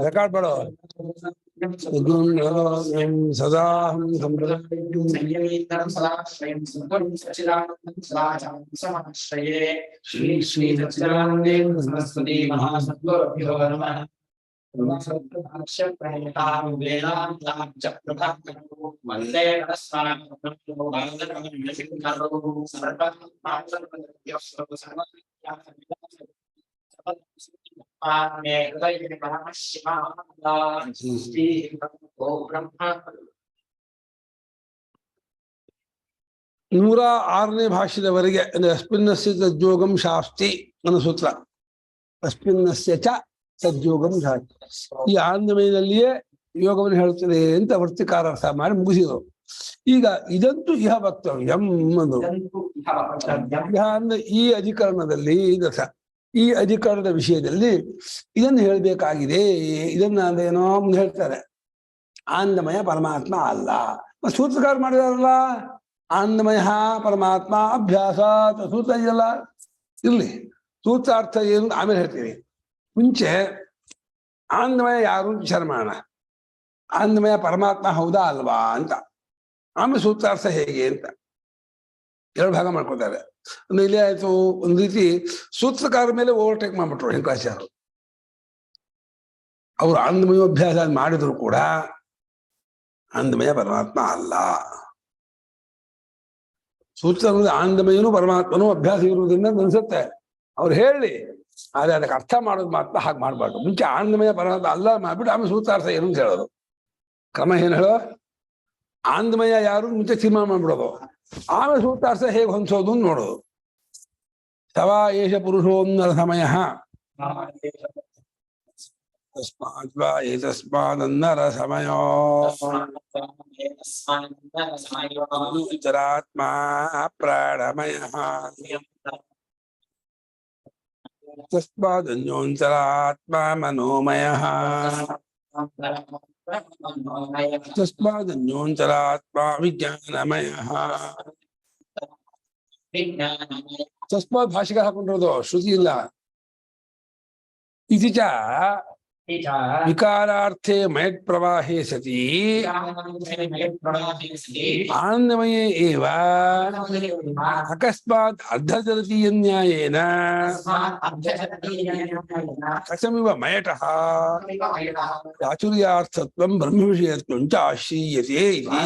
Record ಮಾಡೋ ಸದಾಹಂ ಶ್ರೀ ಶ್ರೀ ಸಚ್ಚಿದಾನಂದೇಂದ್ರ ಸರಸ್ವತಿ ಮಹಾಸದ್ಗುರುಭ್ಯೋ ನಮಃ. ನೂರ 6ನೇ ಭಾಷ್ಯದವರೆಗೆ ಅಸ್ಮಿನ್ನಸ್ಯ ತಜ್ಜೋಗಂ ಶಾಸ್ತಿ ಅನ್ನೋ ಸೂತ್ರ. ಅಸ್ಮಿನ್ನಸ್ಯ ಚ ತಜ್ಜೋಗಂ ಶಾಸ್ತಿ, ಈ ಆನಂದಮಯದಲ್ಲಿಯೇ ಯೋಗವನ್ನು ಹೇಳುತ್ತದೆ ಅಂತ ವೃತ್ತಿಕಾರ ಅರ್ಥ ಮಾಡಿ ಮುಗಿಸಿದರು. ಈಗ ಇದಂತೂ ಇಹ ವಕ್ತವ್ಯಂ ಅನ್ನೋದು. ಇಹ ಅಂದ್ರೆ ಈ ಅಧಿಕರಣದಲ್ಲಿ ಈ ಅಧಿಕರಣದ ವಿಷಯದಲ್ಲಿ ಇದನ್ನು ಹೇಳಬೇಕಾಗಿದೆ. ಇದನ್ನ ಅದೇನೋ ಹೇಳ್ತಾರೆ, ಆನಂದಮಯ ಪರಮಾತ್ಮ ಅಲ್ಲ. ಸೂತ್ರಕಾರ ಮಾಡಿದಾರಲ್ಲ, ಆನಂದಮಯ ಪರಮಾತ್ಮ ಅಭ್ಯಾಸ ಸೂತ್ರ ಇದೆಯಲ್ಲ, ಇರ್ಲಿ ಸೂತ್ರಾರ್ಥ ಏನು ಆಮೇಲೆ ಹೇಳ್ತೀವಿ. ಮುಂಚೆ ಆನಂದಮಯ ಯಾರು ವಿಚಾರ ಮಾಡೋಣ. ಆನಂದಮಯ ಪರಮಾತ್ಮ ಹೌದಾ ಅಲ್ವಾ ಅಂತ, ಆಮೇಲೆ ಸೂತ್ರಾರ್ಥ ಹೇಗೆ ಅಂತ 2 ಭಾಗ ಮಾಡ್ಕೊತಾರೆ. ಒಂದು ಇಲ್ಲಿ ಆಯ್ತು, ಒಂದು ರೀತಿ ಸೂತ್ರಕಾರ ಮೇಲೆ ಓವರ್ಟೇಕ್ ಮಾಡ್ಬಿಟ್ರು ಶಂಕರಾಚಾರ್ಯರು. ಅವರು ಆನಂದಮಯೋಭ್ಯಾಸ ಮಾಡಿದ್ರು ಕೂಡ ಆನಂದಮಯ ಪರಮಾತ್ಮ ಅಲ್ಲ. ಸೂತ್ರ ಆನಂದಮಯನು ಪರಮಾತ್ಮನು ಅಭ್ಯಾಸ ಇರುವುದರಿಂದ ಅನ್ಸುತ್ತೆ ಅವ್ರು ಹೇಳಿ, ಆದ್ರೆ ಅದಕ್ಕೆ ಅರ್ಥ ಮಾಡೋದು ಮಾತ್ರ ಹಾಗೆ ಮಾಡ್ಬಾರ್ದು. ಮುಂಚೆ ಆನಂದಮಯ ಪರಮಾತ್ಮ ಅಲ್ಲ ಮಾಡ್ಬಿಟ್ಟು ಆಮೇಲೆ ಸೂತ್ರಾರ್ಥ ಏನು ಅಂತ ಹೇಳೋದು. ಕ್ರಮ ಏನು ಹೇಳೋ, ಆನಂದಮಯ ಯಾರು ಮುಂಚೆ ತೀರ್ಮಾನ ಮಾಡ್ಬಿಡೋದು, ಆಮೇಲೆ ಸೂತ್ರಾರ್ಥ ಹೇಗೆ ಹೊಂದಿಸೋದು ನೋಡೋದು. ಸವಾ ಏಷ ಪುರುಷೋನ್ನರ ಸಮಯ ತಸ್ಮಾದನ್ನರ ಸಮಯ ಅಂತರಾತ್ಮ ಪ್ರಾಣಮಯ ತಸ್ಮಾದನ್ಯೋಂತರಾತ್ಮ ಮನೋಮಯ ತಸ್ಮಾದನ್ಯೋಂತರಾತ್ಮ ವಿಜ್ಞಾನಮಯ. ತಸ್ಮಾತ್ ಭಾಷೆಗೆ ಹಾಕೊಂಡಿರೋದು, ಶ್ರುತಿ ಇಲ್ಲ. ಇತಿ ಚ ವಿಕಾರಾರ್ಥೇ ಮಯಟ್ ಪ್ರವಾಹೇ ಸತಿ ಆನಂದಮಯೇ ಏವ ಅಕಸ್ಮಾತ್ ಅರ್ಧಜಲತೀಯನ್ಯಾಯೇನ ಕಥಮಿವ ಮಯಟಃ ಚಾತುರ್ಯಾರ್ಥತ್ವಂ ಬ್ರಹ್ಮವಿಷಯತ್ವಂ ಚ ಆಶ್ರೀಯತೆ ಇತಿ.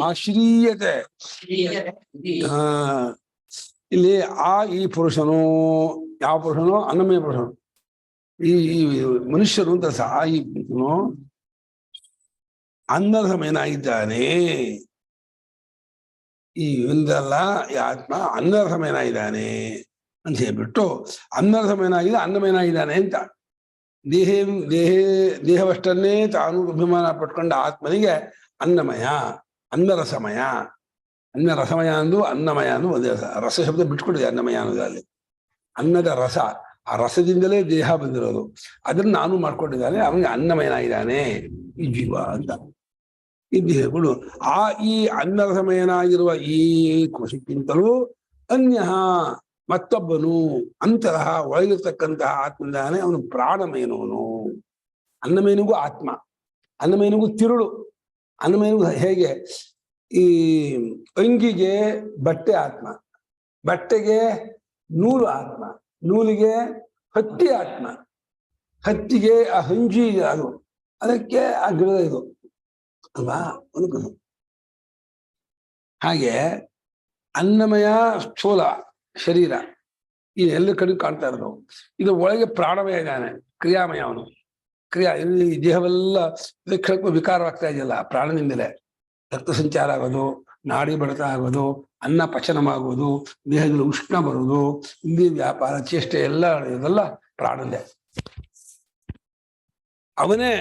ಆಶ್ರೀಯತೆ ಇಲ್ಲಿ ಈ ಪುರುಷನು ಯಾವ ಪುರುಷನು? ಅನ್ನಮಯ ಪುರುಷನು. ಈ ಮನುಷ್ಯರು ಅಂತ ಈ ಪುರುಷನು ಅನ್ನರಸಮಯನಾಗಿದ್ದಾನೆ. ಈ ಒಂದಲ್ಲ, ಈ ಆತ್ಮ ಅನ್ನರಸಮಯನಾಗಿದ್ದಾನೆ ಅಂತ ಹೇಳ್ಬಿಟ್ಟು ಅನ್ನರಸಮಯನಾಗಿದೆ, ಅನ್ನಮಯನಾಗಿದ್ದಾನೆ ಅಂತ ದೇಹವಷ್ಟನ್ನೇ ತಾನು ಅಭಿಮಾನ ಪಟ್ಕೊಂಡ ಆತ್ಮನಿಗೆ ಅನ್ನಮಯ, ಅನ್ನರಸಮಯ. ರಸಮಯ ಅಂದು ಅನ್ನಮಯ ಅಂದು ಒಂದೇ ರಸ ಶಬ್ದ ಬಿಟ್ಕೊಂಡಿದೆ ಅನ್ನಮಯ ಅನ್ನೋದ್ರಲ್ಲಿ. ಅನ್ನದ ರಸ, ಆ ರಸದಿಂದಲೇ ದೇಹ ಬಂದಿರೋದು, ಅದನ್ನು ನಾನು ಮಾಡ್ಕೊಂಡಿದ್ದಾನೆ, ಅವನಿಗೆ ಅನ್ನಮಯನಾಗಿದ್ದಾನೆ ಈ ಜೀವ ಅಂತ. ಈ ದೇಹಗಳು ಈ ಅನ್ನರಸಮಯನಾಗಿರುವ ಈ ಕೋಶಕ್ಕಿಂತಲೂ ಅನ್ಯ ಮತ್ತೊಬ್ಬನು ಅಂತರಹ ಒಳಗಿರ್ತಕ್ಕಂತಹ ಆತ್ಮದಾನೆ, ಅವನು ಪ್ರಾಣಮಯನವನು. ಅನ್ನಮಯನಿಗೂ ಆತ್ಮ, ಅನ್ನಮಯನಿಗೂ ತಿರುಳು. ಅನ್ನಮಯನಿಗೂ ಹೇಗೆ ಈ ಅಂಗಿಗೆ ಬಟ್ಟೆ ಆತ್ಮ, ಬಟ್ಟೆಗೆ ನೂಲು ಆತ್ಮ, ನೂಲಿಗೆ ಹತ್ತಿ ಆತ್ಮ, ಹತ್ತಿಗೆ ಆ ಹಂಜಿ ಅದು, ಅದಕ್ಕೆ ಆ ಗಿಡದ ಇದು ಅಲ್ವಾ ಅನ್ಕೊಂಡು. ಹಾಗೆ ಅನ್ನಮಯ ಸ್ಥೂಲ ಶರೀರ ಈ ಎಲ್ಲ ಕಡೆ ಕಾಣ್ತಾ ಇರೋದು. ಇದು ಒಳಗೆ ಪ್ರಾಣಮಯ ಇದ್ದಾನೆ, ಕ್ರಿಯಾಮಯ. ಅವನು ಇಲ್ಲಿ ದೇಹವೆಲ್ಲ ವಿಕಾರವಾಗ್ತಾ ಇದೆಯಲ್ಲ ಪ್ರಾಣದಿಂದಲೇ. ರಕ್ತ ಸಂಚಾರ ಆಗೋದು, ನಾಡಿ ಬಡಿತ ಆಗೋದು, ಅನ್ನ ಪಚನವಾಗುವುದು, ದೇಹದಲ್ಲಿ ಉಷ್ಣ ಬರುವುದು, ಇಂದ್ರಿಯ ವ್ಯಾಪಾರ ಚೇಷ್ಟೆ ಎಲ್ಲ ಇದೆಲ್ಲ ಪ್ರಾಣಂದೇ. ಅವನೇ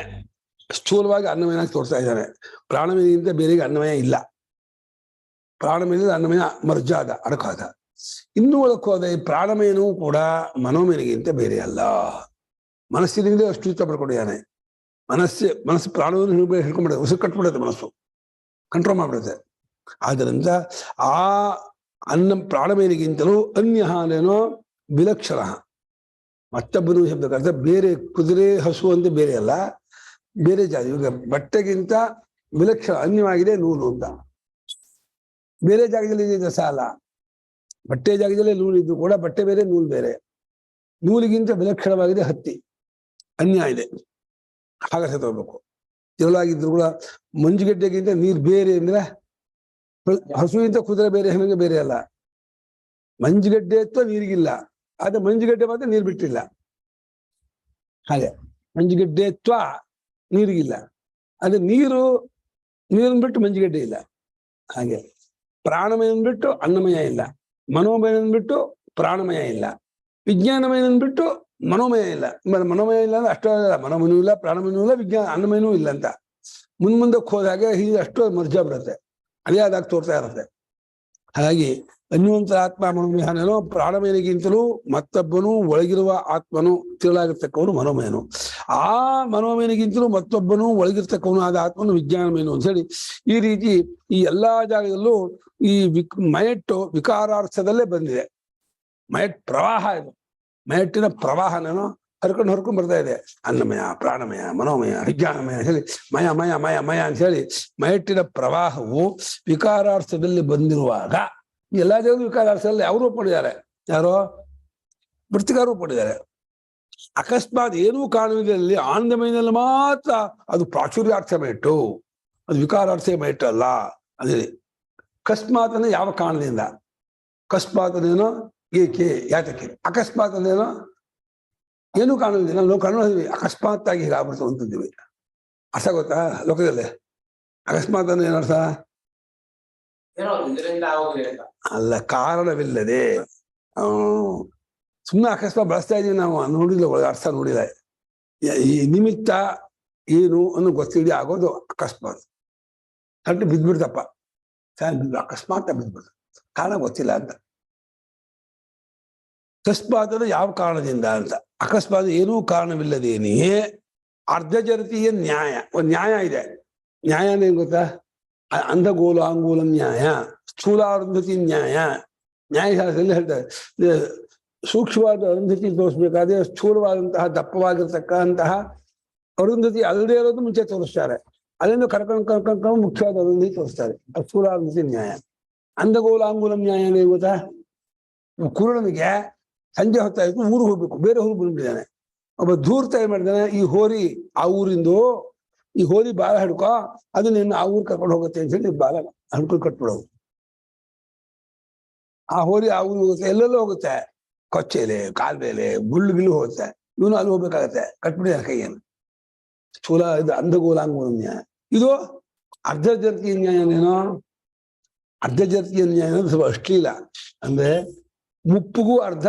ಸ್ಥೂಲವಾಗಿ ಅನ್ನಮಯನಾಗಿ ತೋರ್ತಾ ಇದ್ದಾನೆ. ಪ್ರಾಣಮಯದಿಂದ ಬೇರೆಗೆ ಅನ್ನಮಯ ಇಲ್ಲ. ಪ್ರಾಣಮಯದಿಂದ ಅನ್ನಮಯ ಮರ್ಜಾದ, ಅಡಕಾದ. ಇನ್ನೂ ಒಳಕೋದ ಈ ಪ್ರಾಣಮಯನೂ ಕೂಡ ಮನೋಮಯನಿಗಿಂತ ಬೇರೆ ಅಲ್ಲ. ಮನಸ್ಸಿನಿಂದ ಅಷ್ಟು ಇಷ್ಟ ಪಡ್ಕೊಂಡಿದ್ದಾನೆ. ಮನಸ್ಸು ಪ್ರಾಣವನ್ನು ಹಿಡ್ಕೊಂಡ್ಬಿಡುತ್ತೆ, ಉಸಿರು ಕಟ್ಬಿಡುತ್ತೆ, ಮನಸ್ಸು ಕಂಟ್ರೋಲ್ ಮಾಡ್ಬಿಡುತ್ತೆ. ಆದ್ದರಿಂದ ಆ ಪ್ರಾಣಮಯನಿಗಿಂತಲೂ ಅನ್ಯ ಅಲ್ಲೇನೋ ವಿಲಕ್ಷಣ. ಮತ್ತೊಬ್ಬನು ಶಬ್ದಕ್ಕೆ ಅರ್ಥ ಬೇರೆ. ಕುದುರೆ ಹಸು ಅಂತ ಬೇರೆ ಅಲ್ಲ, ಬೇರೆ ಜಾತಿ. ಇವಾಗ ಬಟ್ಟೆಗಿಂತ ವಿಲಕ್ಷಣ ಅನ್ಯವಾಗಿದೆ ನೂಲು ಅಂತ. ಬೇರೆ ಜಾಗದಲ್ಲಿ ಇದೆ ಸಾಲ, ಬಟ್ಟೆ ಜಾಗದಲ್ಲಿ ನೂಲಿದ್ದು ಕೂಡ ಬಟ್ಟೆ ಬೇರೆ ನೂಲು ಬೇರೆ. ನೂಲಿಗಿಂತ ವಿಲಕ್ಷಣವಾಗಿದೆ ಹತ್ತಿ, ಅನ್ಯ ಇದೆ. ಹಾಗೆ ತಗೋಬೇಕು. ತಿರುಳಾಗಿದ್ರು ಕೂಡ ಮಂಜುಗಡ್ಡೆಗಿಂತ ನೀರು ಬೇರೆ ಅಂದ್ರೆ ಹಸುವಿಂತ ಕುದುರೆ ಬೇರೆ ಹೆಂಗೆ ಬೇರೆ ಅಲ್ಲ. ಮಂಜುಗಡ್ಡೆ ಅಥವಾ ನೀರಿಗಿಲ್ಲ, ಆದ್ರೆ ಮಂಜುಗಡ್ಡೆ ಮಾತ್ರ ನೀರು ಬಿಟ್ಟಿಲ್ಲ. ಹಾಗೆ ಮಂಜುಗಡ್ಡೆ ಅಥವಾ ನೀರಿಗಿಲ್ಲ, ಅದೇ ನೀರನ್ನು ಬಿಟ್ಟು ಮಂಜುಗಡ್ಡೆ ಇಲ್ಲ. ಹಾಗೆ ಪ್ರಾಣಮಯ ಬಿಟ್ಟು ಅನ್ನಮಯ ಇಲ್ಲ, ಮನೋಮಯ ಬಿಟ್ಟು ಪ್ರಾಣಮಯ ಇಲ್ಲ, ವಿಜ್ಞಾನಮಯ ಬಿಟ್ಟು ಮನೋಮಯ ಇಲ್ಲ. ಮನೋಮಯ ಇಲ್ಲ ಅಂದ್ರೆ ಅಷ್ಟೋ ಮನೋಮಯನೂ ಇಲ್ಲ, ಪ್ರಾಣಮಯನೂ ಇಲ್ಲ, ಅನ್ನಮಯನೂ ಇಲ್ಲ ಅಂತ ಮುಂದಕ್ಕೆ ಹೋದಾಗ ಹೀಗೆ ಅಷ್ಟೋ ಮರ್ಜ ಬಿಡುತ್ತೆ, ಅದೇ ಆದಾಗ ತೋರ್ತಾ ಇರುತ್ತೆ. ಹಾಗಾಗಿ ಅನ್ಯವಂತರ ಆತ್ಮ ಮನೋಮಯನೋ ಪ್ರಾಣಮಯನಿಗಿಂತಲೂ ಮತ್ತೊಬ್ಬನು ಒಳಗಿರುವ ಆತ್ಮನು ತಿರುಳಾಗಿರ್ತಕ್ಕವನು ಮನೋಮಯನು. ಆ ಮನೋಮಯನಿಗಿಂತಲೂ ಮತ್ತೊಬ್ಬನು ಒಳಗಿರ್ತಕ್ಕವನು ಆದ ಆತ್ಮನು ವಿಜ್ಞಾನಮಯನು ಅಂತ ಹೇಳಿ ಈ ರೀತಿ ಈ ಎಲ್ಲಾ ಜಾಗದಲ್ಲೂ ಈ ಮಯಟ್ಟು ವಿಕಾರಾರ್ಥದಲ್ಲೇ ಬಂದಿದೆ. ಮಯಟ್ ಪ್ರವಾಹ ಇದು, ಮಯಟ್ಟಿನ ಪ್ರವಾಹನೇನೋ ಹೊರ್ಕೊಂಡು ಬರ್ತಾ ಇದೆ. ಅನ್ನಮಯ, ಪ್ರಾಣಮಯ, ಮನೋಮಯ, ವಿಜ್ಞಾನಮಯ ಹೇಳಿ ಮಯ ಮಯ ಮಯ ಮಯ ಅಂತ ಹೇಳಿ ಮಯಟ್ಟಿನ ಪ್ರವಾಹವು ವಿಕಾರಾರ್ಥದಲ್ಲಿ ಬಂದಿರುವಾಗ ಎಲ್ಲಾ ಜಾಗದಲ್ಲೂ ವಿಕಾರಾರ್ಥದಲ್ಲಿ ಯಾವ ರೂಪ ಪಡೆದಿದ್ದಾರೆ? ಯಾರೋ ವೃತ್ತಿಕಾರ ರೂಪ ಪಡೆದಿದ್ದಾರೆ. ಅಕಸ್ಮಾತ್ ಏನೂ ಕಾರಣವಿದಲ್ಲಿ ಆನಂದಮಯದಲ್ಲಿ ಮಾತ್ರ ಅದು ಪ್ರಾಚುರ್ಯಾರ್ಥ ಮಯಟ್ಟು, ಅದು ವಿಕಾರಾರ್ಥ ಮಯಟ್ಟು ಅಲ್ಲ. ಅದೇ ಅಕಸ್ಮಾತ್ ಅಂದ್ರೆ ಯಾವ ಕಾರಣದಿಂದ, ಅಕಸ್ಮಾತ್ ಅಂದೇನೋ ಏಕೆ ಯಾತಕ್ಕೆ, ಅಕಸ್ಮಾತ್ ಅಂದೇನೋ ಏನೂ ಕಾಣುವುದಿಲ್ಲ. ನಾವು ಕಾಣುವುದಿವಿ ಅಕಸ್ಮಾತ್ ಆಗಿ ಹೀಗಾಗ್ಬಿಡ್ತು ಅಂತಿದ್ದೀವಿ. ಅರ್ಥ ಗೊತ್ತಾ ಲೋಕದಲ್ಲಿ? ಅಕಸ್ಮಾತ್ ಅಂದ್ರೆ ಏನರ್ಥ? ಅಲ್ಲ, ಕಾರಣವಿಲ್ಲದೆ ಸುಮ್ಮನೆ ಅಕಸ್ಮಾತ್ ಬಳಸ್ತಾ ಇದೀವಿ ನಾವು, ನೋಡಿಲ್ಲ, ಒಳಗೆ ಅರ್ಥ ನೋಡಿಲ್ಲ. ಈ ನಿಮಿತ್ತ ಏನು ಅನ್ನೋ ಗೊತ್ತಿಡಿ ಆಗೋದು ಅಕಸ್ಮಾತ್. ಕರೆಕ್ಟ್ ಬಿದ್ಬಿಡ್ತಪ್ಪ, ಅಕಸ್ಮಾತ್ ಬಿದ್ಬಿಡ್ತು, ಕಾರಣ ಗೊತ್ತಿಲ್ಲ ಅಂತ. ಅಕಸ್ಮಾತ್ ಅಂದ್ರೆ ಯಾವ ಕಾರಣದಿಂದ ಅಂತ. ಅಕಸ್ಮಾತ್ ಏನೂ ಕಾರಣವಿಲ್ಲದೇನೆಯೇ ಅರ್ಧಜರತೀಯ ನ್ಯಾಯ, ಒಂದು ನ್ಯಾಯ ಇದೆ. ನ್ಯಾಯ ಏನ್ ಗೊತ್ತಾ? ಅಂಧಗೋಲ ಅಂಗೂಲ ನ್ಯಾಯ, ಸ್ಥೂಲಾರುಂಧತಿ ನ್ಯಾಯ. ನ್ಯಾಯಶಾಸ್ತ್ರದಲ್ಲಿ ಹೇಳ್ತಾರೆ, ಸೂಕ್ಷ್ಮವಾದ ಅರುಂಧತಿ ತೋರಿಸ್ಬೇಕಾದ್ರೆ ಸ್ಥೂಲವಾದಂತಹ ದಪ್ಪವಾಗಿರ್ತಕ್ಕಂತಹ ಅರುಂಧತಿ ಅಲ್ಲದೆ ಇರೋದು ಮುಂಚೆ ತೋರಿಸ್ತಾರೆ. ಅಲ್ಲಿಂದ ಕರ್ಕೊಂಡು ಮುಖ್ಯವಾದ ಅರುಂಧತಿ ತೋರಿಸ್ತಾರೆ. ಅದು ಸ್ಥೂಲಾರುಂಧತಿ ನ್ಯಾಯ. ಅಂಧಗೋಲಾಂಗುಲಂ ನ್ಯಾಯ ಏನ್ ಗೊತ್ತಾ? ಕುರುಡನಿಗೆ ಸಂಜೆ ಹೊತ್ತಾಯ್ತು, ಊರಿಗೆ ಹೋಗ್ಬೇಕು, ಬೇರೆ ಊರು ಬಂದ್ಬಿಟ್ಟಿದ್ದಾನೆ. ಒಬ್ಬ ಧೂರ್ತ ಏನ್ ಮಾಡಿದಾನೆ, ಈ ಹೋರಿ ಆ ಊರಿಂದು, ಈ ಹೋರಿ ಬಾಲ ಹಿಡ್ಕೊ, ಅದು ನಿನ್ನ ಆ ಊರ್ ಕರ್ಕೊಂಡು ಹೋಗುತ್ತೆ ಅಂತ ಹೇಳಿ ಬಾಲ ಹಿಡ್ಕೊಂಡು ಕಟ್ಬಿಡೋದು. ಆ ಹೋರಿ ಆ ಊರಿಗೆ ಹೋಗುತ್ತೆ, ಎಲ್ಲೆಲ್ಲೋ ಹೋಗುತ್ತೆ, ಕೊಚ್ಚೆಲೆ, ಕಾಲ್ಬೇಲೆ, ಗಿಲ್ಲು ಹೋಗುತ್ತೆ. ಇವನು ಅಲ್ಲಿ ಹೋಗ್ಬೇಕಾಗತ್ತೆ, ಕಟ್ಬಿಟ್ಟಿದ್ದಾನೆ ಕೈಯನ್ನು. ಸ್ಥೂಲ ಇದು ಅಂಧಗೋಲಾಂಗುಲ ನ್ಯಾಯ. ಇದು ಅರ್ಧಜರ್ತೀಯ ನ್ಯಾಯನೇನೋ. ಅರ್ಧಜರ್ತೀಯ ನ್ಯಾಯ ಸ್ವಲ್ಪ ಅಶ್ಲೀಲ. ಅಂದ್ರೆ ಮುಪ್ಪಿಗೂ ಅರ್ಧ,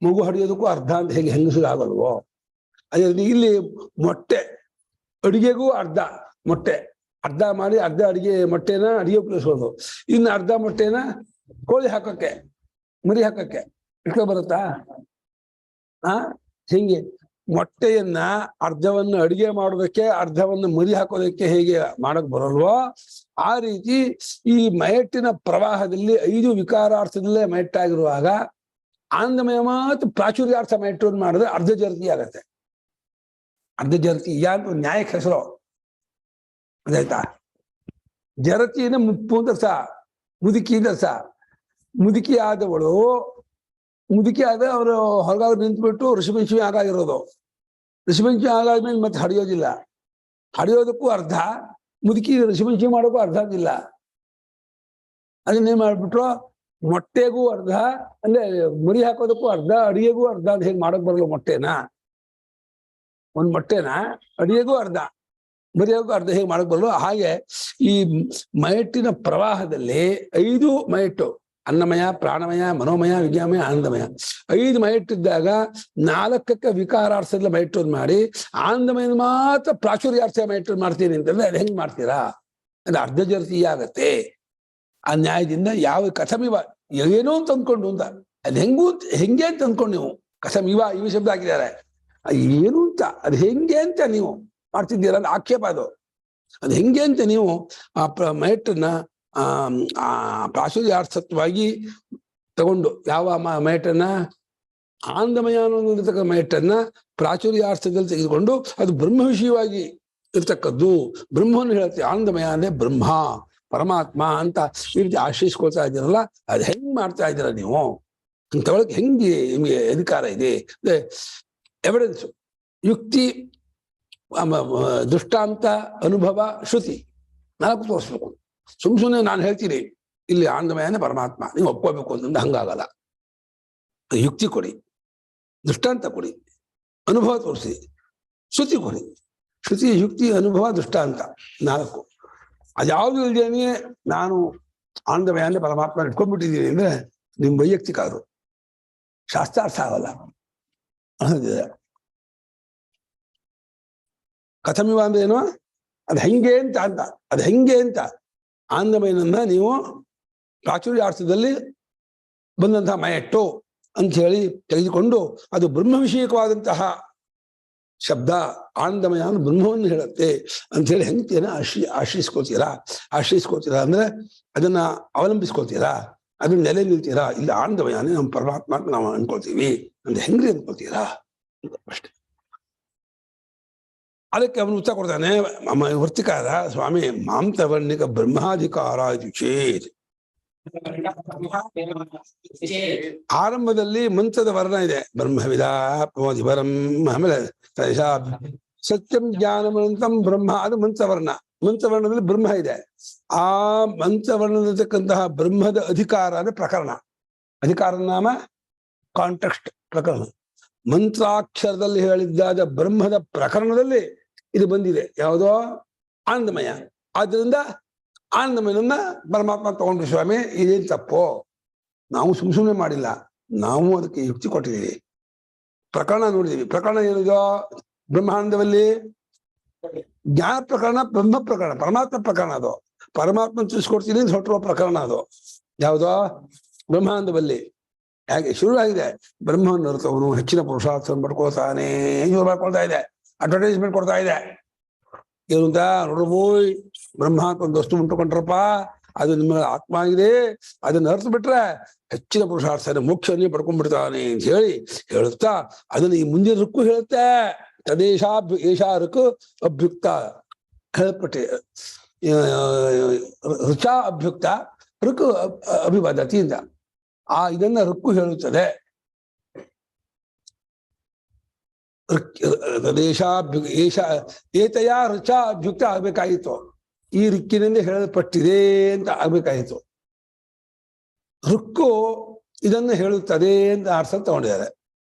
ಮಗು ಹಡಿಯೋದಕ್ಕೂ ಅರ್ಧ ಅಂತ ಹೇಗೆ ಹೆಂಗಸರಾಗಲ್ವೋ, ಅದೇ ಇಲ್ಲಿ ಮೊಟ್ಟೆ ಅಡಿಗೆಗೂ ಅರ್ಧ ಮೊಟ್ಟೆ, ಅರ್ಧ ಮಾಡಿ ಅರ್ಧ ಅಡಿಗೆ ಮೊಟ್ಟೆನ ಅಡಿಗೆ ಉಪಯೋಗಿಸೋದು, ಇನ್ನು ಅರ್ಧ ಮೊಟ್ಟೆನ ಕೋಳಿ ಹಾಕಕ್ಕೆ, ಮರಿ ಹಾಕಕ್ಕೆ ಇಟ್ಕೊ ಬರುತ್ತಾ? ಹಿಂಗೆ ಮೊಟ್ಟೆಯನ್ನ ಅರ್ಧವನ್ನು ಅಡಿಗೆ ಮಾಡೋದಕ್ಕೆ, ಅರ್ಧವನ್ನು ಮರಿ ಹಾಕೋದಕ್ಕೆ ಹೇಗೆ ಮಾಡಕ್ ಬರಲ್ವೋ, ಆ ರೀತಿ ಈ ಮಯಟ್ಟಿನ ಪ್ರವಾಹದಲ್ಲಿ 5 ವಿಕಾರಾರ್ಥದಲ್ಲೇ ಮಯಟ್ಟಾಗಿರುವಾಗ ಆನಂದಮಯ ಮತ್ತು ಪ್ರಾಚುರ್ಯಾರ್ಥ ಮಯಟ್ಟು ಮಾಡಿದ್ರೆ ಅರ್ಧಜರತಿ ಆಗತ್ತೆ. ಅರ್ಧಜರತಿ ಅಂತ ನ್ಯಾಯಕ್ಕೆ ಹೆಸರು ಅದಾಯ್ತಾ? ಜರತಿನ ಮುಪ್ಪು ಅಂತ ಅರ್ಥ, ಮುದುಕಿ ಅಂತ ಅರ್ಥ. ಮುದುಕಿ ಆದವಳು, ಮುದುಕಿ ಆದ ಅವರು ಹೊರಗಾಗ ನಿಂತ್ಬಿಟ್ಟು ಋಷಿಪಂಚಮಿ ಆಗಾಗಿರೋದು. ಋಷಿಪಂಚಮಿ ಆಗಾದ್ಮೇಲೆ ಮತ್ತೆ ಹಡಿಯೋದಿಲ್ಲ. ಹಡಿಯೋದಕ್ಕೂ ಅರ್ಧ, ಮುದುಕಿ ಋಷಿಪಂಚಮಿ ಮಾಡೋಕ್ಕೂ ಅರ್ಧ ಇಲ್ಲ. ಅದನ್ನೇನ್ ಮಾಡ್ಬಿಟ್ರು, ಮೊಟ್ಟೆಗೂ ಅರ್ಧ, ಅಂದ್ರೆ ಮರಿ ಹಾಕೋದಕ್ಕೂ ಅರ್ಧ, ಅಡಿಗೆಗೂ ಅರ್ಧ ಅಂತ ಹೇಗೆ ಮಾಡಕ್ ಬರಲ್ಲ. ಮೊಟ್ಟೆನ, ಒಂದ್ ಮೊಟ್ಟೆನ ಅಡಿಗೆಗೂ ಅರ್ಧ, ಮರಿಯಾಗೂ ಅರ್ಧ ಹೇಗೆ ಮಾಡಕ್ ಬರಲ್ಲ. ಹಾಗೆ ಈ ಮಯಟ್ಟಿನ ಪ್ರವಾಹದಲ್ಲಿ 5 ಮಯಟ್ಟು, ಅನ್ನಮಯ, ಪ್ರಾಣಮಯ, ಮನೋಮಯ, ವಿಜ್ಞಾನಮಯ, ಆನಂದಮಯ, 5 ಮಯಟ್ಟಿದ್ದಾಗ 4ಕ್ಕೆ ವಿಕಾರಾರ್ಥದ ಮಯಟ್ಟನ್ನು ಮಾಡಿ ಆನಂದಮಯ ಮಾತ್ರ ಪ್ರಾಚುರ್ಯಾರ್ಥ ಮಯಟ್ಟನ್ನು ಮಾಡ್ತೀನಿ ಅಂತಂದ್ರೆ ಅದು ಹೆಂಗ್ ಮಾಡ್ತೀರಾ? ಅದು ಅರ್ಧಜರತೀಯ ಆಗತ್ತೆ. ಆ ನ್ಯಾಯದಿಂದ ಯಾವ ಕಥಮಿವ ಏನೋ ಅಂತ ಅಂದ್ಕೊಂಡು ಅಂತ, ಅದು ಹೆಂಗೆ ಅಂತ ಅಂದ್ಕೊಂಡು ನೀವು ಕಥಮ್ ಇವ ಶಬ್ದ ಹಾಕಿದ್ದಾರೆ, ಏನು ಅಂತ ಅದು ಹೆಂಗೆ ಅಂತ ನೀವು ಮಾಡ್ತಿದ್ದೀರ ಅಂತ ಆಕ್ಷೇಪ. ಅದು ಹೆಂಗೆ ಅಂತ ನೀವು ಆ ಮಯಟ್ಟನ್ನ ಪ್ರಾಚುರ್ಯಾರ್ಥತ್ವವಾಗಿ ತಗೊಂಡು, ಯಾವ ಮಯಟನ್ನ ಆನಂದಮಯ ಅನ್ನೋದಿರ್ತಕ್ಕ ಮೆಟ್ಟನ್ನ ಪ್ರಾಚುರ್ಯಾರ್ಥದಲ್ಲಿ ತೆಗೆದುಕೊಂಡು ಅದು ಬ್ರಹ್ಮ ವಿಷಯವಾಗಿ ಇರ್ತಕ್ಕದ್ದು. ಬ್ರಹ್ಮವನ್ನು ಹೇಳುತ್ತೆ. ಆನಂದಮಯ ಅಂದ್ರೆ ಬ್ರಹ್ಮ ಪರಮಾತ್ಮ ಅಂತ ಈ ರೀತಿ ಆಶ್ರಯಿಸ್ಕೊಳ್ತಾ ಇದ್ದೀರಲ್ಲ, ಅದು ಹೆಂಗ್ ಮಾಡ್ತಾ ಇದ್ದೀರ ನೀವು ಅಂತವಳಗೆ ಹೆಂಗೆ ನಿಮಗೆ ಅಧಿಕಾರ ಇದೆ? ಎವಿಡೆನ್ಸ್, ಯುಕ್ತಿ, ದೃಷ್ಟಾಂತ, ಅನುಭವ, ಶ್ರುತಿ 4 ತೋರಿಸ್ಬೇಕು. ಸುಮ್ಮನೆ ನಾನು ಹೇಳ್ತೀನಿ ಇಲ್ಲಿ ಆನಂದಮಯನೇ ಪರಮಾತ್ಮ, ನೀವು ಒಪ್ಕೋಬೇಕು ಅಂತಂದ್ರೆ ಹಂಗಾಗಲ್ಲ. ಯುಕ್ತಿ ಕೊಡಿ, ದೃಷ್ಟಾಂತ ಕೊಡಿ, ಅನುಭವ ತೋರಿಸಿ, ಶ್ರುತಿ ಕೊಡಿ. ಶ್ರುತಿ, ಯುಕ್ತಿ, ಅನುಭವ, ದೃಷ್ಟಾಂತ 4. ಅದ್ಯಾವುದು ಇಲ್ದೇನೆ ನಾನು ಆನಂದಮಯನೇ ಪರಮಾತ್ಮ ಇಟ್ಕೊಂಡ್ಬಿಟ್ಟಿದ್ದೀನಿ ಅಂದ್ರೆ ನಿಮ್ ವೈಯಕ್ತಿಕ ಅದು ಶಾಸ್ತ್ರಾರ್ಥ ಆಗಲ್ಲ. ಕಥಮಿವ ಅಂದ್ರೆ ಏನು? ಅದು ಹೆಂಗೆ ಅಂತ ಅದು ಹೆಂಗೆ ಅಂತ ಆನಂದಮಯನನ್ನ ನೀವು ಪ್ರಾಚುರ್ಯಾರ್ಥದಲ್ಲಿ ಬಂದಂತಹ ಮಯಟ್ಟು ಅಂತ ಹೇಳಿ ತೆಗೆದುಕೊಂಡು ಅದು ಬ್ರಹ್ಮ ವಿಷಯಕವಾದಂತಹ ಶಬ್ದ ಆನಂದಮಯ ಬ್ರಹ್ಮವನ್ನು ಹೇಳುತ್ತೆ ಅಂತ ಹೇಳಿ ಹೆಂಗ್ತೀನ ಆಶ್ರಯಿಸ್ಕೊಳ್ತೀರಾ ಅಂದ್ರೆ ಅದನ್ನ ಅವಲಂಬಿಸ್ಕೊಳ್ತೀರಾ, ಅದನ್ನ ನೆಲೆ ನಿಲ್ತೀರಾ? ಇಲ್ಲಿ ಆನಂದಮಯನೇ ನಮ್ಮ ಪರಮಾತ್ಮ ನಾವು ಅನ್ಕೊಳ್ತೀವಿ ಅಂದ್ರೆ ಹೆಂಗ್ರಿ ಅನ್ಕೊಳ್ತೀರಾ ಅಷ್ಟೇ. ಅದಕ್ಕೆ ಅವನು ಉತ್ತರ ಕೊಡ್ತಾನೆ ವರ್ತಿಕಾರ, ಸ್ವಾಮಿ ಮಾಂತವರ್ಣಿಕ ಬ್ರಹ್ಮಾಧಿಕಾರ ಚೇತ್. ಆರಂಭದಲ್ಲಿ ಮಂತ್ರದ ವರ್ಣ ಇದೆ, ಬ್ರಹ್ಮವಿದ ಪರಂ, ಆಮೇಲೆ ಸತ್ಯಂ ಜ್ಞಾನಮನಂತಂ ಬ್ರಹ್ಮ, ಅದು ಮಂತ್ರವರ್ಣ. ಮಂತ್ರವರ್ಣದಲ್ಲಿ ಬ್ರಹ್ಮ ಇದೆ. ಆ ಮಂತ್ರವರ್ಣದತಕ್ಕಂತಹ ಬ್ರಹ್ಮದ ಅಧಿಕಾರ ಅಂದ್ರೆ ಪ್ರಕರಣ. ಅಧಿಕಾರ ನಾಮ ಕಾಂಟೆಕ್ಸ್ಟ್, ಪ್ರಕರಣ. ಮಂತ್ರಾಕ್ಷರದಲ್ಲಿ ಹೇಳಿದ್ದಾದ ಬ್ರಹ್ಮದ ಪ್ರಕರಣದಲ್ಲಿ ಇದು ಬಂದಿದೆ. ಯಾವುದೋ ಆನಂದಮಯ. ಆದ್ರಿಂದ ಆನಂದಮಯನನ್ನ ಪರಮಾತ್ಮ ತಗೊಂಡ್ರು. ಸ್ವಾಮಿ ಇದೇನು ತಪ್ಪು, ನಾವು ಸುಮ್ಮನೆ ಮಾಡಿಲ್ಲ, ನಾವು ಅದಕ್ಕೆ ಯುಕ್ತಿ ಕೊಟ್ಟಿದ್ದೀವಿ, ಪ್ರಕರಣ ನೋಡಿದೀವಿ. ಪ್ರಕರಣ ಏನಿದೋ ಬ್ರಹ್ಮಾನಂದದಲ್ಲಿ ಜ್ಞಾನ ಪ್ರಕರಣ, ಬ್ರಹ್ಮ ಪ್ರಕರಣ, ಪರಮಾತ್ಮ ಪ್ರಕರಣ. ಅದು ಪರಮಾತ್ಮ ತಿಳಿಸ್ಕೊಡ್ತೀನಿ ಅಂತ ಹೊರಟಿರುವ ಪ್ರಕರಣ. ಅದು ಯಾವುದೋ ಬ್ರಹ್ಮಾನಂದದಲ್ಲಿ ಹೇಗೆ ಶುರುವಾಗಿದೆ. ಬ್ರಹ್ಮವನ್ನು ಅರ್ಥವನು ಹೆಚ್ಚಿನ ಪುರುಷಾರ್ಥವನ್ನು ಪಡ್ಕೊಳ್ತಾನೆ, ಮಾಡ್ಕೊಳ್ತಾ ಇದೆ, ಅಡ್ವರ್ಟೈಸ್ಮೆಂಟ್ ಕೊಡ್ತಾ ಇದೆ. ಏನಂತ ನೋಡ್ಬೋಯ್, ಬ್ರಹ್ಮಾತ್ಮ ಒಂದು ವಸ್ತು ಉಂಟುಕೊಂಡ್ರಪ್ಪ, ಅದು ನಿಮ್ಮ ಆತ್ಮ ಆಗಿದೆ, ಅದನ್ನ ಅರ್ಥ ಬಿಟ್ರೆ ಹೆಚ್ಚಿನ ಪುರುಷಾರ್ಥ ಮೋಕ್ಷನೇ ಪಡ್ಕೊಂಡ್ಬಿಡ್ತಾನೆ ಅಂತ ಹೇಳಿ ಹೇಳುತ್ತಾ ಅದನ್ನ ಈ ಮುಂದಿನ ಋಕ್ಕು ಹೇಳುತ್ತೆ. ಏಷಾ ಋಕ್ ಅಭ್ಯುಕ್ತ ಹೇಳಲ್ಪಟ್ಟೆ. ಋಚಾ ಅಭ್ಯುಕ್ತ ಋಕ್ ಅಭಿವದತಿ ಅಂತ ಇದನ್ನ ಋಕ್ಕು ಹೇಳುತ್ತದೆ. ಏತಯ ಋಚಾ ಅಭ್ಯುಕ್ತ ಆಗ್ಬೇಕಾಗಿತ್ತು, ಈ ಋಕ್ಕಿನಿಂದ ಹೇಳಲ್ಪಟ್ಟಿದೆ ಅಂತ ಆಗ್ಬೇಕಾಗಿತ್ತು. ಋಕ್ಕು ಇದನ್ನು ಹೇಳುತ್ತದೆ ಅಂತ ಅರ್ಥ ತಗೊಂಡಿದ್ದಾರೆ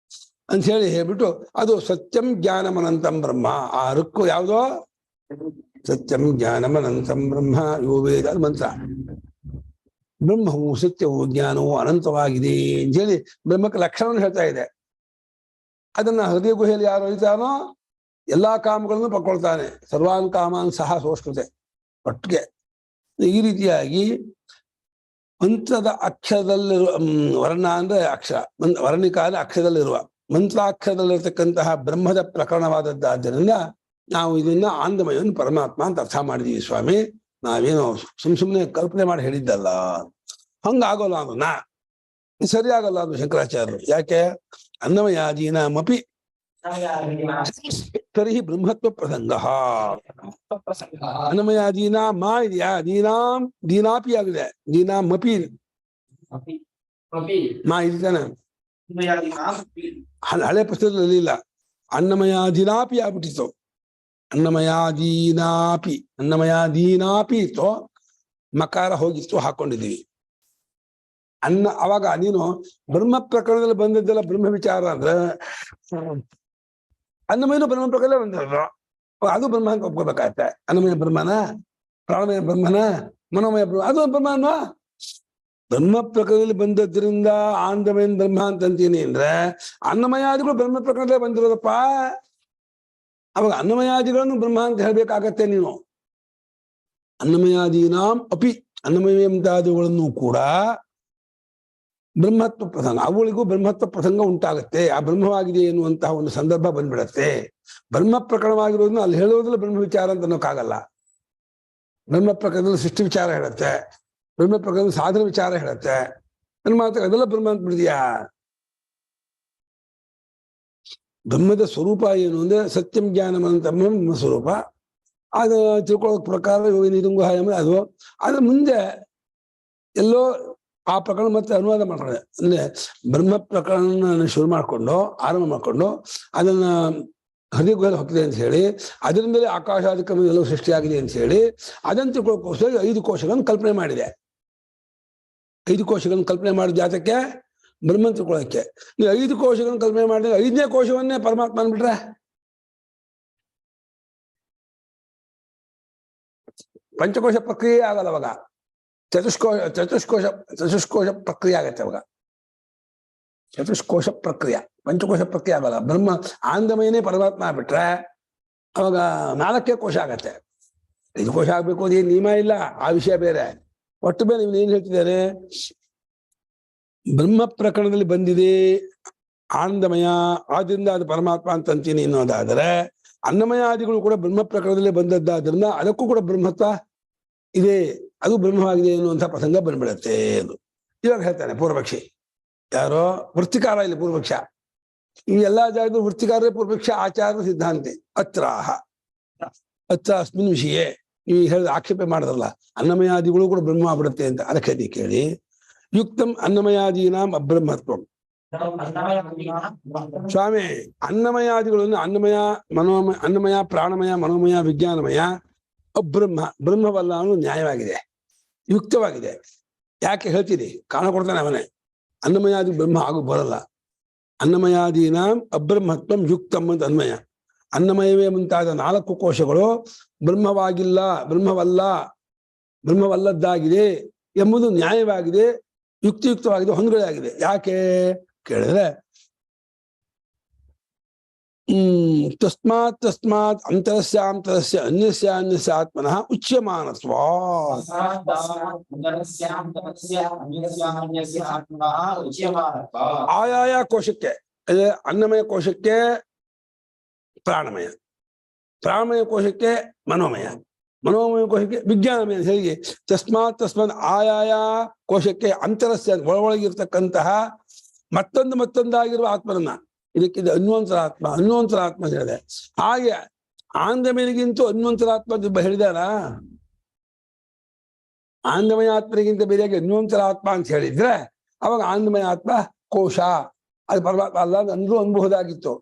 ಅಂತ ಹೇಳಿ ಹೇಳ್ಬಿಟ್ಟು ಅದು ಸತ್ಯಂ ಜ್ಞಾನಮನಂತಂ ಬ್ರಹ್ಮ. ಆ ಋಕ್ಕು ಯಾವುದೋ ಸತ್ಯಂ ಜ್ಞಾನಮನಂತಂ ಬ್ರಹ್ಮ ಯೋ ವೇದ, ಅದು ಮಂತ್ರ. ಬ್ರಹ್ಮವು ಸತ್ಯವು ಜ್ಞಾನವು ಅನಂತವಾಗಿದೆ ಅಂತ ಹೇಳಿ ಬ್ರಹ್ಮಕ್ಕೆ ಲಕ್ಷಣವನ್ನು ಹೇಳ್ತಾ ಇದೆ. ಅದನ್ನ ಹೃದಯ ಗುಹೆಯಲ್ಲಿ ಯಾರು ಅರಿತಾನೋ ಎಲ್ಲಾ ಕಾಮಗಳನ್ನು ಪಡ್ಕೊಳ್ತಾನೆ. ಸರ್ವಾನ್ ಕಾಮಾನ್ ಸಹ ಸೋಷ್ಕೃತೆ ಒಟ್ಟಿಗೆ. ಈ ರೀತಿಯಾಗಿ ಮಂತ್ರದ ಅಕ್ಷರದಲ್ಲಿರುವ ವರ್ಣ ಅಂದ್ರೆ ಅಕ್ಷರ, ವರ್ಣಿಕ ಅಂದ್ರೆ ಅಕ್ಷರದಲ್ಲಿರುವ, ಮಂತ್ರಾಕ್ಷರದಲ್ಲಿರ್ತಕ್ಕಂತಹ ಬ್ರಹ್ಮದ ಪ್ರಕರಣವಾದದ್ದಾದ್ದರಿಂದ ನಾವು ಇದನ್ನ ಆನಂದಮಯವನ್ನು ಪರಮಾತ್ಮ ಅಂತ ಅರ್ಥ ಮಾಡಿದೀವಿ. ಸ್ವಾಮಿ ನಾವೇನೋ ಸುಮ್ಮನೆ ಕಲ್ಪನೆ ಮಾಡಿ ಹೇಳಿದ್ದಲ್ಲ, ಹಂಗಾಗೋಲ್ಲ ಅದನ್ನ, ಸರಿಯಾಗಲ್ಲ ಅದು ಶಂಕರಾಚಾರ್ಯರು. ಯಾಕೆ? ಅನ್ನಮಯಾದೀನಾಮಪಿ ತರ್ಹಿ ಬ್ರಹ್ಮತ್ವ ಪ್ರಸಂಗ. ಅನ್ನಮಯಾದೀನ ಮಾ ಇದೆಯಾ, ದೀನಾಂ ದೀನಾಪಿ ಆಗಿದೆ, ದೀನಾಮಪಿ ಮಾ ಇದೆತಾನೆ. ಹಳೆ ಪುಸ್ತಕದಲ್ಲಿ ಇಲ್ಲ, ಅನ್ನಮಯಾದೀನಾಪಿ ಆಗ್ಬಿಟ್ಟಿತ್ತು. ಅನ್ನಮಯಾದೀನಾಪಿ ಇತ್ತು, ಮಕಾರ ಹೋಗಿತ್ತು, ಹಾಕೊಂಡಿದ್ದೀವಿ. ಅವಾಗ ನೀನು ಬ್ರಹ್ಮ ಪ್ರಕರಣದಲ್ಲಿ ಬಂದಿದ್ದೆಲ್ಲ ಬ್ರಹ್ಮ ವಿಚಾರ ಅಂದ್ರೆ ಅನ್ನಮಯನು ಬ್ರಹ್ಮ ಪ್ರಕರಣ ಬಂದಿರೋದು, ಅದು ಬ್ರಹ್ಮ ಅಂತ ಒಪ್ಕೋಬೇಕಾಗತ್ತೆ. ಅನ್ನಮಯ ಬ್ರಹ್ಮನ, ಪ್ರಾಣಮಯ ಬ್ರಹ್ಮನ, ಮನೋಮಯ ಬ್ರಹ್ಮ, ಅದು ಬ್ರಹ್ಮ ಅನ್ವಾ. ಬ್ರಹ್ಮ ಪ್ರಕರಣದಲ್ಲಿ ಬಂದದ್ರಿಂದ ಆನಂದಮಯನ್ ಬ್ರಹ್ಮ ಅಂತಂತೀನಿ ಅಂದ್ರೆ ಅನ್ನಮಯಾದಿಗಳು ಬ್ರಹ್ಮ ಪ್ರಕರಣದಲ್ಲೇ ಬಂದಿರೋದಪ್ಪ. ಅವಾಗ ಅನ್ನಮಯಾದಿಗಳನ್ನು ಬ್ರಹ್ಮ ಅಂತ ಹೇಳ್ಬೇಕಾಗತ್ತೆ ನೀನು. ಅನ್ನಮಯಾದೀನಾಂ ಅಪಿ, ಅನ್ನಮಯಂತಾದಿಗಳನ್ನು ಕೂಡ ಬ್ರಹ್ಮತ್ವ ಪ್ರಸಂಗ, ಅವುಗಳಿಗೂ ಬ್ರಹ್ಮತ್ವ ಪ್ರಸಂಗ ಉಂಟಾಗತ್ತೆ. ಆ ಬ್ರಹ್ಮವಾಗಿದೆ ಎನ್ನುವಂತಹ ಒಂದು ಸಂದರ್ಭ ಬಂದ್ಬಿಡತ್ತೆ. ಬ್ರಹ್ಮ ಪ್ರಕರಣವಾಗಿರೋದನ್ನ ಅಲ್ಲಿ ಹೇಳೋದ್ರಲ್ಲಿ ಬ್ರಹ್ಮ ವಿಚಾರ ಅಂತ ಅನ್ನೋಕ್ಕಾಗಲ್ಲ. ಬ್ರಹ್ಮ ಪ್ರಕರಣದಲ್ಲಿ ಸೃಷ್ಟಿ ವಿಚಾರ ಹೇಳುತ್ತೆ, ಬ್ರಹ್ಮ ಪ್ರಕರಣದಲ್ಲಿ ಸಾಧನ ವಿಚಾರ ಹೇಳುತ್ತೆ. ನನ್ನ ಮಾತು ಅದೆಲ್ಲ ಬ್ರಹ್ಮ ಅಂತ ಬಿಡಿದ್ಯಾ? ಬ್ರಹ್ಮದ ಸ್ವರೂಪ ಏನು ಅಂದ್ರೆ ಸತ್ಯಂ ಜ್ಞಾನಂ ಅಂತ ಬ್ರಹ್ಮ ಸ್ವರೂಪ. ಅದು ತಿಳ್ಕೊಳ್ಳೋ ಪ್ರಕಾರ ನಿರುಂಗುಹಾಯ ಅದು. ಅದ್ರ ಮುಂದೆ ಎಲ್ಲೋ ಆ ಪ್ರಕರಣ ಮತ್ತೆ ಅನುವಾದ ಮಾಡ್ಕೊಂಡೆ. ಅಂದ್ರೆ ಬ್ರಹ್ಮ ಪ್ರಕರಣ ಶುರು ಮಾಡ್ಕೊಂಡು ಆರಂಭ ಮಾಡ್ಕೊಂಡು ಅದನ್ನ ಹೃದಯ ಗುಹೆಯಲ್ಲಿ ಹೋಗ್ತದೆ ಅಂತ ಹೇಳಿ, ಅದರಿಂದಲೇ ಆಕಾಶಾದಿ ಕ್ರಮ ಎಲ್ಲವೂ ಸೃಷ್ಟಿಯಾಗಿದೆ ಅಂತ ಹೇಳಿ ಅದನ್ನು ತಿಳ್ಕೊಳ್ಳೋಕ್ಕೋಸ್ಕರ 5 ಕೋಶಗಳನ್ನು ಕಲ್ಪನೆ ಮಾಡಿದೆ. 5 ಕೋಶಗಳನ್ನು ಕಲ್ಪನೆ ಮಾಡಿದ ಜಾತಕ್ಕೆ ಬ್ರಹ್ಮನ್ ತಿಳ್ಕೊಳ್ಳೋಕ್ಕೆ. ನೀವು 5 ಕೋಶಗಳನ್ನು ಕಲ್ಪನೆ ಮಾಡಿದ್ರೆ 5ನೇ ಕೋಶವನ್ನೇ ಪರಮಾತ್ಮ ಅಂದ್ಬಿಟ್ರೆ ಪಂಚಕೋಶ ಪ್ರಕ್ರಿಯೆ ಆಗಲ್ಲ ಅವಾಗ. ಚತುಷ್ಕೋಶ ಪ್ರಕ್ರಿಯೆ ಆಗತ್ತೆ ಅವಾಗ. ಚತುಷ್ಕೋಶ ಪ್ರಕ್ರಿಯೆ, ಪಂಚಕೋಶ ಪ್ರಕ್ರಿಯೆ ಆಗಲ್ಲ. ಬ್ರಹ್ಮ ಆನಂದಮಯನೇ ಪರಮಾತ್ಮ ಆಗ್ಬಿಟ್ರೆ ಅವಾಗ 4 ಕೋಶ ಆಗತ್ತೆ. 5 ಕೋಶ ಆಗ್ಬೇಕು ಅದೇನು ನಿಯಮ ಇಲ್ಲ, ಆ ವಿಷಯ ಬೇರೆ. ಒಟ್ಟು ಬೇರೆ ನೀವು ಏನ್ ಹೇಳ್ತಿದ್ದಾರೆ, ಬ್ರಹ್ಮ ಪ್ರಕರಣದಲ್ಲಿ ಬಂದಿದೆ ಆನಂದಮಯ, ಆದ್ರಿಂದ ಅದು ಪರಮಾತ್ಮ ಅಂತ ಅಂತೀನಿ ಅನ್ನೋದಾದರೆ, ಅನ್ನಮಯ ಆದಿಗಳು ಕೂಡ ಬ್ರಹ್ಮ ಪ್ರಕರಣದಲ್ಲಿ ಬಂದದ್ದಾದ್ರಿಂದ ಅದಕ್ಕೂ ಕೂಡ ಬ್ರಹ್ಮತ್ವ ಇದೆ, ಅದು ಬ್ರಹ್ಮವಾಗಿದೆ ಎನ್ನುವಂಥ ಪ್ರಸಂಗ ಬಂದ್ಬಿಡತ್ತೆ ಅದು. ಇವಾಗ ಹೇಳ್ತಾನೆ ಪೂರ್ವಪಕ್ಷಿ. ಯಾರೋ ವೃತ್ತಿಕಾರ, ಇಲ್ಲಿ ಪೂರ್ವಪಕ್ಷ. ಈ ಎಲ್ಲಾ ಜಾಗದ ವೃತ್ತಿಕಾರರೇ ಪೂರ್ವಪಕ್ಷ, ಆಚಾರ್ಯ ಸಿದ್ಧಾಂತಿ. ಅತ್ರ ಅಸ್ಮಿನ್ ವಿಷಯ ಈ ಹೇಳಿದ ಆಕ್ಷೇಪ ಮಾಡಿದ್ರಲ್ಲ, ಅನ್ನಮಯಾದಿಗಳು ಕೂಡ ಬ್ರಹ್ಮ ಆಗ್ಬಿಡುತ್ತೆ ಅಂತ. ಅದಕ್ಕೆ ಕೇಳಿ, ಯುಕ್ತಂ ಅನ್ನಮಯಾದೀನಾಂ ಅಬ್ರಹ್ಮತ್ವಂ. ಸ್ವಾಮಿ, ಅನ್ನಮಯಾದಿಗಳನ್ನು ಅನ್ನಮಯ, ಮನೋಮಯ, ಅನ್ನಮಯ, ಪ್ರಾಣಮಯ, ಮನೋಮಯ, ವಿಜ್ಞಾನಮಯ ಅಬ್ರಹ್ಮ, ಬ್ರಹ್ಮವಲ್ಲ ಅನ್ನೋದು ನ್ಯಾಯವಾಗಿದೆ, ಯುಕ್ತವಾಗಿದೆ. ಯಾಕೆ ಹೇಳ್ತೀರಿ? ಕಾರಣ ಕೊಡ್ತಾನೆ ಅವನೇ. ಅನ್ನಮಯಾದಿ ಬ್ರಹ್ಮ ಆಗು ಬರಲ್ಲ. ಅನ್ನಮಯಾದೀನಾಂ ಅಬ್ರಹ್ಮತ್ವಂ ಯುಕ್ತಂ ಅಂತ ಅನ್ವಯ. ಅನ್ನಮಯವೇ ಮುಂತಾದ 4 ಕೋಶಗಳು ಬ್ರಹ್ಮವಾಗಿಲ್ಲ, ಬ್ರಹ್ಮವಲ್ಲದ್ದಾಗಿದೆ ಎಂಬುದು ನ್ಯಾಯವಾಗಿದೆ, ಯುಕ್ತಿಯುಕ್ತವಾಗಿದೆ, ಹೊಂದಗಡೆ ಆಗಿದೆ. ಯಾಕೆ ಕೇಳಿದ್ರೆ, ತಸ್ಮಾತ್ ಅಂತರಸ್ಯ ಅನ್ಯಸ್ಯ ಆತ್ಮನಃ ಉಚ್ಯಮಾನತ್ವ. ಆಯಾಯ ಕೋಶಕ್ಕೆ, ಅನ್ನಮಯ ಕೋಶಕ್ಕೆ ಪ್ರಾಣಮಯ, ಪ್ರಾಣಮಯ ಕೋಶಕ್ಕೆ ಮನೋಮಯ, ಮನೋಮಯ ಕೋಶಕ್ಕೆ ವಿಜ್ಞಾನಮಯ ಅಂತ ಹೇಳಿ ತಸ್ಮಾತ್ ಆಯಾಯ ಕೋಶಕ್ಕೆ ಅಂತರಸ್ಯ ಒಳಗಿರ್ತಕ್ಕಂತಹ ಮತ್ತೊಂದಾಗಿರುವ ಆತ್ಮನನ್ನ, ಇದಕ್ಕಿಂತ ಅನ್ವಂತರಾತ್ಮ ಅಂತ ಹೇಳಿದೆ. ಹಾಗೆ ಆನಂದಮಯನಿಗಿಂತೂ ಅನ್ವಂತರಾತ್ಮ ಹೇಳಿದಾರ. ಆನಂದಮಯ ಆತ್ಮನಿಗಿಂತ ಬೇರೆಯಾಗಿ ಅನ್ವಂತರಾತ್ಮ ಅಂತ ಹೇಳಿದ್ರೆ ಅವಾಗ ಆನಂದಮಯ ಆತ್ಮ ಕೋಶ ಅದು ಪರಮಾತ್ಮ ಅಲ್ಲ ಅಂದ್ರೂ ಅನ್ಬಹುದಾಗಿತ್ತು.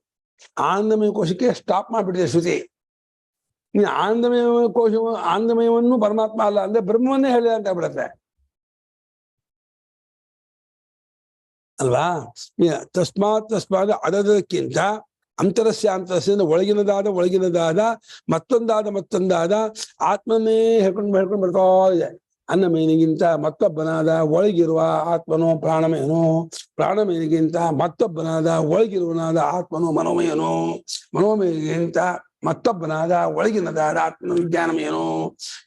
ಆನಂದಮಯ ಕೋಶಕ್ಕೆ ಸ್ಟಾಪ್ ಮಾಡ್ಬಿಟ್ಟಿದೆ ಶ್ರುತಿ. ನೀನು ಆನಂದಮಯ ಕೋಶ, ಆನಂದಮಯವನ್ನು ಪರಮಾತ್ಮ ಅಲ್ಲ ಅಂದ್ರೆ ಬ್ರಹ್ಮವನ್ನೇ ಹೇಳಿದ ಅಂತ ಆಗ್ಬಿಡತ್ತೆ ಅಲ್ವಾ? ತಸ್ಮಾತ್ ಅದಕ್ಕಿಂತ ಅಂತರಸ್ಯ ಒಳಗಿನದಾದ ಮತ್ತೊಂದಾದ ಆತ್ಮನೇ ಹೇಳ್ಕೊಂಡು ಬರ್ತಾ ಇದೆ. ಅನ್ನಮಯನಿಗಿಂತ ಮತ್ತೊಬ್ಬನಾದ ಒಳಗಿರುವ ಆತ್ಮನೋ ಪ್ರಾಣಮಯನಿಗಿಂತ ಮತ್ತೊಬ್ಬನಾದ ಒಳಗಿರುವನಾದ ಆತ್ಮನೋ ಮನೋಮಯನಿಗಿಂತ ಮತ್ತೊಬ್ಬನಾದ ಒಳಗಿನದಾದ ಆತ್ಮನು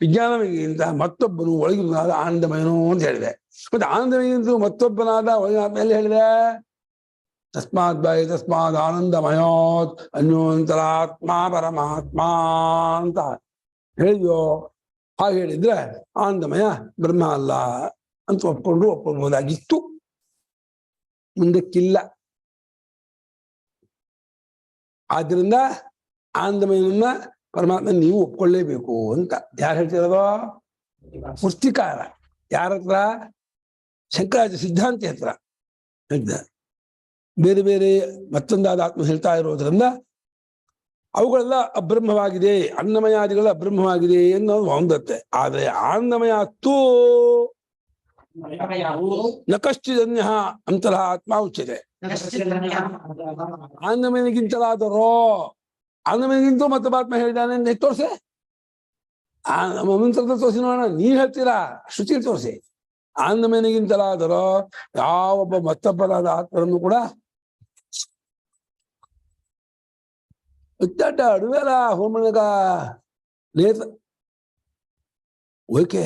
ವಿಜ್ಞಾನಮಯನಿಗಿಂತ ಮತ್ತೊಬ್ಬನು ಒಳಗಿರುವನಾದ ಆನಂದಮಯನೋ ಅಂತ ಹೇಳಿದೆ. ಮತ್ತೆ ಆನಂದಮಯನಿಂದ ಮತ್ತೊಬ್ಬನಾದ ಒಳಗಿನ ಮೇಲೆ ಹೇಳಿದೆ, ತಸ್ಮಾದ್ ಆನಂದಮಯೋತ್ ಅನ್ಯೋಂತರಾತ್ಮ ಪರಮಾತ್ಮ ಅಂತ ಹೇಳಿದ್ಯೋ. ಹಾಗೆ ಹೇಳಿದ್ರೆ ಆನಂದಮಯ ಬ್ರಹ್ಮ ಅಲ್ಲ ಅಂತ ಒಪ್ಕೊಳ್ಬಹುದಾಗಿತ್ತು. ಮುಂದಕ್ಕಿಲ್ಲ. ಆದ್ರಿಂದ ಆನಂದಮಯನನ್ನ ಪರಮಾತ್ಮ ನೀವು ಒಪ್ಕೊಳ್ಳೇಬೇಕು ಅಂತ ಯಾರು ಹೇಳ್ತಿರೋದು? ವೃತ್ತಿಕಾರ. ಯಾರ ಹತ್ರ? ಶಂಕರಾಚಾರ್ಯ ಸಿದ್ಧಾಂತಿ ಹತ್ರ ಹೇಳ್ತ. ಬೇರೆ ಬೇರೆ ಮತ್ತೊಂದಾದ ಆತ್ಮ ಹೇಳ್ತಾ ಇರೋದ್ರಿಂದ ಅವುಗಳೆಲ್ಲ ಅಬ್ರಹ್ಮವಾಗಿದೆ, ಅನ್ನಮಯಾದಿಗಳ ಅಬ್ರಹ್ಮವಾಗಿದೆ ಅನ್ನೋದು ಹೊಂದತ್ತೆ. ಆದ್ರೆ ಆನಂದಮಯ ತೂ ನ ಕಶ್ಚಿದನ್ಯ ಅಂತರ ಆತ್ಮ ಉಚ್ಯತೆ. ಆನಂದಮಯನಿಗಿಂತಲಾದರೋ, ಆನಂದಮಯನಿಗಿಂತೂ ಮತ್ತೊಬ್ಬಾತ್ಮ ಹೇಳಿದಾನೆ ಅಂತ ತೋರ್ಸೆ. ಮಂತ್ರದ ತೋರಿಸಿ ನೋಡೋಣ. ನೀವ್ ಹೇಳ್ತೀರಾ, ಶ್ರುತಿ ತೋರಿಸಿ. ಆನಂದಮಯನಿಗಿಂತಲಾದರೋ ಯಾವೊಬ್ಬ ಮತ್ತೊಬ್ಬರಾದ ಆತ್ಮರನ್ನು ಕೂಡ ಇಟ್ಟಾಟ ಅಡುವೆಲ್ಲ ಹೋಮನಗ ನೇತ ಓಕೆ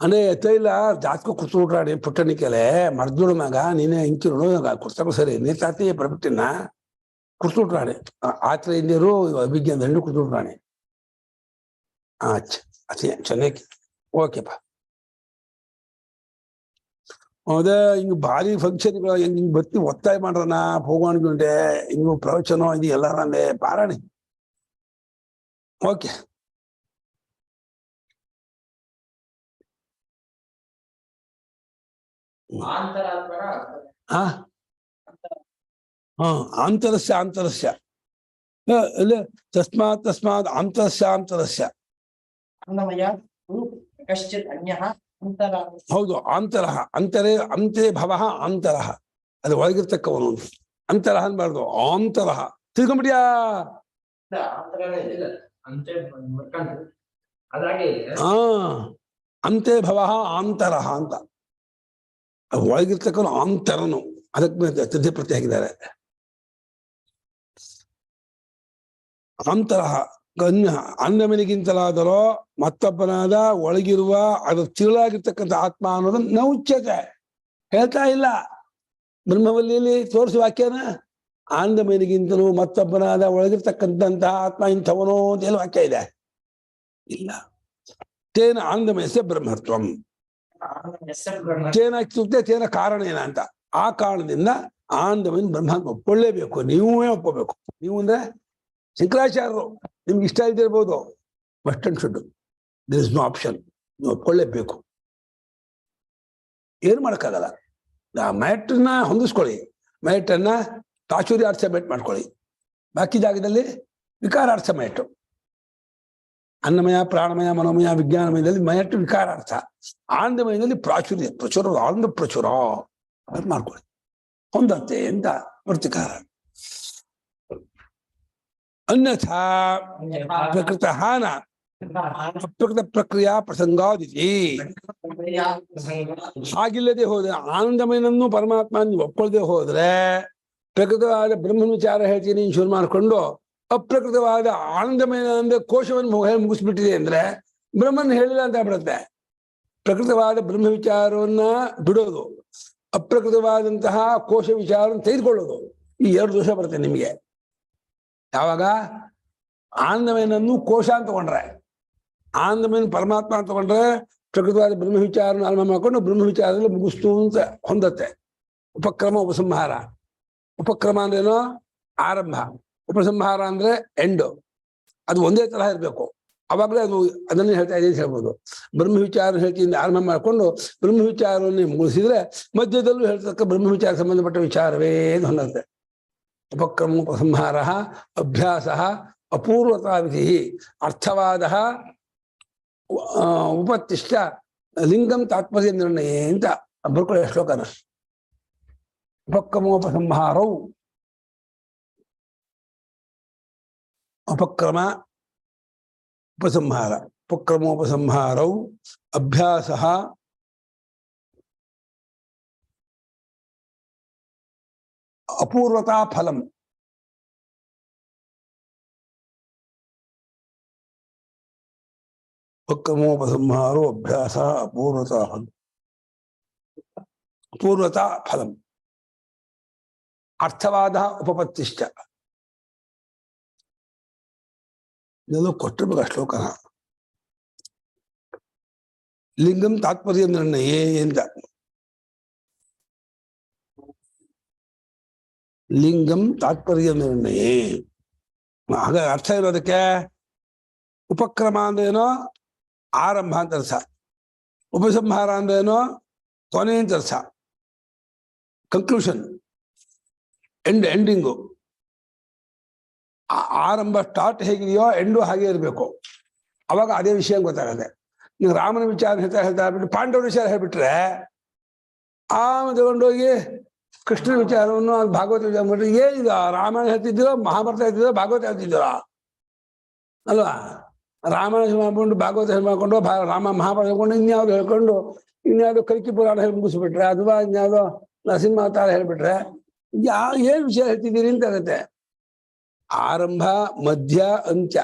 ಅನೇ ಎತ್ತೈಲ್ಲ ಜಾತಕ ಕುರ್ಸ್ಬಿಟ್ರಾಡಿ ಪುಟ್ಟಣಿಕೆಲೆ ಮರ್ದೋಡು ಮಗ ನೀನೆ ಇಂಕಿರು ಕುರ್ಸಕ ಸರಿ ನೇತಾತಿ ಬರ್ಬಿಟ್ಟಿನ ಕುರ್ಸ್ಬಿಟ್ರಾಡಿ ಆತ್ರ ಇಂದಿರು ಅಭಿಜ್ಞಾನ ಎರಡು ಕುರ್ಸ್ಬಿಟ್ರಾಣಿ. ಅಚ್ಚ ಅದೇ ಚೆನ್ನಾಗಿ ಓಕೆಪ್ಪ. ಅದೇ ಹಿಂಗ್ ಭಾರಿ ಫಂಕ್ಷನ್ಗಳು ಹಿಂಗ್ ಬತ್ತಿ ಒತ್ತಾಯ ಮಾಡ್ರಣ ಹೋಗೋಣಗುಂಡೆ ಹಿಂಗು ಪ್ರವಚನ ಇದು ಎಲ್ಲಾರಂದೆ ಪಾರಾಣಿ. ಓಕೆ ಹಾ ಆಂತರಸ್ಯ ಆಂತರಸ್ಯ ಇಲ್ಲ ತಸ್ಮಾತ್ ತಸ್ಮಾತ್ ಆಂತರಸ್ಯ ಆಂತರಸ್ಯ ಹೌದು ಅಂತರಃ ಅಂತರೇ ಅಂತೆ ಭವಃ ಅಂತರಃ ಅದು ಒಳಗಿರ್ತಕ್ಕವನು ಅಂತರಃ ಅನ್ಬಾರ್ದು ಆಂತರಃ ತಿಳ್ಕೊಂಬಿಟ್ಯಾ ಹಾ ಅಂತೆ ಭವಃ ಆಂತರಃ ಅಂತ ಒಳಗಿರ್ತಕ್ಕವನು ಆಂತರನು ಅದಕ್ಕೆ ತದ್ಯ ಪ್ರತಿ ಹಾಕಿದ್ದಾರೆ ಅಂತರಃ ಗಣ್ಯ ಅನ್ನಮನಿಗಿಂತಲಾದರೋ ಮತ್ತೊಬ್ಬನಾದ ಒಳಗಿರುವ ಅದು ತಿರುಳಾಗಿರ್ತಕ್ಕಂಥ ಆತ್ಮ ಅನ್ನೋದನ್ನ ನೌಚ್ಯತೆ ಹೇಳ್ತಾ ಇಲ್ಲ ಬ್ರಹ್ಮವಲ್ಲಿಯಲ್ಲಿ ತೋರಿಸುವ ವಾಕ್ಯನ ಆಂದಮನಿಗಿಂತಲೂ ಮತ್ತೊಬ್ಬನಾದ ಒಳಗಿರ್ತಕ್ಕಂತಹ ಆತ್ಮ ಇಂಥವನೋ ಅಂತ ಹೇಳಿ ವಾಕ್ಯ ಇದೆ ಇಲ್ಲ. ತೇನ ಆಂದಮಯಸ್ಯ ಬ್ರಹ್ಮತ್ವಂ ತೇನ ತೇನ ಕಾರಣ ಏನ ಅಂತ ಆ ಕಾರಣದಿಂದ ಆಂದಮನ ಬ್ರಹ್ಮ ಒಪ್ಕೊಳ್ಳೇಬೇಕು. ನೀವೇ ಒಪ್ಪಬೇಕು. ನೀವು ಅಂದ್ರೆ ಶಂಕರಾಚಾರ್ಯರು ನಿಮ್ಗೆ ಇಷ್ಟ ಇದ್ದಿರ್ಬೋದು must and should there is no option. ನೀವು ಒಪ್ಕೊಳ್ಳೇಬೇಕು. ಏನು ಮಾಡೋಕ್ಕಾಗಲ್ಲ. ಮ್ಯಾಟ್ರನ್ನ ಹೊಂದಿಸ್ಕೊಳ್ಳಿ. ಮ್ಯಾಟನ್ನ ಪ್ರಾಚುರ್ಯಾರ್ಥ ಮ್ಯಾಟ್ ಮಾಡ್ಕೊಳ್ಳಿ. ಬಾಕಿ ಜಾಗದಲ್ಲಿ ವಿಕಾರಾರ್ಥ ಮ್ಯಾಟು. ಅನ್ನಮಯ ಪ್ರಾಣಮಯ ಮನೋಮಯ ವಿಜ್ಞಾನಮಯದಲ್ಲಿ ಮ್ಯಾಟ್ ವಿಕಾರಾರ್ಥ. ಆನಂದಮಯದಲ್ಲಿ ಪ್ರಾಚುರ್ಯ ಪ್ರಚುರ ಆನಂದ ಪ್ರಚುರ ಅದು ಮಾಡ್ಕೊಳ್ಳಿ. ಹೊಂದತ್ತೆ ಅಂತ ವರ್ತಿಕಾರ. ಅನ್ಯಥಾ ಪ್ರಕೃತ ಹಾನ ಅಪ್ರಕೃತ ಪ್ರಕ್ರಿಯಾ ಪ್ರಸಂಗಾದಿತಿ. ಹಾಗಿಲ್ಲದೆ ಹೋದ್ರೆ ಆನಂದಮಯನನ್ನು ಪರಮಾತ್ಮ ನೀವು ಒಪ್ಕೊಳ್ಳದೆ ಹೋದ್ರೆ ಪ್ರಕೃತವಾದ ಬ್ರಹ್ಮನ ವಿಚಾರ ಹೇಳ್ತೀನಿ ಶುರು ಮಾಡಿಕೊಂಡು ಅಪ್ರಕೃತವಾದ ಆನಂದಮಯ ಅಂದ್ರೆ ಕೋಶವನ್ನು ಮುಗಿಸ್ಬಿಟ್ಟಿದೆ ಅಂದ್ರೆ ಬ್ರಹ್ಮನ್ ಹೇಳಿಲ್ಲ ಅಂತ ಬಿಡುತ್ತೆ. ಪ್ರಕೃತವಾದ ಬ್ರಹ್ಮ ವಿಚಾರವನ್ನ ಬಿಡೋದು, ಅಪ್ರಕೃತವಾದಂತಹ ಕೋಶ ವಿಚಾರವನ್ನು ತೆಗೆದುಕೊಳ್ಳೋದು, ಈ ಎರಡು ದೋಷ ಬರುತ್ತೆ ನಿಮಗೆ. ಯಾವಾಗ ಆನಂದಮಯನನ್ನು ಕೋಶ ಅಂತ ತಗೊಂಡ್ರೆ, ಆನಂದಮಯನ ಪರಮಾತ್ಮ ಅಂತ ತಗೊಂಡ್ರೆ ಪ್ರಕೃತವಾದ ಬ್ರಹ್ಮ ವಿಚಾರನ ಆರಂಭ ಮಾಡ್ಕೊಂಡು ಬ್ರಹ್ಮ ವಿಚಾರದಲ್ಲಿ ಮುಗಿಸ್ತು ಅಂತ ಹೊಂದತ್ತೆ. ಉಪಕ್ರಮ ಉಪಸಂಹಾರ. ಉಪಕ್ರಮ ಅಂದ್ರೇನೋ ಆರಂಭ, ಉಪಸಂಹಾರ ಅಂದ್ರೆ ಎಂಡು. ಅದು ಒಂದೇ ತರಹ ಇರಬೇಕು. ಅವಾಗಲೇ ಅದು ಅದನ್ನೇ ಹೇಳ್ತಾ ಇದೆ ಅಂತ ಹೇಳ್ಬೋದು. ಬ್ರಹ್ಮ ವಿಚಾರ ಹೇಳ್ತಿಯಿಂದ ಆರಂಭ ಮಾಡಿಕೊಂಡು ಬ್ರಹ್ಮ ವಿಚಾರವನ್ನೇ ಮುಗಿಸಿದ್ರೆ ಮಧ್ಯದಲ್ಲೂ ಹೇಳ್ತಕ್ಕ ಬ್ರಹ್ಮ ವಿಚಾರ ಸಂಬಂಧಪಟ್ಟ ವಿಚಾರವೇ ಅಂತ ಹೊಂದತ್ತೆ. ಉಪಕ್ರಮ ಉಪಸಂಹಾರ ಅಭ್ಯಾಸ ಅಪೂರ್ವತಾ ವಿಧಿ ಅರ್ಥವಾದ ಉಪತಿಷ್ಠ ಲಿಂಗಂ ತಾತ್ಪರ್ಯ ನಿರ್ಣಯ ಅಂತ ಬರ್ಕೊಳ್ಳೋ ಶ್ಲೋಕನ. ಉಪಕ್ರಮೋಪಸಂಹಾರೌ ಉಪಕ್ರಮ ಉಪಸಂಹಾರ ಉಪಕ್ರಮೋಪಸಂಹಾರೌ ಅಭ್ಯಾಸ ಅಪೂರ್ವತಾ ಫಲಂ. ಉಪಕ್ರಮೋಪಸಂಹಾರೋ ಅಭ್ಯಾಸ ಅಪೂರ್ವತಾ ಫಲಂ. ಅಪೂರ್ವತಾ ಫಲಂ ಅರ್ಥವಾದ ಉಪಪತ್ತಿಶ್ಚ. ಇದೆಲ್ಲ ಕೊಟ್ಟಿರ್ಬೇಕು ಶ್ಲೋಕನ. ಲಿಂಗಂ ತಾತ್ಪರ್ಯ ನಿರ್ಣಯ ಎಂದ. ಲಿಂಗಂ ತಾತ್ಪರ್ಯ ನಿರ್ಣಯ ಹಾಗ ಅರ್ಥ ಇರೋದಕ್ಕೆ ಉಪಕ್ರಮ ಅಂದ್ರೇನೋ ಆರಂಭ ಅಂತ ಅರ್ಥ, ಉಪಸಂಹಾರ ಅಂದ್ರೇನೋ ಕೊನೆ ಅಂತ ಅರ್ಥ, ಕನ್ಕ್ಲೂಷನ್, ಎಂಡಿಂಗು. ಆರಂಭ ಸ್ಟಾರ್ಟ್ ಹೇಗಿದೆಯೋ ಎಂಡು ಹಾಗೆ ಇರಬೇಕು. ಅವಾಗ ಅದೇ ವಿಷಯ ಗೊತ್ತಾಗತ್ತೆ. ನೀವು ರಾಮನ ವಿಚಾರ ಹೇಳ್ತಾ ಹೇಳ್ಬಿಟ್ಟು ಪಾಂಡವರ ವಿಚಾರ ಹೇಳ್ಬಿಟ್ರೆ ಆಮೇಲೆ ತಗೊಂಡೋಗಿ ಕೃಷ್ಣನ ವಿಚಾರವನ್ನು ಭಾಗವತ ವಿಚಾರ ಮಾಡ್ರಿ. ಏನಿದ ರಾಮಾಯಣ ಹೇಳ್ತಿದ್ದೀರೋ ಮಹಾಭಾರತ ಹೇಳ್ತಿದ್ದೀರೋ ಭಾಗವತ ಹೇಳ್ತಿದ್ದೀರೋ ಅಲ್ವಾ? ರಾಮಾಯಣ ಮಾಡ್ಕೊಂಡು ಭಾಗವತ ಮಾಡ್ಕೊಂಡು ರಾಮ ಮಹಾಭಾರತ ಹೇಳ್ಕೊಂಡು ಇನ್ಯಾವ್ದು ಹೇಳ್ಕೊಂಡು ಇನ್ಯಾವುದೋ ಕಲ್ಕಿ ಪುರಾಣ ಹೇಳಿ ಮುಗಿಸ್ಬಿಟ್ರೆ ಅಥವಾ ಇನ್ಯಾವುದೋ ನರಸಿಂಹಾವತಾರ ಹೇಳ್ಬಿಟ್ರೆ ಏನ್ ವಿಷಯ ಹೇಳ್ತಿದ್ದೀರಿ ಅಂತ ಆಗುತ್ತೆ. ಆರಂಭ ಮಧ್ಯ ಅಂತ್ಯ.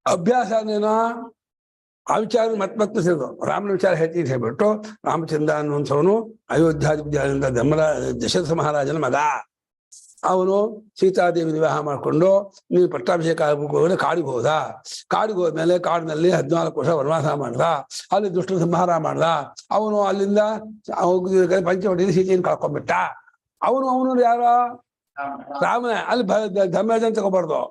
ಅಭ್ಯಾಸ ಅಂದ್ರೇನೋ ಆ ವಿಚಾರ ಮತ್ತೆ ಸೇರಿದು ರಾಮನ ವಿಚಾರ ಹೇಳ್ತೀನಿ ಹೇಳ್ಬಿಟ್ಟು ರಾಮಚಂದ್ರ ಅನ್ನುವಂಥವನು ಅಯೋಧ್ಯಾಧಿಪತಿಯಾದಂಥ ದಶರಥ ಮಹಾರಾಜನ ಮಗ. ಅವನು ಸೀತಾದೇವಿ ವಿವಾಹ ಮಾಡಿಕೊಂಡು ನೀನು ಪಟ್ಟಾಭಿಷೇಕ ಆಗಬೇಕು ಕಾಡಿಗೆ ಹೋದ. ಕಾಡಿಗೆ ಹೋದ್ಮೇಲೆ ಕಾಡಿನಲ್ಲಿ 14 ವರ್ಷ ವನವಾಸ ಮಾಡ್ದ. ಅಲ್ಲಿ ದುಷ್ಟ ಸಂಹಾರ ಮಾಡ್ದ. ಅವನು ಅಲ್ಲಿಂದ ಪಂಚವಟಿಯಲ್ಲಿ ಸೀತೆಯನ್ನು ಕಳ್ಕೊಂಡ್ಬಿಟ್ಟ. ಅವನು ಯಾರ ರಾಮನ. ಅಲ್ಲಿ ಧರ್ಮರಾಜನ್ ತಗೋಬಾರ್ದು,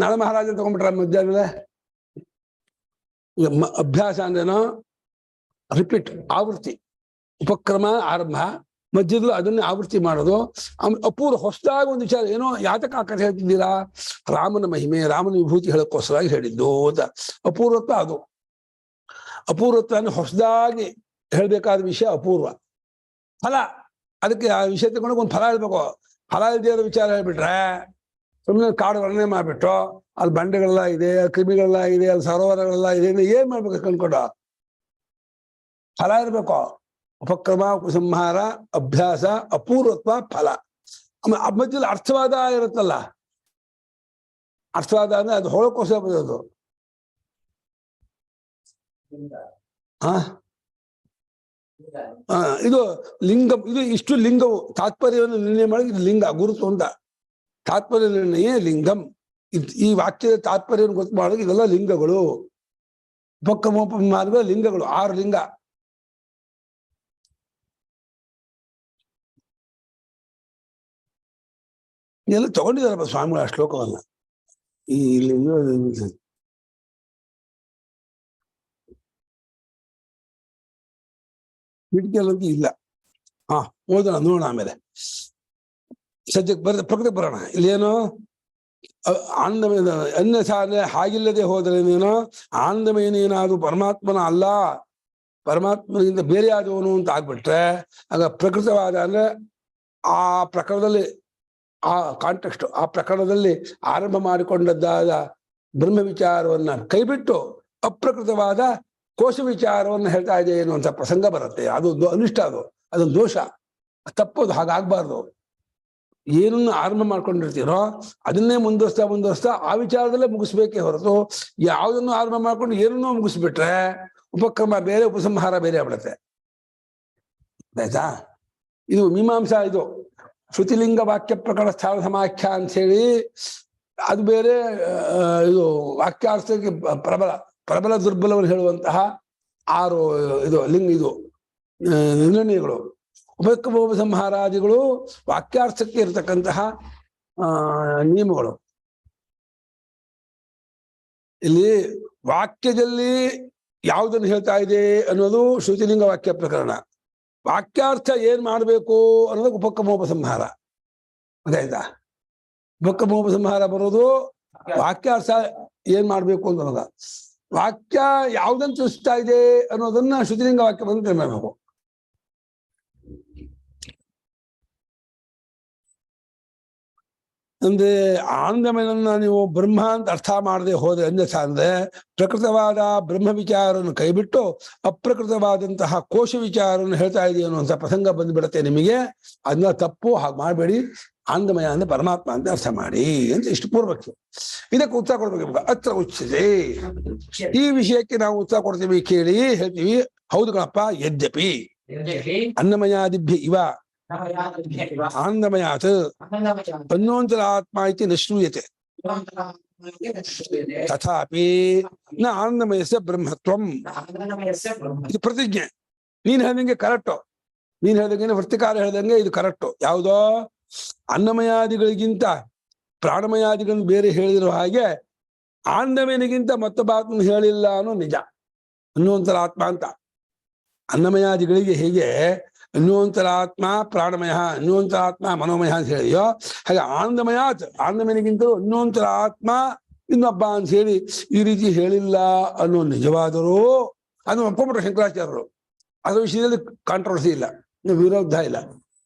ನಳ ಮಹಾರಾಜನ್ ತಗೊಂಡ್ಬಿಟ್ರ ಮಧ್ಯಾಹ್ನದ. ಅಭ್ಯಾಸ ಅಂದ್ರೇನೋ ರಿಪೀಟ್, ಆವೃತ್ತಿ. ಉಪಕ್ರಮ ಆರಂಭ, ಮಧ್ಯದಲ್ಲೂ ಅದನ್ನೇ ಆವೃತ್ತಿ ಮಾಡೋದು. ಅಪೂರ್ವ ಹೊಸದಾಗಿ ಒಂದು ವಿಚಾರ. ಏನೋ ಯಾತಕ ಆ ಕಥೆ ಹೇಳ್ತಿದ್ದೀರಾ? ರಾಮನ ಮಹಿಮೆ, ರಾಮನ ವಿಭೂತಿ ಹೇಳಕ್ಕೋಸ್ಕರವಾಗಿ ಹೇಳಿದ್ದು ಅಂತ. ಅಪೂರ್ವತ್ವ ಅದು. ಅಪೂರ್ವತ್ವ ಅಂದ್ರೆ ಹೊಸದಾಗಿ ಹೇಳ್ಬೇಕಾದ ವಿಷಯ ಅಪೂರ್ವ. ಫಲ, ಅದಕ್ಕೆ ಆ ವಿಷಯ ತಗೊಂಡು ಒಂದು ಫಲ ಹೇಳ್ಬೇಕು. ಫಲ ಇಲ್ದೇ ಇರೋ ವಿಚಾರ ಹೇಳ್ಬಿಟ್ರೆ ಸುಮ್ಮನೆ ಕಾಡು ವರ್ಣನೆ ಮಾಡ್ಬಿಟ್ಟು ಅಲ್ಲಿ ಬಂಡೆಗಳೆಲ್ಲ ಇದೆ, ಕ್ರಿಮಿಗಳೆಲ್ಲ ಇದೆ, ಅಲ್ಲಿ ಸರೋವರಗಳೆಲ್ಲ ಇದೆ, ಏನ್ ಮಾಡ್ಬೇಕು ಕಂಡ್ಕೊಂಡು? ಫಲ ಇರ್ಬೇಕು. ಉಪಕ್ರಮ, ಉಪಸಂಹಾರ, ಅಭ್ಯಾಸ, ಅಪೂರ್ವತ್ವ, ಫಲ. ಮಧ್ಯದಲ್ಲಿ ಅರ್ಥವಾದ ಇರುತ್ತಲ್ಲ. ಅರ್ಥವಾದ ಅಂದ್ರೆ ಅದು ಹೋಳಕೋಸ್ಕರ ಬರೋದು. ಇದು ಲಿಂಗಂ. ಇದು ಇಷ್ಟು ಲಿಂಗವು ತಾತ್ಪರ್ಯವನ್ನು ನಿರ್ಣಯ ಮಾಡಿ ಇದು ಲಿಂಗ ಗುರುತು ಅಂತ. ತಾತ್ಪರ್ಯ ನಿರ್ಣಯ ಲಿಂಗಂ. ಈ ವಾಕ್ಯದ ತಾತ್ಪರ್ಯವನ್ನು ಗೊತ್ತು ಮಾಡೋದು ಇದೆಲ್ಲ ಲಿಂಗಗಳು. ಉಪಕ್ರಮೋಪಮಾರ್ಗ ಲಿಂಗಗಳು, 6 ಲಿಂಗ. ಇದೆಲ್ಲ ತಗೊಂಡಿದಾರಪ್ಪ ಸ್ವಾಮಿಗಳ ಆ ಶ್ಲೋಕವನ್ನ. ಇಲ್ಲಿ ಕಿಟಕಿಯಲ್ಲಂತೂ ಇಲ್ಲ. ಓದೋಣ, ನೋಡೋಣ ಆಮೇಲೆ. ಸದ್ಯಕ್ಕೆ ಪ್ರಕೃತಿ ಬರೋಣ. ಇಲ್ಲೇನೋ ಆನಂದಮಯ ಅನ್ಯಥಾ ಅಂದ್ರೆ ಹಾಗಿಲ್ಲದೆ ಹೋದರೇನೇನೋ ಆನಂದಮಯನೇನಾದ್ರು ಪರಮಾತ್ಮನ ಅಲ್ಲ, ಪರಮಾತ್ಮನಿಂದ ಬೇರೆ ಆದವನು ಅಂತ ಆಗ್ಬಿಟ್ರೆ ಆಗ ಪ್ರಕೃತವಾದ ಅಂದ್ರೆ ಆ ಪ್ರಕರಣದಲ್ಲಿ, ಆ ಕಾಂಟೆಕ್ಸ್ಟ್, ಆ ಪ್ರಕರಣದಲ್ಲಿ ಆರಂಭ ಮಾಡಿಕೊಂಡದ್ದಾದ ಬ್ರಹ್ಮ ವಿಚಾರವನ್ನ ಕೈಬಿಟ್ಟು ಅಪ್ರಕೃತವಾದ ಕೋಶ ವಿಚಾರವನ್ನು ಹೇಳ್ತಾ ಇದೆ ಎನ್ನುವಂಥ ಪ್ರಸಂಗ ಬರುತ್ತೆ. ಅದು ಅನಿಷ್ಟ, ಅದೊಂದು ದೋಷ, ತಪ್ಪದು. ಹಾಗಾಗ್ಬಾರ್ದು. ಏನನ್ನು ಆರಂಭ ಮಾಡ್ಕೊಂಡಿರ್ತೀರೋ ಅದನ್ನೇ ಮುಂದುವರಿಸ್ತಾ ಆ ವಿಚಾರದಲ್ಲೇ ಮುಗಿಸ್ಬೇಕೇ ಹೊರತು ಯಾವುದನ್ನು ಆರಂಭ ಮಾಡ್ಕೊಂಡು ಏನನ್ನೋ ಮುಗಿಸ್ಬಿಟ್ರೆ ಉಪಕ್ರಮ ಬೇರೆ, ಉಪಸಂಹಾರ ಬೇರೆ ಆಗ್ಬಿಡತ್ತೆ. ಆಯ್ತಾ? ಇದು ಮೀಮಾಂಸಾ. ಇದು ಶ್ರುತಿಲಿಂಗ ವಾಕ್ಯ ಪ್ರಕರಣ ಸ್ಥಾನ ಸಮಾಖ್ಯ ಅಂತ ಹೇಳಿ ಅದು ಬೇರೆ. ಇದು ವಾಕ್ಯಾರ್ಥಕ್ಕೆ ಪ್ರಬಲ ದುರ್ಬಲವನ್ನು ಹೇಳುವಂತಹ 6 ಇದು ಲಿಂಗ, ಇದು ನಿರ್ಣಯಗಳು. ಉಪಕ್ರಮ ಉಪಸಂಹಾರಾದಿಗಳು ವಾಕ್ಯಾರ್ಥಕ್ಕೆ ಇರತಕ್ಕಂತಹ ನಿಯಮಗಳು. ಇಲ್ಲಿ ವಾಕ್ಯದಲ್ಲಿ ಯಾವುದನ್ನು ಹೇಳ್ತಾ ಇದೆ ಅನ್ನೋದು ಶ್ರುತಿಲಿಂಗ ವಾಕ್ಯ ಪ್ರಕರಣ. ವಾಕ್ಯಾರ್ಥ ಏನ್ ಮಾಡಬೇಕು ಅನ್ನೋದು ಉಪಕ್ರಮೋಪಸಂಹಾರ. ಅದಾಯ್ತಾ? ಉಪಕ್ರಮೋಪಸಂಹಾರ ಬರೋದು ವಾಕ್ಯಾರ್ಥ ಏನ್ ಮಾಡ್ಬೇಕು ಅನ್ನೋದ. ವಾಕ್ಯ ಯಾವುದನ್ನು ತಿಳಿಸ್ತಾ ಇದೆ ಅನ್ನೋದನ್ನ ಶ್ರುತಿಲಿಂಗ ವಾಕ್ಯ ಬಂದು ತಿಳ್ಬೇಕು. ಅಂದ್ರೆ ಆನಂದಮಯನನ್ನ ನೀವು ಬ್ರಹ್ಮ ಅಂತ ಅರ್ಥ ಮಾಡದೆ ಹೋದ್ರೆ, ಅನ್ಯಥಾ ಅಂದ್ರೆ ಪ್ರಕೃತವಾದ ಬ್ರಹ್ಮ ವಿಚಾರವನ್ನು ಕೈಬಿಟ್ಟು ಅಪ್ರಕೃತವಾದಂತಹ ಕೋಶ ವಿಚಾರವನ್ನು ಹೇಳ್ತಾ ಇದೆಯೋ ಅನ್ನುವಂಥ ಪ್ರಸಂಗ ಬಂದ್ಬಿಡತ್ತೆ ನಿಮಗೆ. ಅದನ್ನ ತಪ್ಪು, ಹಾಗೆ ಮಾಡಬೇಡಿ. ಆನಂದಮಯ ಅಂದ್ರೆ ಪರಮಾತ್ಮ ಅಂತ ಅರ್ಥ ಮಾಡಿ ಅಂತ ಇಷ್ಟು ಪೂರ್ವಕ್ಕೆ. ಇದಕ್ಕೆ ಉತ್ತರ ಕೊಡ್ಬೇಕು. ಅತ್ರ ಉಚ್ಯತೆ. ಈ ವಿಷಯಕ್ಕೆ ನಾವು ಉತ್ತರ ಕೊಡ್ತೀವಿ, ಕೇಳಿ ಹೇಳ್ತೀವಿ. ಹೌದು ಕಣಪ್ಪ, ಯದ್ಯಪಿ ಅನ್ನಮಯಾದಿಭ್ಯ ಇವ ಆನಂದಮಯಾತ್ ಅನ್ನೋಂತರ ಆತ್ಮ ಇತಿ ನ ಶ್ರೂಯತೆ ತಥಾಪಿ ನ ಆನಂದಮಯಸ್ಯ ಬ್ರಹ್ಮತ್ವಂ. ಇದು ಪ್ರತಿಜ್ಞೆ. ನೀನ್ ಹೇಳ್ದಂಗೆ ಕರೆಕ್ಟು. ನೀನ್ ಹೇಳ್ದಂಗೆ ವೃತ್ತಿಕಾರ ಹೇಳ್ದಂಗೆ ಇದು ಕರೆಕ್ಟು. ಯಾವುದೋ ಅನ್ನಮಯಾದಿಗಳಿಗಿಂತ ಪ್ರಾಣಮಯಾದಿಗಳನ್ನು ಬೇರೆ ಹೇಳಿರೋ ಹಾಗೆ ಆನಂದಮಯನಿಗಿಂತ ಮತ್ತೊಬ್ಬ ಆತ್ಮನ ಹೇಳಿಲ್ಲ ಅನ್ನೋ ನಿಜ. ಅನ್ನುವಂತರ ಆತ್ಮ ಅಂತ ಅನ್ನಮಯಾದಿಗಳಿಗೆ ಹೇಗೆ ಅನ್ನುವಂತರ ಆತ್ಮ ಪ್ರಾಣಮಯ, ಅನ್ನುವಂತರ ಆತ್ಮ ಮನೋಮಯ ಅಂತ ಹೇಳಿಯೋ ಹಾಗೆ ಆನಂದಮಯನಿಗಿಂತಲೂ ಅನ್ನುವಂತರ ಆತ್ಮ ಇನ್ನೊಬ್ಬ ಅಂತ ಹೇಳಿ ಈ ರೀತಿ ಹೇಳಿಲ್ಲ ಅನ್ನೋ ನಿಜವಾದರೂ ಅದನ್ನು ಒಪ್ಪಬಿಟ್ರು ಶಂಕರಾಚಾರ್ಯರು. ಅದರ ವಿಷಯದಲ್ಲಿ ಕಾಂಟ್ರವರ್ಸಿ ಇಲ್ಲ, ವಿರೋಧ ಇಲ್ಲ.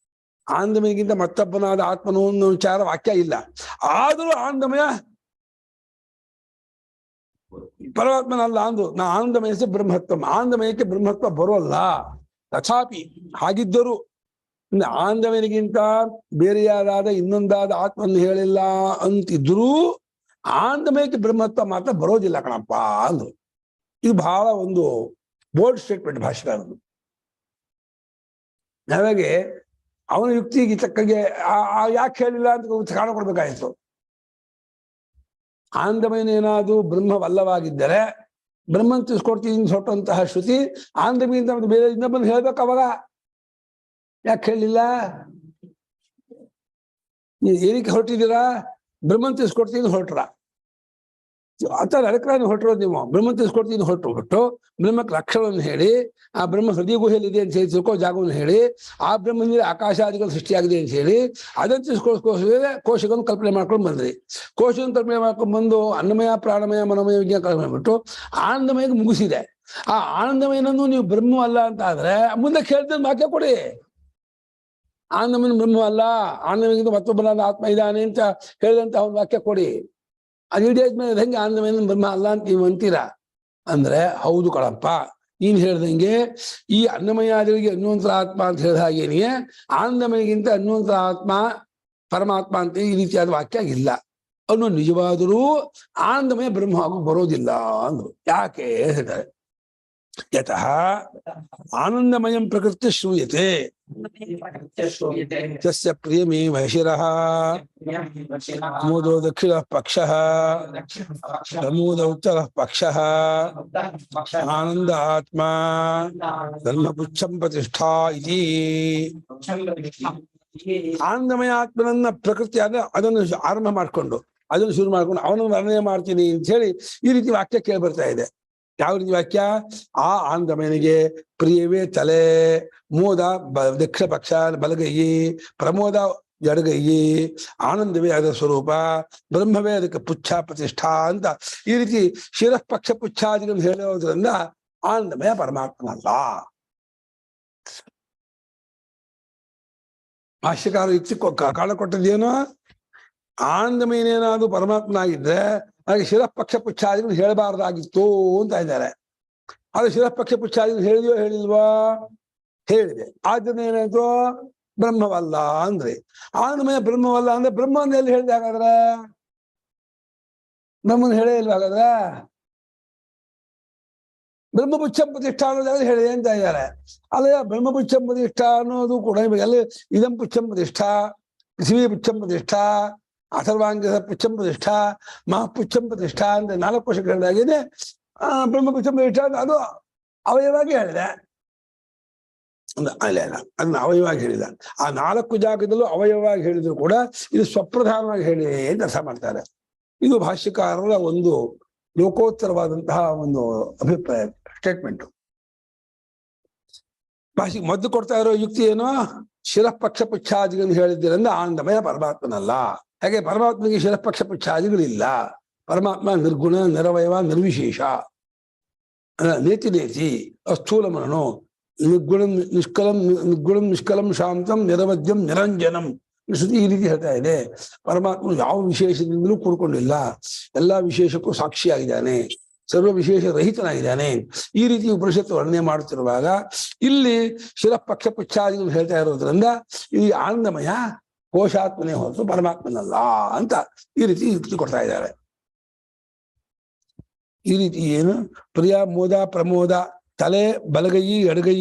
ಆನಂದಮಯನಿಗಿಂತ ಮತ್ತೊಬ್ಬನಾದ ಆತ್ಮನೋ ಅನ್ನೋ ವಿಚಾರ ವಾಕ್ಯ ಇಲ್ಲ. ಆದರೂ ಆನಂದಮಯ ಪರಮಾತ್ಮನಲ್ಲ ಅಂದು ನಾ ಆನಂದಮಯಸ್ಯ ಬ್ರಹ್ಮತ್ವ. ಆನಂದಮಯಕ್ಕೆ ಬ್ರಹ್ಮತ್ವ ಬರೋಲ್ಲ. ತಥಾಪಿ ಹಾಗಿದ್ದರೂ ಆನಂದಮಯನಿಗಿಂತ ಬೇರೆಯಾದ ಇನ್ನೊಂದಾದ ಆತ್ಮನ್ನು ಹೇಳಿಲ್ಲ ಅಂತಿದ್ರೂ ಆನಂದಮಯಕ್ಕೆ ಬ್ರಹ್ಮತ್ವ ಮಾತ್ರ ಬರೋದಿಲ್ಲ ಕಣಪ್ಪ ಅಂದ್ರು. ಇದು ಬಹಳ ಒಂದು ಬೋಲ್ಡ್ ಸ್ಟೇಟ್ಮೆಂಟ್ ಭಾಷೆಗಾರದು. ಹಾಗಾಗಿ ಅವನ ಯುಕ್ತಿಗೆ ತಕ್ಕಗೆ ಯಾಕೆ ಹೇಳಿಲ್ಲ ಅಂತ ಕಾರಣ ಕೊಡ್ಬೇಕಾಯ್ತು. ಆನಂದಮಯನ ಏನಾದ್ರು ಬ್ರಹ್ಮವಲ್ಲವಾಗಿದ್ದರೆ ಬ್ರಹ್ಮನ್ ತಿಳಿಸ್ಕೊಡ್ತೀನಿ ಹೊಟ್ಟಂತಹ ಶ್ರುತಿ ಆನಂದಮಯಿಂದ ಬೇರೆ ಇನ್ನೊಬ್ಬಂದು ಹೇಳ್ಬೇಕು. ಅವಾಗ ಯಾಕೆ ಹೇಳಿಲ್ಲ? ಏನಕ್ಕೆ ಹೊರಟಿದ್ದೀರಾ? ಬ್ರಹ್ಮನ್ ತಿಳಿಸ್ಕೊಡ್ತೀನಿ ಹೊರಟ್ರ ಆತರ ಅದಕ್ಕೆ ಹೊರಟಿರೋದು. ನೀವು ಬ್ರಹ್ಮನ್ ತಿಳಿಸ್ಕೊಡ್ತೀನಿ ಹೊರಟು ಬ್ರಹ್ಮಕ್ಕೆ ಲಕ್ಷಣವನ್ನು ಹೇಳಿ, ಆ ಬ್ರಹ್ಮ ಹೃದಯ ಗುಹೆಯಲ್ಲಿದೆ ಅಂತ ಹೇಳಿ ತಿಳ್ಕೋ ಜಾಗವನ್ನು ಹೇಳಿ, ಆ ಬ್ರಹ್ಮನಿಂದ ಆಕಾಶಾದಿಗಳು ಸೃಷ್ಟಿಯಾಗಿದೆ ಅಂತ ಹೇಳಿ ಅದನ್ನು ತಿಳಿಸ್ಕೊಳ್ಕೋಸ್ಕರ ಕೋಶಗಳನ್ನು ಕಲ್ಪನೆ ಮಾಡ್ಕೊಂಡು ಬಂದ್ರಿ. ಕೋಶವನ್ನು ಕಲ್ಪನೆ ಮಾಡ್ಕೊಂಡು ಬಂದು ಅನ್ನಮಯ ಪ್ರಾಣಮಯ ಮನೋಮಯ ವಿಜ್ಞಾನ ಕಲ್ಪನೆ ಮಾಡ್ಬಿಟ್ಟು ಆನಂದಮಯಕ್ಕೆ ಮುಗಿಸಿದೆ. ಆ ಆನಂದಮಯನನ್ನು ನೀವು ಬ್ರಹ್ಮ ಅಲ್ಲ ಅಂತ ಆದ್ರೆ ಮುಂದೆ ಕೇಳ್ತಾರೆ ವಾಕ್ಯ ಕೊಡಿ. ಆನಂದಮಯನ ಬ್ರಹ್ಮ ಅಲ್ಲ, ಆನಂದಮಯದಿಂದ ಮತ್ತೊಬ್ಬನಾದ ಆತ್ಮ ಇದ್ದಾನೆ ಅಂತ ಹೇಳಿದಂತ ಒಂದು ವಾಕ್ಯ ಕೊಡಿ. ಅದು ಹಿಡಿಯಾದ್ಮೇಲೆ ಹೆಂಗೆ ಆನಂದಮಯನ ಬ್ರಹ್ಮ ಅಲ್ಲ ಅಂತ ನೀವು ಅಂತೀರಾ ಅಂದ್ರೆ, ಹೌದು ಕಳಪ್ಪ, ನೀನ್ ಹೇಳ್ದಂಗೆ ಈ ಅನ್ನಮಯಾದಿಗಳಿಗೆ ಅನ್ನುವಂತರ ಆತ್ಮ ಅಂತ ಹೇಳಿದ ಹಾಗೇನಿಗೆ ಆನಂದಮಯಗಿಂತ ಅನ್ನುವಂತರ ಆತ್ಮ ಪರಮಾತ್ಮ ಅಂತ ಈ ರೀತಿಯಾದ ವಾಕ್ಯ ಇಲ್ಲ ಅನ್ನೋ ನಿಜವಾದರೂ ಆನಂದಮಯ ಬ್ರಹ್ಮ ಹಾಗೂ ಬರೋದಿಲ್ಲ ಅಂದ್ರು. ಯಾಕೆ ಹೇಳ್ತಾರೆ? ಯತಃ ಆನಂದಮಯಂ ಪ್ರಕೃತಿ ಶ್ರೂಯತೆ ತಸ್ಯ ಪ್ರಿಯಮೇವ ಶಿರಃ ಮೋದೋ ದಕ್ಷಿಣ ಪಕ್ಷಃ ಪ್ರಮೋದ ಉತ್ತರ ಪಕ್ಷಃ ಆನಂದ ಆತ್ಮ ಧರ್ಮಪುಚ್ಛಂ ಪ್ರತಿಷ್ಠಾ ಇತಿ. ಆನಂದಮಯ ಆತ್ಮನನ್ನ ಪ್ರಕೃತಿ ಅಂದ್ರೆ ಅದನ್ನು ಆರಂಭ ಮಾಡ್ಕೊಂಡು ಅದನ್ನು ಶುರು ಮಾಡ್ಕೊಂಡು ಅವನನ್ನು ವರ್ಣನೆ ಮಾಡ್ತೀನಿ ಅಂತ ಹೇಳಿ ಈ ರೀತಿ ವಾಕ್ಯ ಕೇಳಿ ಬರ್ತಾ ಇದೆ. ಯಾವ ರೀತಿ ವಾಕ್ಯ? ಆ ಆನಂದಮಯನಿಗೆ ಪ್ರಿಯವೇ ತಲೆ, ಮೋದ ದಕ್ಷಿಣ ಪಕ್ಷ ಬಲಗೈ, ಪ್ರಮೋದ ಎಡಗೈ, ಆನಂದವೇ ಅದರ ಸ್ವರೂಪ, ಬ್ರಹ್ಮವೇ ಅದಕ್ಕೆ ಪುಚ್ಛ ಪ್ರತಿಷ್ಠಾ ಅಂತ ಈ ರೀತಿ ಶಿರಃ ಪಕ್ಷ ಪುಚ್ಛಾದಿಗಳನ್ನು ಹೇಳೋದ್ರಿಂದ ಆನಂದಮಯ ಪರಮಾತ್ಮನಲ್ಲ. ಭಾಷ್ಯಕಾರ ಯುಕ್ತಿ ಕಾಳ ಕೊಟ್ಟದ್ದೇನೋ, ಆನಂದಮಯನೇನಾದ್ರು ಪರಮಾತ್ಮನಾಗಿದ್ರೆ ಹಾಗೆ ಶಿರಃ ಪಕ್ಷ ಪುಚ್ಛಾದಿಗಳು ಹೇಳಬಾರ್ದಾಗಿತ್ತು ಅಂತ ಇದ್ದಾರೆ. ಅದು ಶಿರಃ ಪಕ್ಷ ಪುಚ್ಛಾದಿಗಳು ಹೇಳಿದೆಯೋ ಹೇಳಿಲ್ವಾ? ಹೇಳಿದೆ. ಆದ್ರಿಂದ ಏನಾಯ್ತು? ಬ್ರಹ್ಮವಲ್ಲ ಅಂದ್ರೆ. ಆನಂದಮಯ ಬ್ರಹ್ಮವಲ್ಲ ಅಂದ್ರೆ ಬ್ರಹ್ಮವನ್ನು ಎಲ್ಲಿ ಹೇಳಿದೆ ಹಾಗಾದ್ರೆ? ಬ್ರಹ್ಮನ್ ಹೇಳೇ ಇಲ್ವಾ ಹಾಗಾದ್ರೆ? ಬ್ರಹ್ಮಪುಚ್ಛಂ ಪ್ರತಿಷ್ಠಾ ಅನ್ನೋದಾದ್ರೆ ಹೇಳಿದೆ ಅಂತ ಇದ್ದಾರೆ. ಅಲ್ಲೇ ಬ್ರಹ್ಮಪುಚ್ಛಂ ಪ್ರತಿಷ್ಠಾ ಅನ್ನೋದು ಕೂಡ ಅಲ್ಲಿ ಇದಂ ಪುಚ್ಛಂ ಪ್ರತಿಷ್ಠಾ, ಪೃಥ್ವೀ ಪುಚ್ಛಂ ಪ್ರತಿಷ್ಠಾ, ಅಥರ್ವಾಂಗ ಪುಚ್ಛಂ ಪ್ರತಿಷ್ಠಾ, ಮಹಾಪುಚ್ಛಂ ಪ್ರತಿಷ್ಠಾ ಅಂತ 4 ವರ್ಷಗಳಾಗಿದೆ. ಬ್ರಹ್ಮಪುಚ್ಛಂ ಪ್ರತಿಷ್ಠಾ ಅದು ಅವಯವಾಗಿ ಹೇಳಿದೆ. ಅಲ್ಲ ಅದನ್ನ ಅವಯವಾಗಿ ಹೇಳಿದ. ಆ 4 ಜಾಗದಲ್ಲೂ ಅವಯವಾಗಿ ಹೇಳಿದ್ರು ಕೂಡ ಇದು ಸ್ವಪ್ರಧಾನವಾಗಿ ಹೇಳಿ ಅಂತ ಅರ್ಥ ಮಾಡ್ತಾರೆ. ಇದು ಭಾಷ್ಯಕಾರರ ಒಂದು ಲೋಕೋತ್ತರವಾದಂತಹ ಒಂದು ಅಭಿಪ್ರಾಯ, ಸ್ಟೇಟ್ಮೆಂಟ್. ಭಾಷೆಗೆ ಮದ್ದು ಕೊಡ್ತಾ ಇರೋ ಯುಕ್ತಿ ಏನೋ, ಶಿರಃ ಪಕ್ಷ ಪುಚ್ಛಾದಿಗಳನ್ನು ಹೇಳಿದ್ದರಿಂದ ಆನಂದಮಯ ಪರಮಾತ್ಮನಲ್ಲ. ಹಾಗೆ ಪರಮಾತ್ಮನಿಗೆ ಶಿರಃ ಪಕ್ಷ ಪುಚ್ಛಾದಿಗಳಿಲ್ಲ. ಪರಮಾತ್ಮ ನಿರ್ಗುಣ, ನಿರವಯವ, ನಿರ್ವಿಶೇಷ, ನೇತಿ ನೇತಿ, ಅಸ್ಥೂಲ ಮನೋ, ನಿರ್ಗುಣಂ ನಿಷ್ಕಲಂ ಶಾಂತಂ ನಿರವದ್ಯಂ ನಿರಂಜನಂ ಈ ರೀತಿ ಹೇಳ್ತಾ ಇದೆ. ಪರಮಾತ್ಮ ಯಾವ ವಿಶೇಷದಿಂದಲೂ ಕೂಡ್ಕೊಂಡಿಲ್ಲ, ಎಲ್ಲಾ ವಿಶೇಷಕ್ಕೂ ಸಾಕ್ಷಿಯಾಗಿದ್ದಾನೆ, ಸರ್ವ ವಿಶೇಷ ರಹಿತನಾಗಿದ್ದಾನೆ. ಈ ರೀತಿ ಉಪನಿಷತ್ತು ವರ್ಣನೆ ಮಾಡುತ್ತಿರುವಾಗ ಇಲ್ಲಿ ಶಿರಃ ಪಕ್ಷ ಪುಚ್ಛಾದಿಗಳು ಹೇಳ್ತಾ ಇರೋದ್ರಿಂದ ಈ ಆನಂದಮಯ ಕೋಶಾತ್ಮನೇ ಹೊರತು ಪರಮಾತ್ಮನಲ್ಲ ಅಂತ ಈ ರೀತಿ ಯುಕ್ತಿ ಕೊಡ್ತಾ ಇದ್ದಾರೆ. ಈ ರೀತಿ ಏನು ಪ್ರಿಯ, ಮೋದ, ಪ್ರಮೋದ, ತಲೆ, ಬಲಗೈ, ಎಡಗೈ,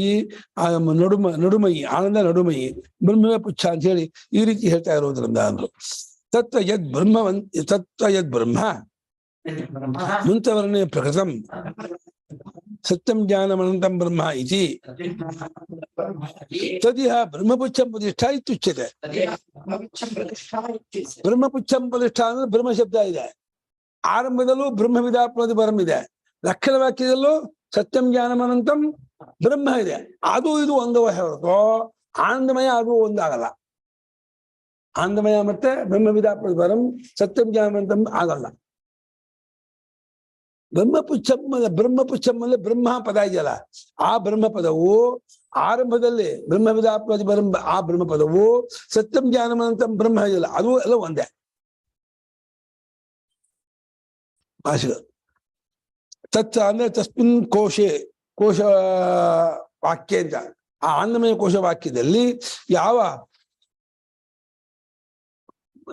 ನಡುಮೈ, ಆನಂದ ನಡುಮೈ, ಬ್ರಹ್ಮವೇ ಪುಚ್ಛ ಅಂತ ಹೇಳಿ ಈ ರೀತಿ ಹೇಳ್ತಾ ಇರೋದ್ರಿಂದ ಅಂದ್ರು. ತತ್ವ ಯದ್ ಬ್ರಹ್ಮ ಮುಂತವರ್ಣೆ ಪ್ರಕೃತಂ ಸತ್ಯಂ ಜ್ಞಾನಮನಂತಂ ಬ್ರಹ್ಮ ಇತಿ ತದಿಹ ಬ್ರಹ್ಮಪುಚ್ಛಂ ಪ್ರತಿಷ್ಠಾ ಇತ್ಯುಚ್ಯತೆ. ಬ್ರಹ್ಮಪುಚ್ಛಂ ಪ್ರತಿಷ್ಠಾ ಅಂದ್ರೆ ಬ್ರಹ್ಮ ಶಬ್ದ ಇದೆ. ಆರಂಭದಲ್ಲೂ ಬ್ರಹ್ಮವಿದಾಪ್ನೋದಿ ಪರಂ ಇದೆ. ಲಕ್ಷಣ ವಾಕ್ಯದಲ್ಲೂ ಸತ್ಯಂ ಜ್ಞಾನಮನಂತಂ ಬ್ರಹ್ಮ ಇದೆ. ಅದು ಇದು ಒಂದವ ಹೊರತು ಆನಂದಮಯ ಅದು ಒಂದಾಗಲ್ಲ. ಆನಂದಮಯ ಮತ್ತೆ ಬ್ರಹ್ಮವಿದಾಪ್ನೋದಿ ಪರಂ ಸತ್ಯಂ ಜ್ಞಾನಮನಂತಂ ಆಗಲ್ಲ. ಬ್ರಹ್ಮಪುಚ್ಛಮ್ಮಲ್ಲಿ ಬ್ರಹ್ಮ ಪದ ಇದೆಯಲ್ಲ, ಆ ಬ್ರಹ್ಮ ಪದವು ಆರಂಭದಲ್ಲಿ ಬ್ರಹ್ಮವಿದಾಪ್ನೋದಿ ಪರಂ ಆ ಬ್ರಹ್ಮ ಪದವು ಸತ್ಯಂ ಜ್ಞಾನಮನಂತಂ ಬ್ರಹ್ಮ ಇದೆಯಲ್ಲ, ಅದು ಎಲ್ಲ ಒಂದೇ ಭಾಷೆ. ತತ್ ಅಂದ್ರೆ ತಸ್ಮಿನ್ ಕೋಶ ವಾಕ್ಯ ಅಂತ, ಆ ಆನಂದಮಯ ಕೋಶ ವಾಕ್ಯದಲ್ಲಿ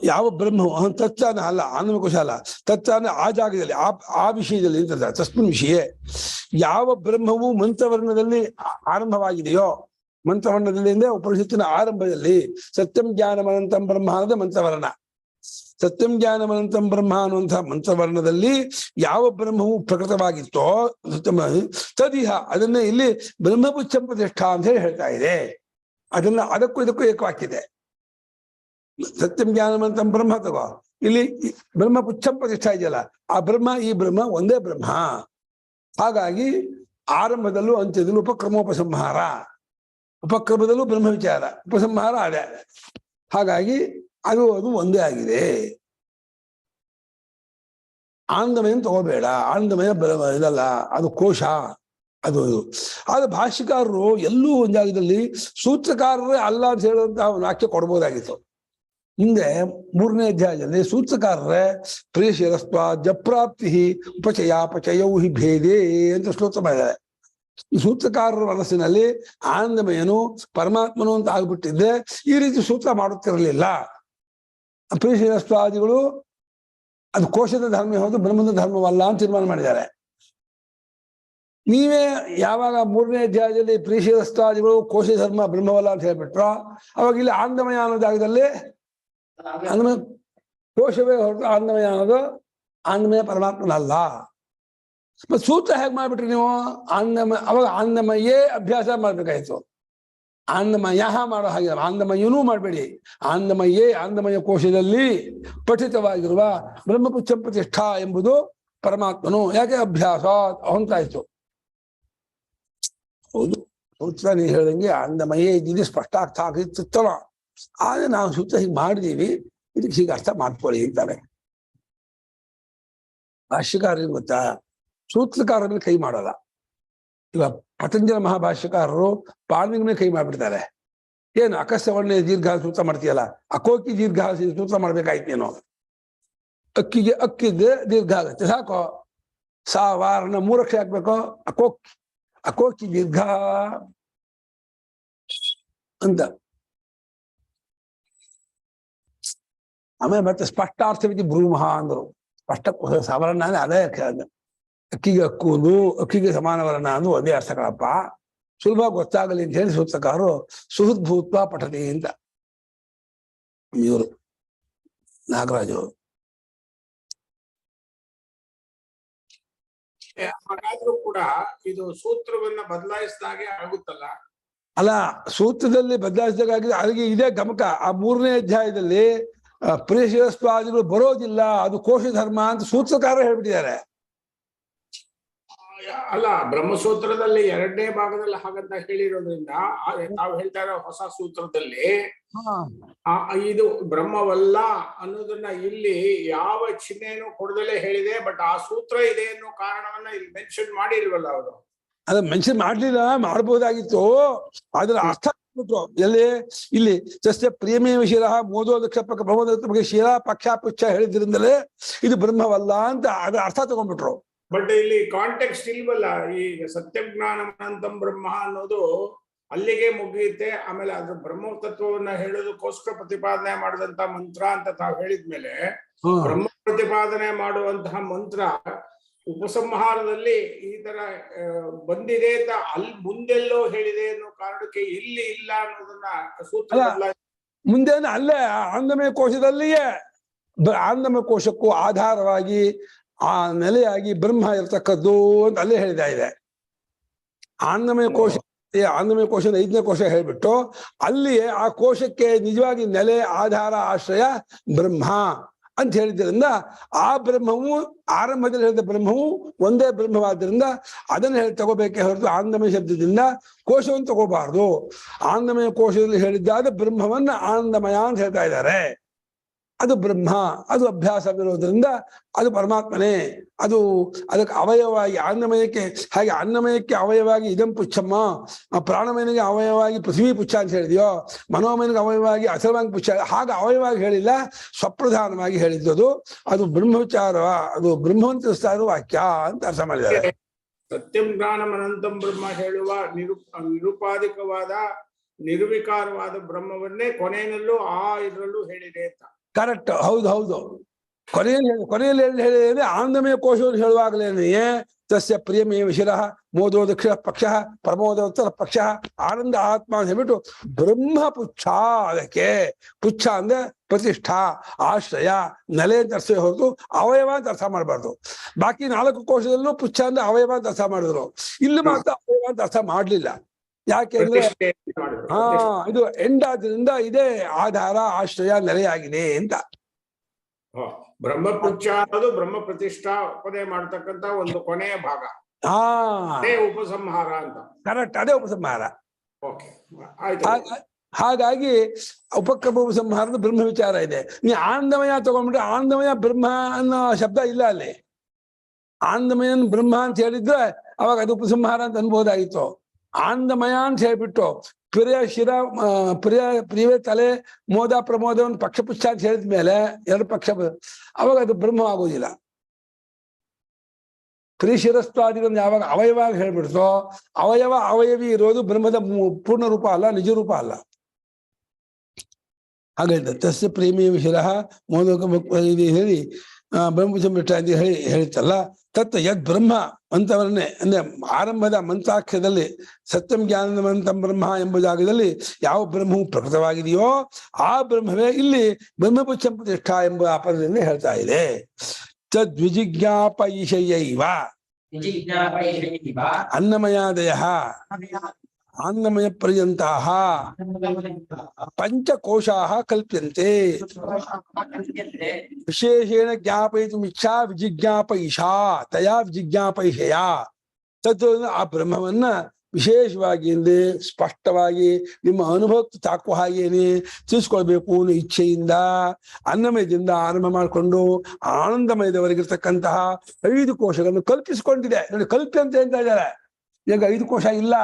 ಯಾವ ಬ್ರಹ್ಮ ತತ್ವ ಅಲ್ಲ, ಆನಂದಮಯ ಕೋಶ ಅಲ್ಲ, ತತ್ವ ಅಂದ್ರೆ ಆ ಜಾಗದಲ್ಲಿ ಆ ವಿಷಯದಲ್ಲಿ ಅಂತ, ತಸ್ಮಿನ್ ವಿಷಯ ಯಾವ ಬ್ರಹ್ಮವು ಮಂತ್ರವರ್ಣದಲ್ಲಿ ಆರಂಭವಾಗಿದೆಯೋ ಮಂತ್ರವರ್ಣದಲ್ಲಿ ಅಂದ್ರೆ ಉಪನಿಷತ್ತಿನ ಆರಂಭದಲ್ಲಿ ಸತ್ಯಂ ಜ್ಞಾನಮನಂತಂ ಬ್ರಹ್ಮ ಅನ್ನೋದು ಮಂತ್ರವರ್ಣ. ಸತ್ಯಂ ಜ್ಞಾನಮನಂತಂ ಬ್ರಹ್ಮ ಅನ್ನುವಂತಹ ಮಂತ್ರವರ್ಣದಲ್ಲಿ ಯಾವ ಬ್ರಹ್ಮವು ಪ್ರಕಟವಾಗಿತ್ತೋ ತದಿಹ ಅದನ್ನ ಇಲ್ಲಿ ಬ್ರಹ್ಮಪುಚ್ಛಂ ಪ್ರತಿಷ್ಠಾ ಅಂತ ಹೇಳಿ ಹೇಳ್ತಾ ಇದೆ. ಅದಕ್ಕೂ ಇದಕ್ಕೂ ಏಕವಾಕ್ಯತೆ. ಸತ್ಯಂ ಜ್ಞಾನಮನಂತಂ ಬ್ರಹ್ಮ ತಗೋ, ಇಲ್ಲಿ ಬ್ರಹ್ಮಪುಚ್ಛಂ ಪ್ರತಿಷ್ಠಾ ಇದೆಯಲ್ಲ, ಆ ಬ್ರಹ್ಮ ಈ ಬ್ರಹ್ಮ ಒಂದೇ ಬ್ರಹ್ಮ. ಹಾಗಾಗಿ ಆರಂಭದಲ್ಲೂ ಅಂತ್ಯದಲ್ಲೂ ಉಪಕ್ರಮೋಪಸಂಹಾರ, ಉಪಕ್ರಮದಲ್ಲೂ ಬ್ರಹ್ಮ ವಿಚಾರ, ಉಪಸಂಹಾರ ಅದೇ. ಹಾಗಾಗಿ ಅದು ಒಂದೇ ಆಗಿದೆ. ಆನಂದಮಯ ತಗೋಬೇಡ, ಆನಂದಮಯ ಇದಲ್ಲ, ಅದು ಕೋಶ, ಅದು ಆದ್ರೆ ಭಾಷ್ಯಕಾರರು ಎಲ್ಲೂ ಒಂದು ಜಾಗದಲ್ಲಿ ಸೂತ್ರಕಾರರೇ ಅಲ್ಲ ಅಂತ ಹೇಳುವಂತಹ ಒಂದು ವಾಕ್ಯ ಕೊಡ್ಬೋದಾಗಿತ್ತು. ಹಿಂದೆ 3ನೇ ಅಧ್ಯಾಯದಲ್ಲಿ ಸೂತ್ರಕಾರರೇ ಪ್ರಿಯಶಿರಸ್ವ ಜಪ್ರಾಪ್ತಿ ಉಪಚಯಾಪಚಯೌ ಹಿ ಭೇದೇ ಅಂತ ಶ್ಲೋಕ ಮಾಡಿದ್ದಾರೆ. ಈ ಸೂತ್ರಕಾರರ ಮನಸ್ಸಿನಲ್ಲಿ ಆನಂದಮಯನು ಪರಮಾತ್ಮನು ಅಂತ ಆಗ್ಬಿಟ್ಟಿದ್ರೆ ಈ ರೀತಿ ಸೂತ್ರ ಮಾಡುತ್ತಿರಲಿಲ್ಲ. ಪ್ರಿಯಶಿರಸ್ವಾದಿಗಳು ಅದು ಕೋಶದ ಧರ್ಮ ಹೌದು, ಬ್ರಹ್ಮದ ಧರ್ಮವಲ್ಲ ಅಂತ ತೀರ್ಮಾನ ಮಾಡಿದ್ದಾರೆ. ನೀವೇ ಯಾವಾಗ 3ನೇ ಅಧ್ಯಾಯದಲ್ಲಿ ಪ್ರಿಯಶಿರಸ್ವಾದಿಗಳು ಕೋಶ ಧರ್ಮ ಬ್ರಹ್ಮವಲ್ಲ ಅಂತ ಹೇಳ್ಬಿಟ್ರೋ, ಅವಾಗ ಇಲ್ಲಿ ಆನಂದಮಯ ಅನ್ನೋ ಜಾಗದಲ್ಲಿ ಆನಂದಮಯ ಕೋಶವೇ ಹೊರತು ಆನಂದಮಯ ಅನ್ನೋದು ಆನಂದಮಯ ಪರಮಾತ್ಮನಲ್ಲ. ಮತ್ತೆ ಸೂತ್ರ ಹೇಗೆ ಮಾಡ್ಬಿಟ್ರಿ ನೀವು? ಅವಾಗ ಆನಂದಮಯೇ ಅಭ್ಯಾಸ ಮಾಡ್ಬೇಕಾಯ್ತು. ಆನಂದಮಯ ಮಾಡೋ ಹಾಗೆ ಆನಂದಮಯನೂ ಮಾಡಬೇಡಿ. ಆನಂದಮಯ ಕೋಶದಲ್ಲಿ ಪಠಿತವಾಗಿರುವ ಬ್ರಹ್ಮಪುಚ್ಛಂ ಪ್ರತಿಷ್ಠಾ ಎಂಬುದು ಪರಮಾತ್ಮನು. ಯಾಕೆ ಅಭ್ಯಾಸ ಹೊಂತಾಯ್ತು. ಹೌದು, ಸೂತ್ರ ನೀವು ಹೇಳ್ದಂಗೆ ಆನಂದಮಯೇ ಇದ್ದೀನಿ ಸ್ಪಷ್ಟ ಅರ್ಥ ಆಗಿತ್ತಲ್ಲ. ಆದ್ರೆ ನಾವು ಸೂತ್ರ ಹೀಗೆ ಮಾಡಿದೀವಿ, ಇದಕ್ಕೆ ಹೀಗೆ ಅರ್ಥ ಮಾಡ್ಕೊಳ್ಳಿ ಅಂತಾರೆ. ಭಾಷ್ಯಕಾರರಿಗೆ ಗೊತ್ತಾ, ಸೂತ್ರಕಾರರಲ್ಲಿ ಕೈ ಮಾಡಲ್ಲ. ಇವಾಗ ಪತಂಜಲ ಮಹಾಭಾಷ್ಯಕಾರರು ಪಾಣಿನಿಗೆ ಕೈ ಮಾಡ್ಬಿಡ್ತಾರೆ. ಏನು ಅಕಸ್ಯವನ್ನೇ ದೀರ್ಘ ಸೂತ್ರ ಮಾಡ್ತೀಯಲ್ಲ, ಅಕೋಕಿ ದೀರ್ಘ ಸೂತ್ರ ಮಾಡ್ಬೇಕಾಯ್ತು ನೀನು. ಅಕ್ಕಿಗೆ ದೀರ್ಘ ಆಗುತ್ತೆ, ಸಾಕು. ಸಾವಾರನ 3 ಅಕ್ಷರ ಹಾಕ್ಬೇಕು, ಅಕೋಕಿ ದೀರ್ಘ ಅಂತ. ಆಮೇಲೆ ಮತ್ತೆ ಸ್ಪಷ್ಟಾರ್ಥವಿಧಿ ಬ್ರೂಮಃ ಅಂದರು. ಸ್ಪಷ್ಟ ಸವರ್ಣ ಅದೇ ಅಕ್ಕಿಗೆ ಅಕ್ಕೂದು, ಅಕ್ಕಿಗೆ ಸಮಾನವರ್ಣ ಅಂದು ಒಂದೇ ಅರ್ಥಗಳಪ್ಪ, ಸುಲಭ ಗೊತ್ತಾಗಲಿ ಅಂತ ಹೇಳಿ ಸೂತ್ರಕಾರರು ಸುಹೃದ್ಭೂತ್ವ ಪಠತಿ ಅಂತ. ಇವರು ನಾಗರಾಜು ಹಾಗಾದ್ರೂ ಕೂಡ ಇದು ಸೂತ್ರವನ್ನ ಬದಲಾಯಿಸಿದಾಗೆ ಆಗುತ್ತಲ್ಲ. ಅಲ್ಲ, ಸೂತ್ರದಲ್ಲಿ ಬದಲಾಯಿಸಿದಾಗಿದೆ. ಅದಕ್ಕೆ ಇದೇ ಗಮಕ. ಆ 3ನೇ ಅಧ್ಯಾಯದಲ್ಲಿ ಪ್ರಿಯಶಿರಸ್ವಾದಿಗಳು ಬರೋದಿಲ್ಲ, ಅದು ಕೋಶ ಧರ್ಮ ಅಂತ ಸೂತ್ರಕಾರ ಹೇಳ್ಬಿಟ್ಟಿದ್ದಾರೆ. ಅಲ್ಲ, ಬ್ರಹ್ಮಸೂತ್ರದಲ್ಲಿ 2ನೇ ಭಾಗದಲ್ಲಿ ಹಾಗಂತ ಹೇಳಿರೋದ್ರಿಂದ ತಾವು ಹೇಳ್ತಾ ಇರೋ ಹೊಸ ಸೂತ್ರದಲ್ಲಿ ಇದು ಬ್ರಹ್ಮವಲ್ಲ ಅನ್ನೋದನ್ನ ಇಲ್ಲಿ ಯಾವ ಚಿಹ್ನೆಯನ್ನು ಕೊಡದಲ್ಲೇ ಹೇಳಿದೆ. ಬಟ್ ಆ ಸೂತ್ರ ಇದೆ ಅನ್ನೋ ಕಾರಣವನ್ನ ಇಲ್ಲಿ ಮೆನ್ಷನ್ ಮಾಡಿಲ್ವಲ್ಲ ಅವರು. ಅದ ಮೆನ್ಷನ್ ಮಾಡ್ಲಿಲ್ಲ, ಮಾಡ್ಬೋದಾಗಿತ್ತು. ಅದ್ರ ಅರ್ಥ ಇಲ್ಲಿ ಸಸ್ಯ ಪ್ರೇಮೇವ ಶಿರ ಮೋದೋದಕ್ಷ ಬ್ರಹ್ಮದತ್ತ ಶಿರ ಪಕ್ಷ ಪುಚ್ಛ ಹೇಳಿದ್ರಿಂದಲೇ ಇದು ಬ್ರಹ್ಮವಲ್ಲ ಅಂತ ಅದ್ರ ಅರ್ಥ ತಗೊಂಡ್ಬಿಟ್ರು. ಬಟ್ ಇಲ್ಲಿ ಕಾಂಟೆಕ್ಸ್ಟ್ ಇಲ್ವಲ್ಲ. ಈಗ ಸತ್ಯಜ್ಞಾನಮನಂತಂ ಬ್ರಹ್ಮ ಅನ್ನೋದು ಅಲ್ಲಿಗೆ ಮುಗಿಯುತ್ತೆ. ಆಮೇಲೆ ಅದ್ರ ಬ್ರಹ್ಮ ತತ್ವವನ್ನ ಹೇಳೋದಕ್ಕೋಸ್ಕರ ಪ್ರತಿಪಾದನೆ ಮಾಡಿದಂತ ಮಂತ್ರ ಅಂತ ತಾವು ಹೇಳಿದ್ಮೇಲೆ ಬ್ರಹ್ಮ ಪ್ರತಿಪಾದನೆ ಮಾಡುವಂತಹ ಮಂತ್ರ ಉಪಸಂಹಾರದಲ್ಲಿ ಈ ತರ ಬಂದಿದೆ ಅಂತ ಅಲ್ಲಿ ಮುಂದೆಲ್ಲೋ ಹೇಳಿದೆ ಅನ್ನೋ ಕಾರಣಕ್ಕೆ ಇಲ್ಲಿ ಇಲ್ಲ ಅನ್ನೋದನ್ನ ಸೂತ್ರ ಮುಂದೇನು ಅಲ್ಲೇ ಆನಂದಮಯ ಕೋಶದಲ್ಲಿಯೇ ಆನಂದಮಯ ಕೋಶಕ್ಕೂ ಆಧಾರವಾಗಿ ಆ ನೆಲೆಯಾಗಿ ಬ್ರಹ್ಮ ಇರತಕ್ಕದ್ದು ಅಂತ ಅಲ್ಲೇ ಹೇಳಿದ ಇದೆ. ಆನಂದಮಯ ಕೋಶ 5ನೇ ಕೋಶ ಹೇಳ್ಬಿಟ್ಟು ಅಲ್ಲಿಯೇ ಆ ಕೋಶಕ್ಕೆ ನಿಜವಾಗಿ ನೆಲೆ ಆಧಾರ ಆಶ್ರಯ ಬ್ರಹ್ಮ ಅಂತ ಹೇಳಿದ್ರಿಂದ ಆ ಬ್ರಹ್ಮವು ಆರಂಭದಲ್ಲಿ ಹೇಳಿದ ಬ್ರಹ್ಮವು ಒಂದೇ ಬ್ರಹ್ಮವಾದ್ರಿಂದ ಅದನ್ನ ತಗೋಬೇಕೆ ಹೊರತು ಆನಂದಮಯ ಶಬ್ದದಿಂದ ಕೋಶವನ್ನು ತಗೋಬಾರ್ದು. ಆನಂದಮಯ ಕೋಶದಲ್ಲಿ ಹೇಳಿದ್ದಾದ ಬ್ರಹ್ಮವನ್ನ ಆನಂದಮಯ ಅಂತ ಹೇಳ್ತಾ ಇದ್ದಾರೆ. ಅದು ಬ್ರಹ್ಮ, ಅದು ಅಭ್ಯಾಸವಿರೋದ್ರಿಂದ ಅದು ಪರಮಾತ್ಮನೇ. ಅದಕ್ಕೆ ಅವಯವಾಗಿ ಅನ್ನಮಯಕ್ಕೆ, ಹಾಗೆ ಅನ್ನಮಯಕ್ಕೆ ಅವಯವಾಗಿ ಇದಂ ಪುಚ್ಛಮ್ಮ, ಪ್ರಾಣಮಯನಿಗೆ ಅವಯವಾಗಿ ಪೃಥ್ವಿ ಪುಚ್ಛ ಅಂತ ಹೇಳಿದೆಯೋ, ಮನೋಮಯನಿಗೆ ಅವಯವಾಗಿ ಅಸರ್ವಾಂಗ ಪುಚ್ಛ, ಹಾಗೆ ಅವಯವಾಗಿ ಹೇಳಿಲ್ಲ, ಸ್ವಪ್ರಧಾನವಾಗಿ ಹೇಳಿದ್ದು. ಅದು ಬ್ರಹ್ಮವಿಚಾರ, ಅದು ಬ್ರಹ್ಮವನ್ನು ತಿಳಿಸ್ತಾ ಇರುವ ವಾಕ್ಯ ಅಂತ ಅರ್ಥ ಮಾಡಿದ್ದಾರೆ. ಸತ್ಯಂ ಜ್ಞಾನಂ ಅನಂತಂ ಬ್ರಹ್ಮ ಹೇಳುವ ನಿರುಪಾಧಿಕವಾದ ನಿರ್ವಿಕಾರವಾದ ಬ್ರಹ್ಮವನ್ನೇ ಕೊನೆಯಲ್ಲೂ ಇದರಲ್ಲೂ ಹೇಳಿದೆ ಅಂತ. ಕರೆಕ್ಟ್, ಹೌದು. ಕೊನೆಯಲ್ಲಿ ಹೇಳಿದ್ರೆ ಆನಂದಮಯ ಕೋಶವನ್ನು ಹೇಳುವಾಗಲೇನೆಯೇ ತಸ್ಯ ಪ್ರಿಯಮೇವ ಶಿರಃ ಮೋದೋ ದಕ್ಷಿಣ ಪಕ್ಷ ಪ್ರಮೋದೋತ್ತರ ಪಕ್ಷ ಆನಂದ ಆತ್ಮ ಅಂತ ಹೇಳ್ಬಿಟ್ಟು ಬ್ರಹ್ಮ ಪುಚ್ಛ. ಅದಕ್ಕೆ ಪುಚ್ಛ ಅಂದ್ರೆ ಪ್ರತಿಷ್ಠಾ, ಆಶ್ರಯ, ನೆಲೆ ಅಂತ ಅರ್ಥ ಹೊರತು ಅವಯವ ಅಂತ ಅರ್ಥ ಮಾಡಬಾರ್ದು. ಬಾಕಿ 4 ಕೋಶದಲ್ಲೂ ಪುಚ್ಛ ಅಂದ್ರೆ ಅವಯವ ಅಂತ ಅರ್ಥ ಮಾಡಿದ್ರು. ಇಲ್ಲಿ ಮಾತ್ರ ಅವಯವ ಅಂತ ಅರ್ಥ ಮಾಡ್ಲಿಲ್ಲ. ಯಾಕೆಂದ್ರೆ ಇದು ಎಂಡಾದ್ರಿಂದ ಇದೇ ಆಧಾರ, ಆಶ್ರಯ, ನೆಲೆಯಾಗಿದೆ ಅಂತ. ಬ್ರಹ್ಮಪುಚ್ಛ ಅನ್ನೋದು ಬ್ರಹ್ಮ ಪ್ರತಿಷ್ಠಾ ಉಪದೇ ಮಾಡ್ತಕ್ಕಂತ ಒಂದು ಕೊನೆಯ ಭಾಗ. ಅದೇ ಉಪಸಂಹಾರ ಅಂತ. ಕರೆಕ್ಟ್, ಅದೇ ಉಪಸಂಹಾರ. ಆಯ್ತು. ಹಾಗಾಗಿ ಉಪಕ್ರಮ ಉಪಸಂಹಾರದ ಬ್ರಹ್ಮ ವಿಚಾರ ಇದೆ. ನೀ ಆನಂದಮಯ ತಗೊಂಡ್ಬಿಟ್ರೆ ಆನಂದಮಯ ಬ್ರಹ್ಮ ಅನ್ನೋ ಶಬ್ದ ಇಲ್ಲ ಅಲ್ಲಿ. ಆನಂದಮಯನ್ ಬ್ರಹ್ಮ ಅಂತ ಹೇಳಿದ್ರೆ ಅವಾಗ ಅದು ಉಪಸಂಹಾರ ಅಂತ ಅನ್ಬೋದಾಗಿತ್ತು. ಆನಂದಮಯ ಅಂತ ಹೇಳ್ಬಿಟ್ಟು ಪ್ರಿಯ ಶಿರ ಪ್ರಿಯವೇ ತಲೆ ಮೋದ ಪ್ರಮೋದವನ್ನು ಪಕ್ಷಪುಚ್ಛ ಅಂತ ಹೇಳಿದ್ಮೇಲೆ 2 ಪಕ್ಷ ಅವಾಗ ಅದು ಬ್ರಹ್ಮ ಆಗೋದಿಲ್ಲ. ಪ್ರಿಯಶಿರಸ್ವಾದಿಗಳನ್ನು ಯಾವಾಗ ಅವಯವ ಹೇಳ್ಬಿಡ್ತೋ ಅವಯವ ಅವಯವಿ ಇರೋದು ಬ್ರಹ್ಮದ ಪೂರ್ಣ ರೂಪ ಅಲ್ಲ, ನಿಜ ರೂಪ ಅಲ್ಲ. ಹಾಗಾದ್ರೆ ತಸ್ಯ ಪ್ರೇಮಿಯ ಶಿರಃ ಮೋದಕ ಹೇಳಿ ಬ್ರಹ್ಮಚಂಬಿಟ್ಟ ಅಂತ ಹೇಳಿತ್ತಲ್ಲ. ತತ್ ಯದ್ ಬ್ರಹ್ಮ ಅಂತವರನ್ನೇ ಅಂದ್ರೆ ಆರಂಭದ ಮಂತ್ರಾಕ್ಷರದಲ್ಲಿ ಸತ್ಯಂ ಜ್ಞಾನವಂತಂ ಬ್ರಹ್ಮ ಎಂಬ ಜಾಗದಲ್ಲಿ ಯಾವ ಬ್ರಹ್ಮವು ಪ್ರಕಟವಾಗಿದೆಯೋ ಆ ಬ್ರಹ್ಮವೇ ಇಲ್ಲಿ ಬ್ರಹ್ಮಪುಚ್ಛ ಪ್ರತಿಷ್ಠಾ ಎಂಬ ಪದದಿಂದ ಹೇಳ್ತಾ ಇದೆ. ತದ್ವಿಜಿಜ್ಞಾಪಯಿಷಯೈವ ಅನ್ನಮಯಾದಯ ಅನ್ನಮಯ ಪರ್ಯಂತಾಃ ಪಂಚಕೋಶಾಃ ಕಲ್ಪ್ಯಂತೆ ವಿಶೇಷೇಣ ಜ್ಞಾಪಯಿತುಮಿಚ್ಛಾ ವಿಜಿಜ್ಞಾಪಯಿಷಾ ತಯಾ ವಿಜಿಜ್ಞಾಪಯಿಷಯ. ತತ್ ಆ ಬ್ರಹ್ಮವನ್ನ ವಿಶೇಷವಾಗಿ ಅಂದ್ರೆ ಸ್ಪಷ್ಟವಾಗಿ ನಿಮ್ಮ ಅನುಭವಕ್ಕೆ ತಾಕುವ ಹಾಗೇನೆ ತಿಳಿಸ್ಕೊಳ್ಬೇಕು ಅನ್ನೋ ಇಚ್ಛೆಯಿಂದ ಅನ್ನಮಯದಿಂದ ಆರಂಭ ಮಾಡಿಕೊಂಡು ಆನಂದಮಯದವರೆಗಿರ್ತಕ್ಕಂತಹ 5 ಕೋಶಗಳನ್ನು ಕಲ್ಪಿಸಿಕೊಂಡಿದೆ. ನೋಡಿ, ಕಲ್ಪ್ಯಂತೆ ಅಂತ ಇದ್ದಾರೆ. ಈಗ 5 ಕೋಶ ಇಲ್ಲ.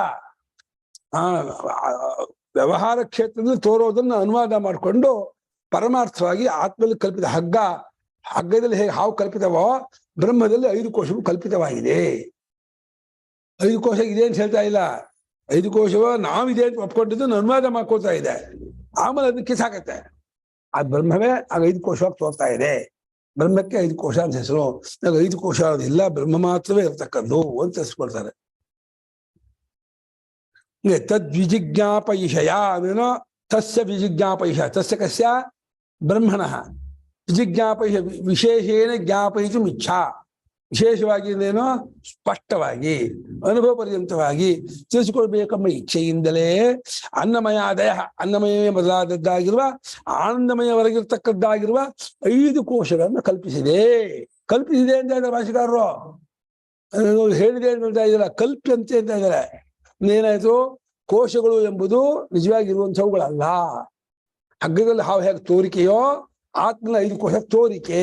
ವ್ಯವಹಾರ ಕ್ಷೇತ್ರದಲ್ಲಿ ತೋರೋದನ್ನ ಅನುವಾದ ಮಾಡಿಕೊಂಡು ಪರಮಾರ್ಥವಾಗಿ ಆತ್ಮದಲ್ಲಿ ಕಲ್ಪಿತ ಹಗ್ಗದಲ್ಲಿ ಹೇಗೆ ಹಾವು ಕಲ್ಪಿತವೋ ಬ್ರಹ್ಮದಲ್ಲಿ 5 ಕೋಶವು ಕಲ್ಪಿತವಾಗಿದೆ. 5 ಕೋಶ ಇದೆ ಅಂತ ಹೇಳ್ತಾ ಇಲ್ಲ. 5 ಕೋಶವ ನಾವಿದೆ ಅಂತ ಒಪ್ಕೊಂಡಿದ್ದು ಅನುವಾದ ಮಾಡ್ಕೊಳ್ತಾ ಇದೆ. ಆಮೇಲೆ ಅದನ್ನ ಕಿಸಾಕತ್ತೆ. ಆ ಬ್ರಹ್ಮವೇ ಆಗ 5 ಕೋಶವಾಗಿ ತೋರ್ತಾ ಇದೆ. ಬ್ರಹ್ಮಕ್ಕೆ 5 ಕೋಶ ಅಂತ ಹೆಸರು. ಆಗ 5 ಕೋಶ ಇಲ್ಲ, ಬ್ರಹ್ಮ ಮಾತ್ರವೇ ಇರ್ತಕ್ಕದ್ದು ಅಂತ ಹೆಸರುಕೊಳ್ತಾರೆ. ತದ್ವಿಜಿಜ್ಞಾಪಯಿಷಯ ಅದೇನೋ ತಸ್ಯ ವಿಜಿಜ್ಞಾಪಯಿಷ ತಸ್ಯ ಕಸ್ಯ ಬ್ರಹ್ಮಣಃ ವಿಜಿಜ್ಞಾಪಯಿಷ ವಿಶೇಷೇಣ ಜ್ಞಾಪಯಿತು ಇಚ್ಛಾ. ವಿಶೇಷವಾಗಿ ಅಂದೇನೋ ಸ್ಪಷ್ಟವಾಗಿ ಅನುಭವ ಪರ್ಯಂತವಾಗಿ ತಿಳಿಸಿಕೊಳ್ಬೇಕೆಂಬ ಇಚ್ಛೆಯಿಂದಲೇ ಅನ್ನಮಯಾದಯ ಅನ್ನಮಯವೇ ಮೊದಲಾದದ್ದಾಗಿರುವ ಆನಂದಮಯವರೆಗಿರ್ತಕ್ಕದ್ದಾಗಿರುವ 5 ಕೋಶಗಳನ್ನು ಕಲ್ಪಿಸಿದೆ ಅಂತ ಇದ್ದಾರೆ ಭಾಷೆಗಾರರು. ಹೇಳಿದೆ ಅಂತ ಹೇಳ್ತಾ ಇದ್ದಾರೆ, ಕಲ್ಪ್ಯಂತೆ ಅಂತ ಇದ್ದಾರೆ. ಏನಾಯ್ತು? ಕೋಶಗಳು ಎಂಬುದು ನಿಜವಾಗಿರುವಂಥವುಗಳಲ್ಲ. ಹಗ್ಗದಲ್ಲಿ ಹಾವು ಹೇಗೆ ತೋರಿಕೆಯೋ ಆತ್ಮನ 5 ಕೋಶ ತೋರಿಕೆ.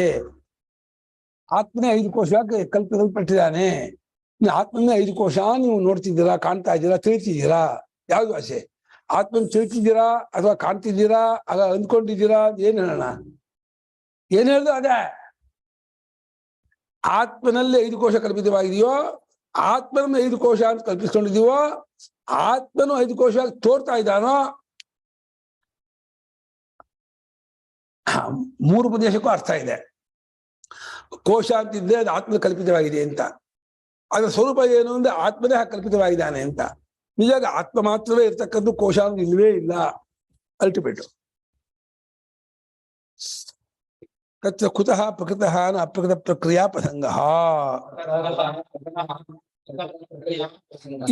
ಆತ್ಮನೇ 5 ಕೋಶವಾಗಿ ಕಲ್ಪಿಸಲ್ಪಟ್ಟಿದ್ದಾನೆ. ಆತ್ಮನೇ 5 ಕೋಶ ನೀವು ನೋಡ್ತಿದ್ದೀರಾ, ಕಾಣ್ತಾ ಇದ್ದೀರಾ, ತಿಳಿತಿದ್ದೀರಾ. ಯಾವ್ದು ಆಸೆ? ಆತ್ಮನ ತಿಳಿತಿದ್ದೀರಾ ಅಥವಾ ಕಾಣ್ತಿದ್ದೀರಾ ಆಗ ಅಂದ್ಕೊಂಡಿದ್ದೀರಾ? ಏನ್ ಹೇಳೋಣ? ಏನ್ ಹೇಳ್ದು ಅದೇ. ಆತ್ಮನಲ್ಲಿ 5 ಕೋಶ ಕಲ್ಪಿತವಾಗಿದೆಯೋ, ಆತ್ಮನ 5 ಕೋಶ ಅಂತ ಕಲ್ಪಿಸ್ಕೊಂಡಿದೀವೋ, ಆತ್ಮನು 5 ಕೋಶವಾಗಿ ತೋರ್ತಾ ಇದ್ದಾನೋ, 3 ಪ್ರದೇಶಕ್ಕೂ ಅರ್ಥ ಇದೆ. ಕೋಶ ಅಂತಿದ್ರೆ ಅದು ಆತ್ಮ ಕಲ್ಪಿತವಾಗಿದೆ ಅಂತ, ಅದರ ಸ್ವರೂಪ ಏನು ಅಂದ್ರೆ ಆತ್ಮನೇ ಕಲ್ಪಿತವಾಗಿದ್ದಾನೆ ಅಂತ. ನಿಜಾಗ ಆತ್ಮ ಮಾತ್ರವೇ ಇರ್ತಕ್ಕದ್ದು, ಕೋಶ ಅಂದ್ರೆ ಇಲ್ಲವೇ ಇಲ್ಲ. ಅಲ್ಟಿಮೇಟ್ ತತ್ರ ಕುತಃ ಪ್ರಕೃತಃ ಅಪ್ರಕೃತ ಪ್ರಕ್ರಿಯಾ ಪ್ರಸಂಗ.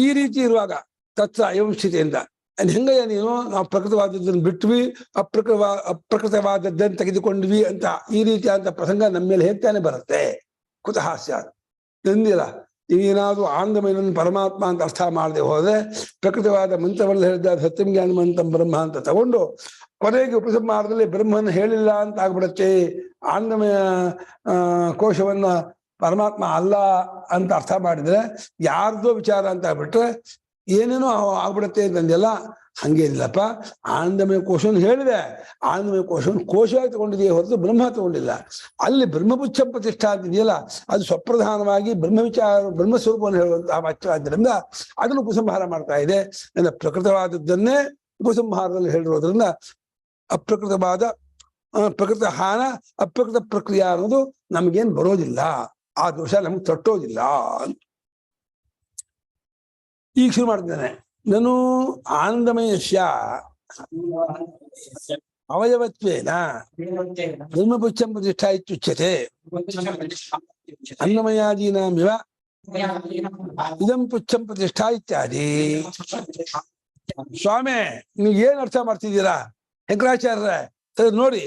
ಈ ರೀತಿ ಇರುವಾಗ ತತ್ರ ಅಯಂ ಸ್ಥಿತಿಯಿಂದ ಹೆಂಗಯ್ಯ ನೀನು ನಾವು ಪ್ರಕೃತವಾದದ್ದನ್ನು ಬಿಟ್ವಿ, ಅಪ್ರಕೃತವಾದದ್ದನ್ನು ತೆಗೆದುಕೊಂಡ್ವಿ ಅಂತ ಈ ರೀತಿಯಾದ ಪ್ರಸಂಗ ನಮ್ಮ ಮೇಲೆ ಹೇಗ್ತಾನೆ ಬರುತ್ತೆ. ಕುತಃ ಸ್ಯಾತ್ ಎಂದಿಲ್ಲ. ಈಗೇನಾದ್ರೂ ಆನಂದಮಯನನ್ನು ಪರಮಾತ್ಮ ಅಂತ ಅರ್ಥ ಮಾಡದೆ ಹೋದ್ರೆ ಪ್ರಕೃತವಾದ ಮಂತ್ರವನ್ನು ಹೇಳಿದ ಸತ್ಯಂ ಜ್ಞಾನವಂತಂ ಬ್ರಹ್ಮ ಅಂತ ತಗೊಂಡು ಕೊನೆಗೆ ಉಪಸಂಹಾರದಲ್ಲಿ ಬ್ರಹ್ಮನ ಹೇಳಿಲ್ಲ ಅಂತ ಆಗ್ಬಿಡತ್ತೆ. ಆನಂದಮಯ ಕೋಶವನ್ನ ಪರಮಾತ್ಮ ಅಲ್ಲ ಅಂತ ಅರ್ಥ ಮಾಡಿದ್ರೆ ಯಾರ್ದೋ ವಿಚಾರ ಅಂತ ಆಗ್ಬಿಟ್ರೆ ಏನೇನೋ ಆಗ್ಬಿಡತ್ತೆ ಅಂತಂದೆಲ್ಲ. ಹಂಗೇನಿಲ್ಲಪ್ಪ. ಆನಂದಮಯ ಕೋಶವನ್ನು ಹೇಳಿದೆ, ಆನಂದಮಯ ಕೋಶವನ್ನು ಕೋಶವಾಗಿ ತಗೊಂಡಿದೆಯೇ ಹೊರತು ಬ್ರಹ್ಮ ತಗೊಂಡಿಲ್ಲ. ಅಲ್ಲಿ ಬ್ರಹ್ಮಪುಚ್ಛ ಪ್ರತಿಷ್ಠಾ ಅಂತಿದೆಯಲ್ಲ, ಅದು ಸ್ವಪ್ರಧಾನವಾಗಿ ಬ್ರಹ್ಮಸ್ವರೂಪವನ್ನು ಹೇಳುವಂತಹ ವಾಕ್ಯವಾದ್ದರಿಂದ ಅದನ್ನು ಉಪಸಂಹಾರ ಮಾಡ್ತಾ ಇದೆ. ಪ್ರಕೃತವಾದದ್ದನ್ನೇ ಉಪಸಂಹಾರದಲ್ಲಿ ಹೇಳಿರೋದ್ರಿಂದ ಅಪ್ರಕೃತವಾದ ಪ್ರಕೃತ ಹಾನ ಅಪ್ರಕೃತ ಪ್ರಕ್ರಿಯೆ ಅನ್ನೋದು ನಮಗೇನು ಬರೋದಿಲ್ಲ. ಆ ದೋಷ ನಮ್ಗೆ ತಟ್ಟೋದಿಲ್ಲ. ಈಗ ಶುರು ಮಾಡ್ತೇನೆ. ನಾನು ಆನಂದಮಯಸ್ಯ ಅವಯವತ್ವೇನ ಬ್ರಹ್ಮಪುಚ್ಛಂ ಪ್ರತಿಷ್ಠಾ ಇತ್ಯುಚ್ಯತೆ ಅನ್ನಮಯಾದೀನಾಮಿವ ಇದಂ ಪುಚ್ಛಂ ಪ್ರತಿಷ್ಠಾ ಇತ್ಯಾದಿ. ಸ್ವಾಮಿ, ನೀವು ಏನ್ ಅರ್ಥ ಮಾಡ್ತಿದ್ದೀರಾ ಶಂಕರಾಚಾರ್ಯ? ನೋಡಿ,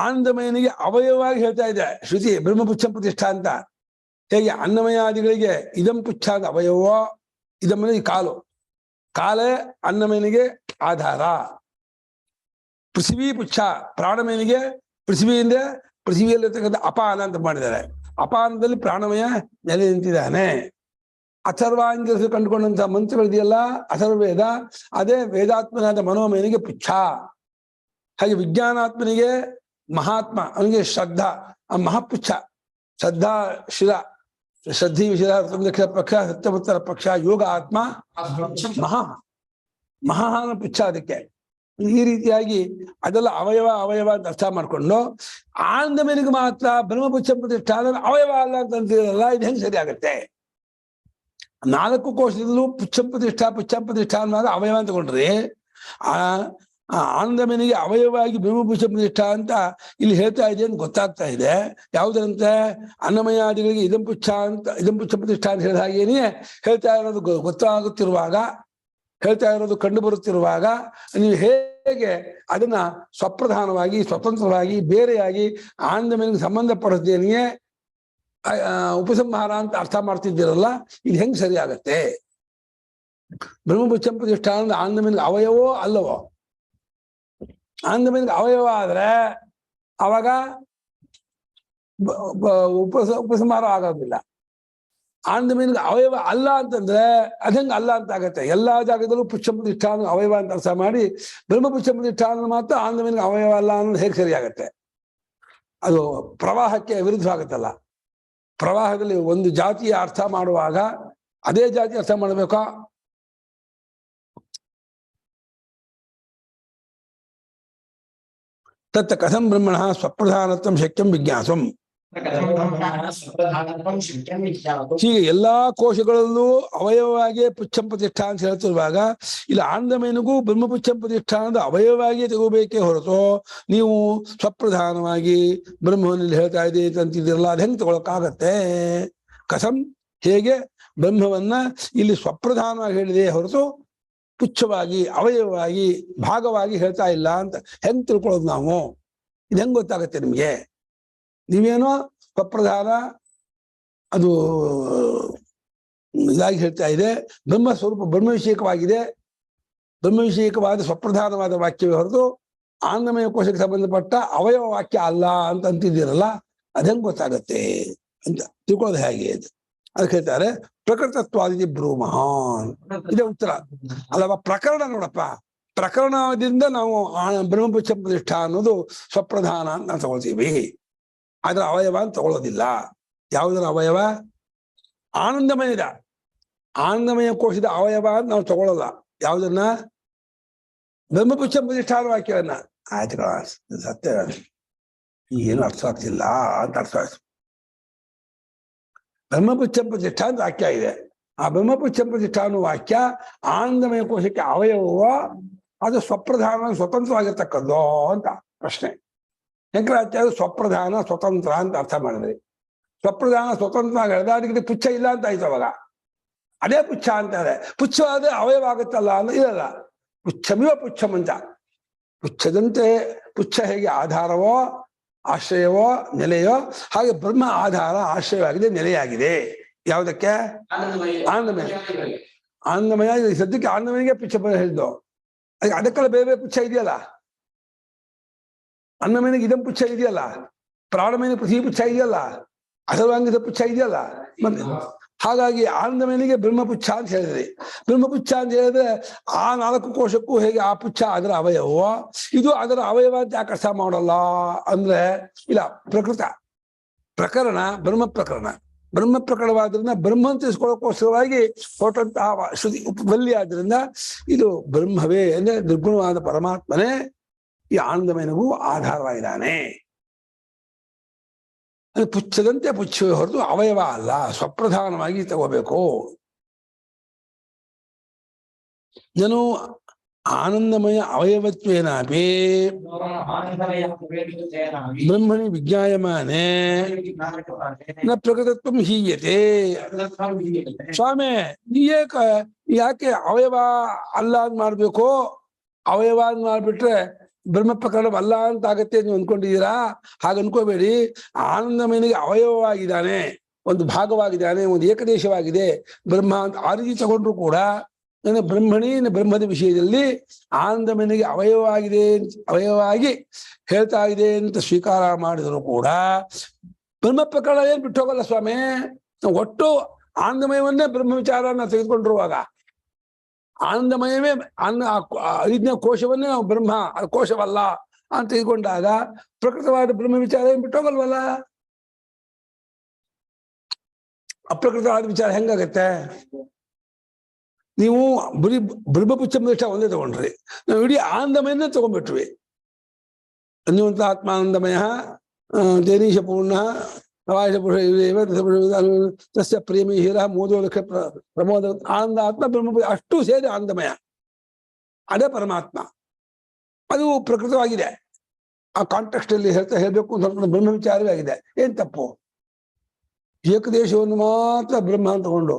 ಆನಂದಮಯನಿಗೆ ಅವಯವವಾಗಿ ಹೇಳ್ತಾ ಇದೆ ಶ್ರುತಿ ಬ್ರಹ್ಮಪುಚ್ಛಂ ಪ್ರತಿಷ್ಠಾ ಅಂತ. ಹೇಗೆ ಅನ್ನಮಯಾದಿಗಳಿಗೆ ಇದಂ ಪುಚ್ಛ ಅಂತ ಅವಯವ, ಇದಮ್ಮನ ಕಾಲು, ಕಾಲೇ ಅನ್ನಮಯನಿಗೆ ಆಧಾರ. ಪೃಥ್ವಿ ಪುಚ್ಛ ಪ್ರಾಣಮಯನಿಗೆ ಪೃಥ್ವಿಯಿಂದ ಪೃಥ್ವಿಯಲ್ಲಿರ್ತಕ್ಕಂಥ ಅಪಾನ ಅಂತ ಮಾಡಿದ್ದಾರೆ. ಅಪಾನದಲ್ಲಿ ಪ್ರಾಣಮಯ ನೆಲೆ ನಿಂತಿದ್ದಾನೆ. ಅಥರ್ವಾಂಗಿರಸು ಕಂಡುಕೊಂಡಂತ ಮಂತ್ರಗಳಿದೆಯಲ್ಲ ಅಥರ್ವೇದ, ಅದೇ ವೇದಾತ್ಮನಾದ ಮನೋಮಯನಿಗೆ ಪುಚ್ಛ. ಹಾಗೆ ವಿಜ್ಞಾನಾತ್ಮನಿಗೆ ಮಹಾತ್ಮ, ಅವನಿಗೆ ಶ್ರದ್ಧಾ, ಆ ಮಹಾಪುಚ್ಛ. ಶ್ರದ್ಧಾ ಶಿರ, ಶ್ರದ್ಧಿ ಶಿರ ದಕ್ಷಿಣ ಪಕ್ಷ, ಸತ್ಯಪುತ್ತರ ಪಕ್ಷ, ಯೋಗ ಆತ್ಮ ಮಹಾನ ಪುಚ್ಛ. ಅದಕ್ಕೆ ಈ ರೀತಿಯಾಗಿ ಅದೆಲ್ಲ ಅವಯವ ಅಂತ ಅರ್ಥ ಮಾಡ್ಕೊಂಡು ಆನಂದಮಯನಿಗೆ ಮಾತ್ರ ಬ್ರಹ್ಮಪುಚ್ಛ ಪ್ರತಿಷ್ಠಾ ಅವಯವ ಅಲ್ಲ ಅಂತ ಅಂತಿರಲ್ಲ, ಇದು ಹೆಂಗೆ ಸರಿ ಆಗತ್ತೆ? 4 ಕೋಶದಲ್ಲೂ ಪುಚ್ಛ ಪ್ರತಿಷ್ಠಾ ಅನ್ನೋದು ಅವಯವ ಅಂತ ತಗೊಂಡ್ರಿ, ಆನಂದಮಯನಿಗೆ ಅವಯವಾಗಿ ಬ್ರಹ್ಮಪುಚ್ಛ ಪ್ರತಿಷ್ಠಾ ಅಂತ ಇಲ್ಲಿ ಹೇಳ್ತಾ ಇದೆ ಅಂತ ಗೊತ್ತಾಗ್ತಾ ಇದೆ. ಯಾವುದರಂತೆ ಅನ್ನಮಯಾದಿಗಳಿಗೆ ಇದಂ ಪುಚ್ಛ ಪ್ರತಿಷ್ಠಾ ಅಂತ ಹೇಳಿದ ಹಾಗೇನೆ ಹೇಳ್ತಾ ಇರೋದು ಗೊತ್ತಾಗುತ್ತಿರುವಾಗ, ಹೇಳ್ತಾ ಇರೋದು ಕಂಡು ಬರುತ್ತಿರುವಾಗ, ನೀವು ಹೇಗೆ ಅದನ್ನ ಸ್ವಪ್ರಧಾನವಾಗಿ ಸ್ವತಂತ್ರವಾಗಿ ಬೇರೆಯಾಗಿ ಆನಂದಮಯನಿಗೆ ಸಂಬಂಧಪಡೋದೇನಿಗೆ ಉಪಸಂಹಾರ ಅಂತ ಅರ್ಥ ಮಾಡ್ತಿದ್ದೀರಲ್ಲ, ಇದು ಹೆಂಗ್ ಸರಿ ಆಗತ್ತೆ? ಬ್ರಹ್ಮಪುಚ್ಛಂ ಪ್ರತಿಷ್ಠಾ ಅಂದ್ರೆ ಆನಂದಮಯನಿಗೆ ಅವಯವೋ ಅಲ್ಲವೋ? ಆನಂದಮಯನಿಗೆ ಅವಯವ ಆದ್ರೆ ಅವಾಗ ಉಪಸಂಹಾರ ಆಗೋದಿಲ್ಲ. ಆನಂದಮಯನಿಗೆ ಅವಯವ ಅಲ್ಲ ಅಂತಂದ್ರೆ ಅದಂಗ ಅಲ್ಲ ಅಂತ ಆಗತ್ತೆ. ಎಲ್ಲಾ ಜಾಗದಲ್ಲೂ ಪುಚ್ಛ ಪ್ರತಿಷ್ಠಾ ಅವಯವ ಅಂತ ಅರ್ಥ ಮಾಡಿ ಬ್ರಹ್ಮಪುಚ್ಛ ಪ್ರತಿಷ್ಠಾ ಮಾತ್ರ ಆನಂದಮಯನಿಗೆ ಅವಯವ ಅಲ್ಲ ಅನ್ನೋದು ಹೇಗೆ ಸರಿ ಆಗತ್ತೆ? ಅದು ಪ್ರವಾಹಕ್ಕೆ ವಿರುದ್ಧವಾಗತ್ತಲ್ಲ. ಪ್ರವಾಹದಲ್ಲಿ ಒಂದು ಜಾತಿಯ ಅರ್ಥ ಮಾಡುವಾಗ ಅದೇ ಜಾತಿ ಅರ್ಥ ಮಾಡಬೇಕಾ? ತತ್ತ ಕಥಂ ಬ್ರಹ್ಮಣ ಸ್ವಪ್ರಧಾನತ್ವಂ ಶಕ್ಯಂ ವಿಜ್ಞಾಸಂ. ಹೀಗೆ ಎಲ್ಲಾ ಕೋಶಗಳಲ್ಲೂ ಅವಯವವಾಗಿ ಪುಚ್ಛಂ ಪ್ರತಿಷ್ಠಾ ಅಂತ ಹೇಳ್ತಿರುವಾಗ ಇಲ್ಲಿ ಆನಂದಮಯನಿಗೂ ಬ್ರಹ್ಮಪುಚ್ಛಂ ಪ್ರತಿಷ್ಠಾ ಅನ್ನೋದು ಅವಯವವಾಗಿ ತಗೋಬೇಕೇ ಹೊರತು ನೀವು ಸ್ವಪ್ರಧಾನವಾಗಿ ಬ್ರಹ್ಮನಲ್ಲಿ ಹೇಳ್ತಾ ಇದೆ ಅಂತಿದ್ದೀರಲ್ಲ, ಅದು ಹೆಂಗೆ ತಗೊಳಕ್ಕಾಗತ್ತೆ? ಕಥಂ, ಹೇಗೆ ಬ್ರಹ್ಮವನ್ನ ಇಲ್ಲಿ ಸ್ವಪ್ರಧಾನವಾಗಿ ಹೇಳಿದೆ ಹೊರತು ಪುಚ್ಛವಾಗಿ ಅವಯವವಾಗಿ ಭಾಗವಾಗಿ ಹೇಳ್ತಾ ಇಲ್ಲ ಅಂತ ಹೆಂಗ್ ತಿಳ್ಕೊಳ್ಳೋದು ನಾವು? ಇದು ಹೆಂಗ್ ಗೊತ್ತಾಗತ್ತೆ ನಿಮ್ಗೆ? ನೀವೇನೋ ಸ್ವಪ್ರಧಾನ ಅದು ಇದಾಗಿ ಹೇಳ್ತಾ ಇದೆ, ಬ್ರಹ್ಮ ಸ್ವರೂಪ ಬ್ರಹ್ಮವಿಷಯಕವಾಗಿದೆ, ಬ್ರಹ್ಮವಿಷಯಕವಾದ ಸ್ವಪ್ರಧಾನವಾದ ವಾಕ್ಯವೇ ಹೊರತು ಆನಂದಮಯ ಕೋಶಕ್ಕೆ ಸಂಬಂಧಪಟ್ಟ ಅವಯವ ವಾಕ್ಯ ಅಲ್ಲ ಅಂತ ಅಂತಿದ್ದೀರಲ್ಲ, ಅದು ಹೆಂಗ್ ಗೊತ್ತಾಗತ್ತೆ ಅಂತ ತಿಳ್ಕೊಳ್ಳೋದು ಹೇಗೆ? ಅದಕ್ಕೆ ಹೇಳ್ತಾರೆ ಪ್ರಕೃತತ್ವಾದಿ ಬ್ರೂಮಹಾನ್. ಇದೇ ಉತ್ತರ ಅಲ್ಲವಾ? ಪ್ರಕರಣ ನೋಡಪ್ಪ, ಪ್ರಕರಣದಿಂದ ನಾವು ಬ್ರಹ್ಮಪುಚ್ಛ ಪ್ರತಿಷ್ಠಾ ಅನ್ನೋದು ಸ್ವಪ್ರಧಾನ ಅಂತ ನಾವು ತಗೊಳ್ತೀವಿ, ಆದ್ರೆ ಅವಯವ ಅಂತ ತಗೊಳ್ಳೋದಿಲ್ಲ. ಯಾವುದರ ಅವಯವ? ಆನಂದಮಯದ, ಆನಂದಮಯ ಕೋಶದ ಅವಯವ ಅಂತ ನಾವು ತಗೊಳ್ಳಲ್ಲ. ಯಾವುದನ್ನ? ಬ್ರಹ್ಮಪುಚ್ಛ ಪ್ರತಿಷ್ಠಾನ ವಾಕ್ಯವನ್ನ. ಆಯ್ತು, ಸತ್ಯ ಏನು ಅರ್ಥ ಆಗ್ತಿಲ್ಲ ಅಂತ ಅರ್ಥ ಆಯ್ತು. ಬ್ರಹ್ಮಪುಚ್ಛ ಪ್ರತಿಷ್ಠಾ ಅಂತ ವಾಕ್ಯ ಇದೆ. ಆ ಬ್ರಹ್ಮಪುಚ್ಛ ಪ್ರತಿಷ್ಠಾ ಅನ್ನೋ ವಾಕ್ಯ ಆನಂದಮಯ ಕೋಶಕ್ಕೆ ಅವಯವೋ ಅದು ಸ್ವಪ್ರಧಾನ ಸ್ವತಂತ್ರವಾಗಿರ್ತಕ್ಕದ್ದು ಅಂತ ಪ್ರಶ್ನೆ. ಶಂಕರಾಚಾರ್ಯ ಸ್ವಪ್ರಧಾನ ಸ್ವತಂತ್ರ ಅಂತ ಅರ್ಥ ಮಾಡಿದ್ರಿ. ಸ್ವಪ್ರಧಾನ ಸ್ವತಂತ್ರ ಹೇಳಿದ್ರೆ ಅದಕ್ಕೆ ಪುಚ್ಛ ಇಲ್ಲ ಅಂತ ಆಯ್ತು. ಅವಾಗ ಅದೇ ಪುಚ್ಛ ಅಂತಾರೆ. ಪುಚ್ಛ ಆದ್ರೆ ಅವಯವ ಆಗುತ್ತಲ್ಲ ಅಂದ್ರೆ ಇರಲ್ಲ. ಪುಚ್ಛಮಿವ ಪುಚ್ಛಂ ಅಂತ. ಪುಚ್ಛದಂತೆ ಪುಚ್ಛ ಹೇಗೆ ಆಧಾರವೋ ಆಶ್ರಯವೋ ನೆಲೆಯೋ ಹಾಗೆ ಬ್ರಹ್ಮ ಆಧಾರ ಆಶ್ರಯವಾಗಿದೆ, ನೆಲೆಯಾಗಿದೆ. ಯಾವುದಕ್ಕೆ? ಆನಂದಮಯ. ಆನಂದಮಯ ಸದ್ಯಕ್ಕೆ ಆನಂದಮಯನಿಗೆ ಪುಚ್ಛ ಹೇಳಿದ್ದು. ಅದಕ್ಕೆಲ್ಲ ಬೇರೆ ಬೇರೆ ಪುಚ್ಛ ಇದೆಯಲ್ಲ. ಅನ್ನಮಯನಿಗೆ ಇದಂ ಪುಚ್ಛ ಇದೆಯಲ್ಲ, ಪ್ರಾಣಮಯನಿಗೆ ಪೃಥ್ವಿ ಪುಚ್ಛ ಇದೆಯಲ್ಲ, ಅಥರ್ವಾಂಗಿದ ಪುಚ್ಛ ಇದೆಯಲ್ಲ. ಮತ್ತೆ ಹಾಗಾಗಿ ಆನಂದಮಯನಿಗೆ ಬ್ರಹ್ಮಪುಚ್ಛ ಅಂತ ಹೇಳಿದ್ರಿ. ಬ್ರಹ್ಮಪುಚ್ಛ ಅಂತ ಹೇಳಿದ್ರೆ ಆ 4 ಕೋಶಕ್ಕೂ ಹೇಗೆ ಆ ಪುಚ್ಛ ಅದರ ಅವಯವ, ಇದು ಅದರ ಅವಯವ ಅಂತ ಯಾಕೆ ಅರ್ಥ ಮಾಡಲ್ಲ ಅಂದ್ರೆ ಇಲ್ಲ. ಪ್ರಕರಣ ಬ್ರಹ್ಮ ಪ್ರಕರಣ. ಬ್ರಹ್ಮ ಪ್ರಕರಣವಾದ್ರಿಂದ ಬ್ರಹ್ಮ ತಿಳಿಸ್ಕೊಳ್ಳೋಕ್ಕೋಸ್ಕರವಾಗಿ ಹೊರಟಂತಹ ಶ್ರುತಿ ಬಲ್ಲಿ ಆದ್ರಿಂದ ಇದು ಬ್ರಹ್ಮವೇ ಅಂದ್ರೆ ನಿರ್ಗುಣವಾದ ಪರಮಾತ್ಮನೇ ಈ ಆನಂದಮಯನಿಗೂ ಆಧಾರವಾಗಿದ್ದಾನೆ. ಪುಚ್ಛದಂತೆ ಪುಚ್ಛವೇ ಹೊರತು ಅವಯವ ಅಲ್ಲ, ಸ್ವಪ್ರಧಾನವಾಗಿ ತಗೋಬೇಕು. ನಾನು ಆನಂದಮಯ ಅವಯವತ್ವೇನಾಪಿ ಬ್ರಹ್ಮಣಿ ವಿಜ್ಞಾಯಮಾನೆ ನ ಪ್ರಕೃತತ್ವಂ ಹೀಯತೆ. ಸ್ವಾಮಿ ಯಾಕೆ ಅವಯವ ಅಲ್ಲ ಅಂತ ಮಾಡ್ಬೇಕು? ಅವಯವ ಅಂತ ಮಾಡ್ಬಿಟ್ರೆ ಬ್ರಹ್ಮ ಪ್ರಕರಣವಲ್ಲ ಅಂತ ಆಗತ್ತೆ ನೀವು ಅಂದ್ಕೊಂಡಿದ್ದೀರಾ? ಹಾಗೆ ಅನ್ಕೋಬೇಡಿ. ಆನಂದಮಯನಿಗೆ ಅವಯವವಾಗಿದ್ದಾನೆ, ಒಂದು ಭಾಗವಾಗಿದ್ದಾನೆ, ಒಂದು ಏಕದೇಶವಾಗಿದೆ ಬ್ರಹ್ಮ ಅಂತ ಆ ರೀತಿ ತಗೊಂಡ್ರು ಕೂಡ ನನ್ನ ಬ್ರಹ್ಮಣಿ ಬ್ರಹ್ಮದ ವಿಷಯದಲ್ಲಿ ಆನಂದಮಯನಿಗೆ ಅವಯವವಾಗಿ ಹೇಳ್ತಾ ಇದೆ ಅಂತ ಸ್ವೀಕಾರ ಮಾಡಿದ್ರು ಕೂಡ ಬ್ರಹ್ಮ ಪ್ರಕರಣ ಏನ್ ಬಿಟ್ಟು ಹೋಗಲ್ಲ ಸ್ವಾಮಿ. ಒಟ್ಟು ಆನಂದಮಯವನ್ನೇ ಬ್ರಹ್ಮ ವಿಚಾರನ ತೆಗೆದುಕೊಂಡಿರುವಾಗ ಆನಂದಮಯವೇ ಐದನೇ ಕೋಶವನ್ನೇ ನಾವು ಬ್ರಹ್ಮ ಅದು ಕೋಶವಲ್ಲ ಅಂತ ತೆಗೆದುಕೊಂಡಾಗ ಪ್ರಕೃತವಾದ ಬ್ರಹ್ಮ ವಿಚಾರ ಏನ್ ಬಿಟ್ಟು ಹೋಗಲ್ವಲ್ಲ. ಅಪ್ರಕೃತವಾದ ವಿಚಾರ ಹೆಂಗಾಗತ್ತೆ? ನೀವು ಬರೀ ಬ್ರಹ್ಮಪುಚ್ಛ ಒಂದೇ ತಗೊಂಡ್ರಿ, ನಾವು ಇಡೀ ಆನಂದಮಯನ್ನೇ ತಗೊಂಡ್ಬಿಟ್ವಿ. ಅನ್ಯವಂತ ಆತ್ಮಾನಂದಮಯ ತೇನೀಶ ಪೂರ್ಣ ತಸ್ಯ ಪ್ರೇಮಿ ಹೀರ ಮೋದೋಲಕ ಪ್ರಮೋದ ಆನಂದ ಆತ್ಮ ಬ್ರಹ್ಮ ಅಷ್ಟು ಸೇರಿ ಆನಂದಮಯ, ಅದೇ ಪರಮಾತ್ಮ. ಅದು ಪ್ರಕೃತವಾಗಿದೆ. ಆ ಕಾಂಟೆಕ್ಸ್ಟ್ ಅಲ್ಲಿ ಹೇಳ್ಬೇಕು ಅಂತ ಬ್ರಹ್ಮ ವಿಚಾರವೇ ಆಗಿದೆ. ಏನ್ ತಪ್ಪು? ಏಕದೇಶವನ್ನು ಮಾತ್ರ ಬ್ರಹ್ಮ ಅಂತ ತಗೊಂಡು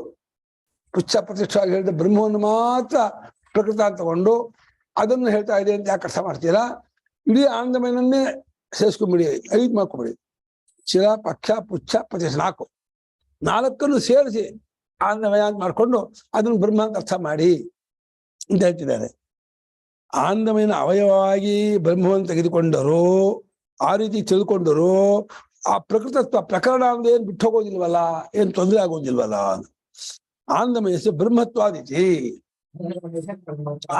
ಪುಚ್ಛ ಪ್ರತಿಷ್ಠವಾಗಿ ಹೇಳಿದ ಬ್ರಹ್ಮವನ್ನು ಮಾತ್ರ ಪ್ರಕೃತ ಅಂತ ತಗೊಂಡು ಅದನ್ನು ಹೇಳ್ತಾ ಇದೆ ಅಂತ ಯಾಕೆ ಅರ್ಥ ಮಾಡ್ತೀರಾ? ಇಡೀ ಆನಂದಮಯನನ್ನೇ ಸೇರಿಸ್ಕೊಂಡ್ಬಿಡಿ, 5 ಮಾಡ್ಕೊಂಬಿಡಿ. ಶಿರ ಪಕ್ಷ ಪುಚ್ಛ ಪ್ರತಿಷ್ಠ 4 ಸೇರಿಸಿ ಆನಂದಮಯ ಅಂತ ಮಾಡ್ಕೊಂಡು ಅದನ್ನು ಬ್ರಹ್ಮ ಅಂತ ಅರ್ಥ ಮಾಡಿ ಅಂತ ಹೇಳ್ತಿದ್ದಾರೆ. ಆನಂದಮಯನ ಅವಯವವಾಗಿ ಬ್ರಹ್ಮವನ್ನು ತೆಗೆದುಕೊಂಡರು, ಆ ರೀತಿ ತಿಳ್ಕೊಂಡರು, ಆ ಪ್ರಕೃತತ್ವ ಪ್ರಕರಣ ಅಂದ್ರೆ ಏನ್ ಬಿಟ್ಟು ಹೋಗೋದಿಲ್ವಲ್ಲ, ಏನ್ ತೊಂದರೆ ಆಗೋದಿಲ್ವಲ್ಲ. ಆನಂದಮಯಸ್ಯ ಬ್ರಹ್ಮತ್ವಾದಿತಿ,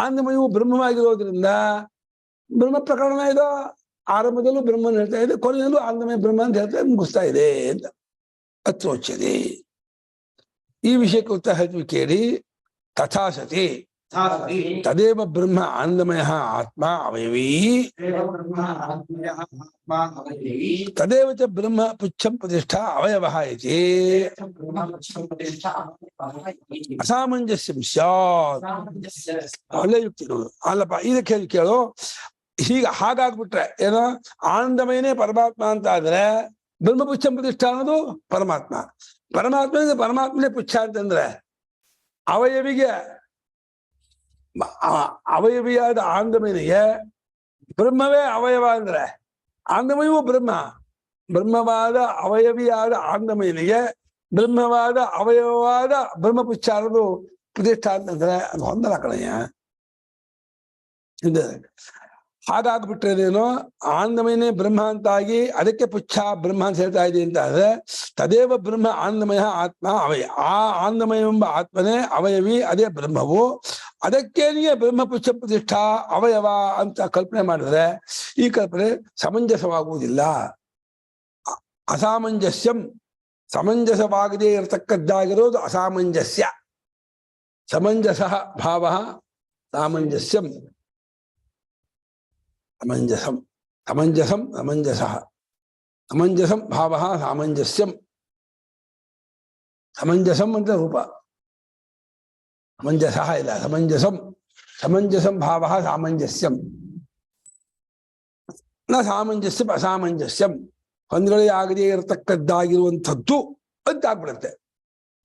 ಆನಂದಮಯವು ಬ್ರಹ್ಮವಾಗಿರೋದ್ರಿಂದ ಬ್ರಹ್ಮ ಪ್ರಕರಣ ಇದೋ ಆರಂಭದಲ್ಲೂ ಬ್ರಹ್ಮನ್ ಹೇಳ್ತಾ ಇದೆ, ಕೊನೆಯಲ್ಲೂ ಆನಂದಮಯ ಬ್ರಹ್ಮ ಅಂತ ಹೇಳ್ತಾ ಮುಗಿಸ್ತಾ ಇದೆ ಅಂತ ಅತ್ರೋಚ್ಯತೆ. ಈ ವಿಷಯಕ್ಕೆ ಉತ್ತರ ಹೇಳ್ತೀವಿ ಕೇಳಿ. ತಥಾ ಸತಿ ತದೇವ ಬ್ರಹ್ಮ ಆನಂದಮಯ ಆತ್ಮ ಅವಯವೀ ತದೇವ ಚ ಬ್ರಹ್ಮ ಪುಚ್ಛಂ ಪ್ರತಿಷ್ಠಾ ಅವಯವ ಇತಿ ಅಸಾಮಂಜಸ್ಯಂ ಸ್ಯಾತ್. ಒಳ್ಳೆ ಯುಕ್ತಿ ನೋಡು. ಅಲ್ಲಪ್ಪ ಇದಕ್ಕೆ ಕೇಳು, ಹಾಗಾಗ್ಬಿಟ್ರೆ ಏನೋ ಆನಂದಮಯನೇ ಪರಮಾತ್ಮ ಅಂತ ಆದ್ರೆ ಬ್ರಹ್ಮಪುಚ್ಛಂ ಪ್ರತಿಷ್ಠಾ ಅನ್ನೋದು ಪರಮಾತ್ಮ, ಪರಮಾತ್ಮನೇ ಪುಚ್ಛ ಅಂತಂದ್ರೆ ಅವಯವಿಯಾದ ಆನಂದಮಯನಿಗೆ ಬ್ರಹ್ಮವೇ ಅವಯವ ಅಂದ್ರೆ ಆನಂದಮಯವೂ ಬ್ರಹ್ಮವಾದ ಅವಯವಿಯಾದ ಆನಂದಮಯನಿಗೆ ಬ್ರಹ್ಮವಾದ ಅವಯವವಾದ ಬ್ರಹ್ಮಪುಚ್ಛ ಅನ್ನೋದು ಪ್ರತಿಷ್ಠಾ ಅಂತಂದ್ರೆ ಅದು ಹೊಂದಲ್ಲ ಕಣಯ್ಯ. ಹಾಗಾಗ್ಬಿಟ್ರೇನೇನೋ ಆನಂದಮಯನೇ ಬ್ರಹ್ಮ ಅಂತಾಗಿ ಅದಕ್ಕೆ ಪುಚ್ಛ ಬ್ರಹ್ಮ ಅಂತ ಹೇಳ್ತಾ ಇದೆ ಅಂತ ಆದ್ರೆ ತದೇವ ಬ್ರಹ್ಮ ಆನಂದಮಯ ಆತ್ಮ ಅವಯ, ಆ ಆನಂದಮಯ ಎಂಬ ಆತ್ಮನೇ ಅವಯವಿ, ಅದೇ ಬ್ರಹ್ಮವು. ಅದಕ್ಕೇನಿಗೆ ಬ್ರಹ್ಮ ಪುಚ್ಛ ಪ್ರತಿಷ್ಠಾ ಅವಯವ ಅಂತ ಕಲ್ಪನೆ ಮಾಡಿದ್ರೆ ಈ ಕಲ್ಪನೆ ಸಮಂಜಸವಾಗುವುದಿಲ್ಲ. ಅಸಾಮಂಜಸ್ಯಂ, ಸಮಂಜಸವಾಗದೇ ಇರತಕ್ಕದ್ದಾಗಿರೋದು ಅಸಾಮಂಜಸ್ಯ. ಸಮಂಜಸ ಭಾವ ಸಾಮಂಜಸ್ಯಂ, ಸಮಂಜಸಂ ಸಮಂಜಸಂ ಭಾವ ಸಾಮಂಜಸ್ಯಂ. ಸಮಂಜಸಂ ಅಂತ ರೂಪ, ಸಮಂಜಸ ಇಲ್ಲ, ಸಮಂಜಸಂ ಭಾವ ಸಾಮಂಜಸ್ಯಂ ನ ಸಾಮಂಜಸ್ಯಂ ಅಸಾಮಂಜಸ್ಯಂ. ಹೊಂದುಗಡೆಯಾಗದೇ ಇರತಕ್ಕದ್ದಾಗಿರುವಂಥದ್ದು ಅಂತ ಆಗ್ಬಿಡುತ್ತೆ.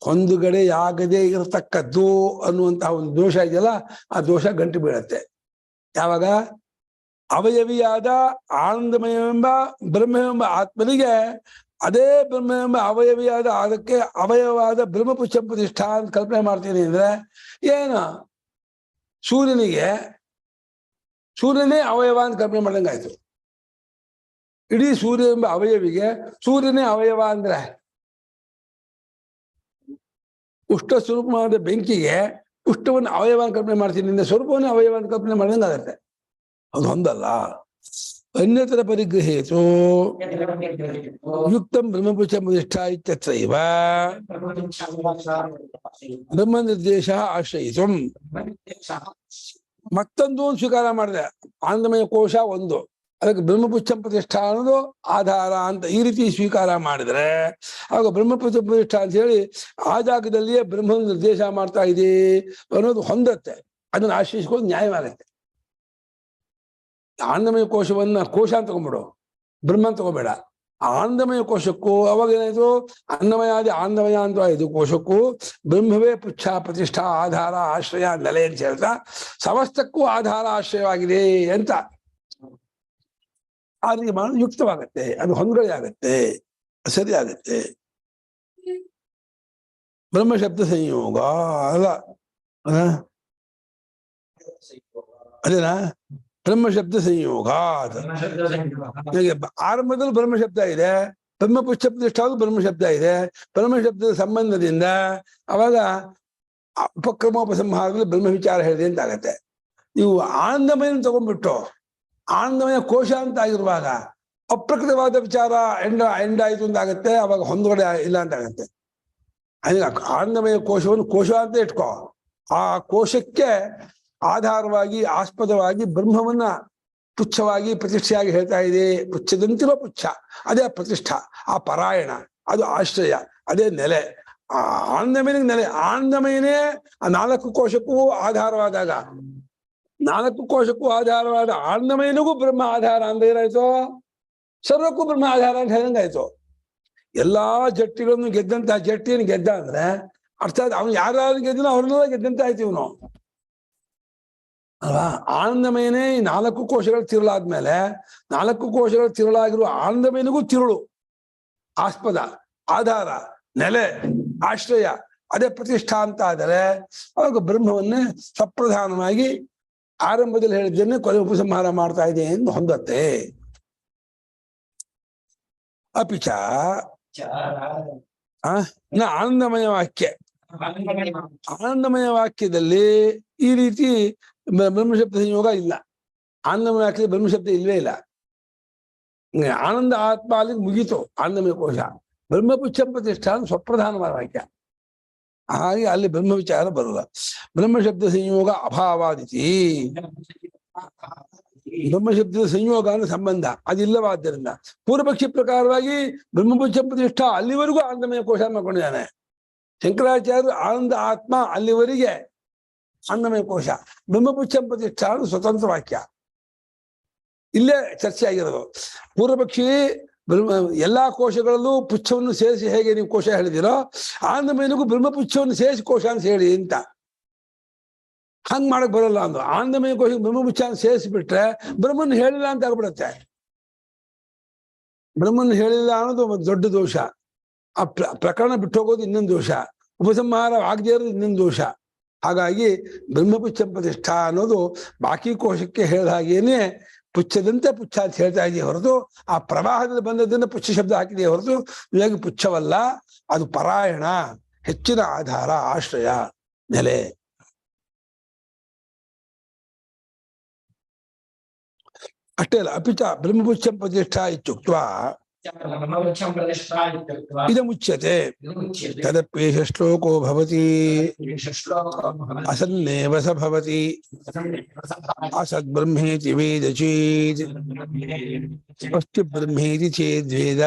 ಹೊಂದುಗಡೆಯಾಗದೇ ಇರತಕ್ಕದ್ದು ಅನ್ನುವಂತಹ ಒಂದು ದೋಷ ಇದೆಯಲ್ಲ, ಆ ದೋಷ ಗಂಟು ಬೀಳತ್ತೆ. ಯಾವಾಗ ಅವಯವಿಯಾದ ಆನಂದಮಯವೆಂಬ ಬ್ರಹ್ಮವೆಂಬ ಆತ್ಮನಿಗೆ ಅದೇ ಬ್ರಹ್ಮವೆಂಬ ಅವಯವಿಯಾದ ಅದಕ್ಕೆ ಅವಯವಾದ ಬ್ರಹ್ಮಪುಚ್ಛ ಪ್ರತಿಷ್ಠಾ ಅಂತ ಕಲ್ಪನೆ ಮಾಡ್ತೀನಿ ಅಂದ್ರೆ ಏನು? ಸೂರ್ಯನೇ ಅವಯವ ಅಂತ ಕಲ್ಪನೆ ಮಾಡ್ದಂಗಾಯ್ತು. ಇಡೀ ಸೂರ್ಯ ಎಂಬ ಅವಯವಿಗೆ ಸೂರ್ಯನೇ ಅವಯವ ಅಂದ್ರೆ ಉಷ್ಣ ಸ್ವರೂಪವಾದ ಬೆಂಕಿಗೆ ಉಷ್ಣವನ್ನು ಅವಯವ ಅಂತ ಕಲ್ಪನೆ ಮಾಡ್ತೀನಿ ಅಂದ್ರೆ ಸ್ವರೂಪವನ್ನೇ ಅವಯವ ಅಂತ ಕಲ್ಪನೆ ಮಾಡ್ದಂಗಾಗತ್ತೆ. ಅದು ಹೊಂದಲ್ಲ. ಅನ್ಯತರ ಪರಿಗ್ರಹೇತು ಯುಕ್ತಂ ಬ್ರಹ್ಮಪುಚ್ಛ ಪ್ರತಿಷ್ಠಾ ಇತ್ಯತ್ರೈವ ಬ್ರಹ್ಮ ನಿರ್ದೇಶ ಆಶ್ರಯಿತು. ಮತ್ತೊಂದು ಸ್ವೀಕಾರ ಮಾಡಿದೆ, ಆನಂದಮಯ ಕೋಶ ಒಂದು, ಅದಕ್ಕೆ ಬ್ರಹ್ಮಪುಚ್ಛ ಪ್ರತಿಷ್ಠಾ ಅನ್ನೋದು ಆಧಾರ ಅಂತ ಈ ರೀತಿ ಸ್ವೀಕಾರ ಮಾಡಿದ್ರೆ ಆಗ ಬ್ರಹ್ಮಪುಚ್ಛ ಪ್ರತಿಷ್ಠಾ ಅಂತ ಹೇಳಿ ಆ ಜಾಗದಲ್ಲಿಯೇ ಬ್ರಹ್ಮ ನಿರ್ದೇಶ ಮಾಡ್ತಾ ಇದೆ ಅನ್ನೋದು ಹೊಂದತ್ತೆ. ಅದನ್ನು ಆಶ್ರಯಿಸ್ಕೊಂಡು ನ್ಯಾಯವಾಗತ್ತೆ. ಆನಂದಮಯ ಕೋಶವನ್ನ ಕೋಶ ಅಂತ ತಗೊಂಡ್ಬಿಡು, ಬ್ರಹ್ಮ ಅಂತ ತಗೋಬೇಡ. ಆನಂದಮಯ ಕೋಶಕ್ಕೂ ಅವಾಗ ಏನಾಯ್ತು, ಅನ್ನಮಯಾದಿ ಆನಂದಮಯ ಅಂತ ಇದು ಕೋಶಕ್ಕೂ ಬ್ರಹ್ಮವೇ ಪುಚ್ಛ ಪ್ರತಿಷ್ಠಾ ಆಧಾರ ಆಶ್ರಯ ನೆಲೆ ಅಂತ ಹೇಳ್ತಾ ಸಮಸ್ತಕ್ಕೂ ಆಧಾರ ಆಶ್ರಯವಾಗಿದೆ ಅಂತ ಆ ರೀತಿ ಮಾಡೋದು ಯುಕ್ತವಾಗತ್ತೆ, ಅದು ಹೊಂದ್ಗಡೆ ಆಗತ್ತೆ, ಸರಿ ಆಗತ್ತೆ. ಬ್ರಹ್ಮ ಶಬ್ದ ಸಂಯೋಗ ಅಲ್ಲ ಅದೇನಾ ಬ್ರಹ್ಮ ಶಬ್ದ ಸಂಯೋಗ. ಆರಂಭದಲ್ಲಿ ಬ್ರಹ್ಮ ಶಬ್ದ ಇದೆ, ಬ್ರಹ್ಮಪುಚ್ಛ ಪ್ರತಿಷ್ಠಾ ಬ್ರಹ್ಮ ಶಬ್ದ ಇದೆ. ಬ್ರಹ್ಮ ಶಬ್ದದ ಸಂಬಂಧದಿಂದ ಅವಾಗ ಉಪಕ್ರಮೋಪಸಂಹಾರದಲ್ಲಿ ಬ್ರಹ್ಮ ವಿಚಾರ ಹೇಳಿದೆ ಅಂತ ಆಗತ್ತೆ. ನೀವು ಆನಂದಮಯ ತಗೊಂಡ್ಬಿಟ್ಟು ಆನಂದಮಯ ಕೋಶ ಅಂತ ಆಗಿರುವಾಗ ಅಪ್ರಕೃತವಾದ ವಿಚಾರ ಎಂಡಾಯ್ತು ಅಂತ ಆಗತ್ತೆ, ಅವಾಗ ಹೊಂದಗಡೆ ಇಲ್ಲ ಅಂತ ಆಗತ್ತೆ. ಆನಂದಮಯ ಕೋಶವನ್ನು ಕೋಶ ಅಂತ ಇಟ್ಕೋ, ಆ ಕೋಶಕ್ಕೆ ಆಧಾರವಾಗಿ ಆಸ್ಪದವಾಗಿ ಬ್ರಹ್ಮವನ್ನ ಪುಚ್ಛವಾಗಿ ಪ್ರತಿಷ್ಠೆಯಾಗಿ ಹೇಳ್ತಾ ಇದೆ. ಪುಚ್ಛದಂತಿರೋ ಪುಚ್ಛ ಅದೇ ಪ್ರತಿಷ್ಠಾ, ಆ ಪರಾಯಣ ಅದು ಆಶ್ರಯ, ಅದೇ ನೆಲೆ. ಆ ಆನಂದಮಯನಿಗೆ ನೆಲೆ. ಆನಂದಮಯನೇ ಆ 4 ಕೋಶಕ್ಕೂ ಆಧಾರವಾದಾಗ, 4 ಕೋಶಕ್ಕೂ ಆಧಾರವಾದ ಆನಂದಮಯನಿಗೂ ಬ್ರಹ್ಮ ಆಧಾರ ಅಂದ್ರೆ ಏನಾಯ್ತು, ಸರ್ವಕ್ಕೂ ಬ್ರಹ್ಮ ಆಧಾರ ಅಂತ ಹೇಳ್ದಂಗಾಯ್ತು. ಎಲ್ಲಾ ಜಟ್ಟಿಗಳನ್ನು ಗೆದ್ದಂತ ಜಟ್ಟಿಯನ್ನು ಗೆದ್ದ ಅಂದ್ರೆ ಅರ್ಥಾತ್ ಅವನು ಯಾರು ಗೆದ್ದನೋ ಅವ್ರನ್ನೆಲ್ಲ ಗೆದ್ದಂತ ಆಯ್ತು ಇವನು ಅಲ್ವಾ. ಆನಂದಮಯನೇ ಈ 4 ಕೋಶಗಳ ತಿರುಳಾದ್ಮೇಲೆ 4 ಕೋಶಗಳ ತಿರುಳಾಗಿರುವ ಆನಂದಮಯನಿಗೂ ತಿರುಳು, ಆಸ್ಪದ, ಆಧಾರ, ನೆಲೆ, ಆಶ್ರಯ ಅದೇ ಪ್ರತಿಷ್ಠಾ ಅಂತ ಆದರೆ ಅವಾಗ ಬ್ರಹ್ಮವನ್ನೇ ಸ್ವಪ್ರಧಾನವಾಗಿ ಆರಂಭದಲ್ಲಿ ಹೇಳಿದ್ದನ್ನೇ ಕೊನೆ ಉಪಸಂಹಾರ ಮಾಡ್ತಾ ಇದೆ ಎಂದು ಹೊಂದತ್ತೆ. ಅಪಿಚ ಆನಂದಮಯ ವಾಕ್ಯ, ಆನಂದಮಯ ವಾಕ್ಯದಲ್ಲಿ ಈ ರೀತಿ ಬ್ರಹ್ಮಶಬ್ದ ಸಂಯೋಗ ಇಲ್ಲ. ಆನಂದಮಯ ವಾಕ್ಯದಲ್ಲಿ ಬ್ರಹ್ಮಶಬ್ದ ಇಲ್ವೇ ಇಲ್ಲ. ಆನಂದ ಆತ್ಮ ಅಲ್ಲಿ ಮುಗೀತು ಆನಂದಮಯ ಕೋಶ. ಬ್ರಹ್ಮಪುಚ್ಛ ಪ್ರತಿಷ್ಠಾ ಸ್ವಪ್ರಧಾನವಾದ ವಾಕ್ಯ, ಹಾಗೆ ಅಲ್ಲಿ ಬ್ರಹ್ಮ ವಿಚಾರ ಬರಲ್ಲ. ಬ್ರಹ್ಮಶಬ್ದ ಸಂಯೋಗ ಅಭಾವಾದಿತಿ, ಬ್ರಹ್ಮಶಬ್ದದ ಸಂಯೋಗ ಅನ್ನೋ ಸಂಬಂಧ ಅದಿಲ್ಲವಾದ್ದರಿಂದ ಪೂರ್ವಪಕ್ಷಿ ಪ್ರಕಾರವಾಗಿ ಬ್ರಹ್ಮಪುಚ್ಛ ಪ್ರತಿಷ್ಠಾ ಅಲ್ಲಿವರೆಗೂ ಆನಂದಮಯ ಕೋಶ ಮಾಡ್ಕೊಂಡಿದ್ದಾನೆ. ಶಂಕರಾಚಾರ್ಯರು ಆನಂದ ಆತ್ಮ ಅಲ್ಲಿವರೆಗೆ ಆನಂದಮಯ ಕೋಶ, ಬ್ರಹ್ಮಪುಚ್ಛ ಪ್ರತಿಷ್ಠಾ ಸ್ವತಂತ್ರ ವಾಕ್ಯ. ಇಲ್ಲೇ ಚರ್ಚೆ ಆಗಿರೋದು. ಪೂರ್ವಪಕ್ಷಿ ಎಲ್ಲಾ ಕೋಶಗಳಲ್ಲೂ ಪುಚ್ಛವನ್ನು ಸೇರಿಸಿ ಹೇಗೆ ನೀವು ಕೋಶ ಹೇಳಿದಿರೋ ಆನಂದಮಯನಿಗೂ ಬ್ರಹ್ಮಪುಚ್ಛವನ್ನು ಸೇರಿಸಿ ಕೋಶ ಅಂತ ಹೇಳಿ ಅಂತ. ಹಂಗ್ ಮಾಡಕ್ ಬರಲ್ಲ ಅಂದು. ಆನಂದಮಯ ಕೋಶ ಬ್ರಹ್ಮಪುಚ್ಛ ಸೇರಿಸಿಬಿಟ್ರೆ ಬ್ರಹ್ಮನ್ ಹೇಳಿಲ್ಲ ಅಂತ ಆಗ್ಬಿಡತ್ತೆ. ಬ್ರಹ್ಮನ್ ಹೇಳಿಲ್ಲ ಅನ್ನೋದು ಒಂದು ದೊಡ್ಡ ದೋಷ. ಆ ಪ್ರಕರಣ ಬಿಟ್ಟು ಹೋಗೋದು ಇನ್ನೊಂದು ದೋಷ, ಉಪಸಂಹಾರ ಆಗದೇ ಇರೋದು ಇನ್ನೊಂದು ದೋಷ. ಹಾಗಾಗಿ ಬ್ರಹ್ಮಪುಚ್ಛ ಪ್ರತಿಷ್ಠಾ ಅನ್ನೋದು ಬಾಕಿ ಕೋಶಕ್ಕೆ ಹೇಳಿದ ಹಾಗೇನೆ ಪುಚ್ಛದಂತೆ ಪುಚ್ಛ ಅಂತ ಹೇಳ್ತಾ ಇದೆಯೇ ಹೊರತು ಆ ಪ್ರವಾಹದಲ್ಲಿ ಬಂದದನ್ನ ಪುಚ್ಛ ಶಬ್ದ ಹಾಕಿದೆಯೇ ಹೊರತು ಇವಾಗ ಪುಚ್ಛವಲ್ಲ. ಅದು ಪರಾಯಣ, ಹೆಚ್ಚಿನ ಆಧಾರ, ಆಶ್ರಯ, ನೆಲೆ. ಅಷ್ಟೇ ಅಲ್ಲ, ಅಪಿಚ ಬ್ರಹ್ಮಪುಚ್ಛ ಪ್ರತಿಷ್ಠಾ ಇತ್ಯುಕ್ತ ಇದಮುಚ್ಯತೆ ತದಪ್ಯೇಷ ಶ್ಲೋಕೋ ಭವತಿ ಅಸನ್ನೇವ ಸ ಭವತಿ ಅಸದ್ಬ್ರಹ್ಮೇತಿ ವೇದ ಚೇತ್ ಅಸ್ತಿ ಬ್ರಹ್ಮೇತಿ ಚೇದ್ವೇದ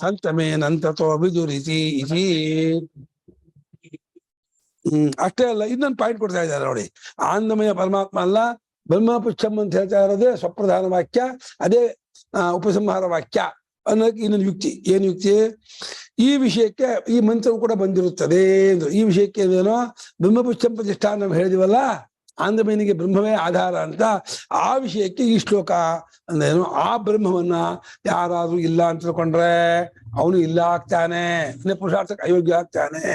ಸಂತಮೇನಂತತೋ ವಿದುರಿತಿ ಇತಿ. ಅಷ್ಟೇ ಅಲ್ಲ, ಇನ್ನೊಂದು ಪಾಯಿಂಟ್ ಕೊಡ್ತಾ ಇದ್ದಾರೆ ನೋಡಿ. ಆನಂದಮಯ ಪರಮಾತ್ಮ ಅಲ್ಲ, ಬ್ರಹ್ಮಪುಚ್ಛಂ ಅಂತ ಹೇಳ್ತಾ ಇರೋದೇ ಸ್ವಪ್ರಧಾನ ವಾಕ್ಯ, ಅದೇ ಉಪಸಂಹಾರ ವಾಕ್ಯ ಅನ್ನೋದಕ್ಕೆ ಇನ್ನೊಂದು ಯುಕ್ತಿ. ಏನು ಯುಕ್ತಿ? ಈ ವಿಷಯಕ್ಕೆ ಈ ಮಂತ್ರವು ಕೂಡ ಬಂದಿರುತ್ತದೆ ಎಂದು. ಈ ವಿಷಯಕ್ಕೆ ಏನೇನೋ ಬ್ರಹ್ಮಪುಚ್ಛಂ ಪ್ರತಿಷ್ಠಾ ನಾವು ಹೇಳಿದಿವಲ್ಲ, ಆನಂದಮಯನಿಗೆ ಬ್ರಹ್ಮವೇ ಆಧಾರ ಅಂತ. ಆ ವಿಷಯಕ್ಕೆ ಈ ಶ್ಲೋಕ ಅಂದ್ರೇನು, ಆ ಬ್ರಹ್ಮವನ್ನ ಯಾರಾದ್ರೂ ಇಲ್ಲ ಅಂತ ತಿಳ್ಕೊಂಡ್ರೆ ಅವನು ಇಲ್ಲ ಆಗ್ತಾನೆ, ಪುರುಷಾರ್ಥಕ್ಕೆ ಅಯೋಗ್ಯ ಆಗ್ತಾನೆ.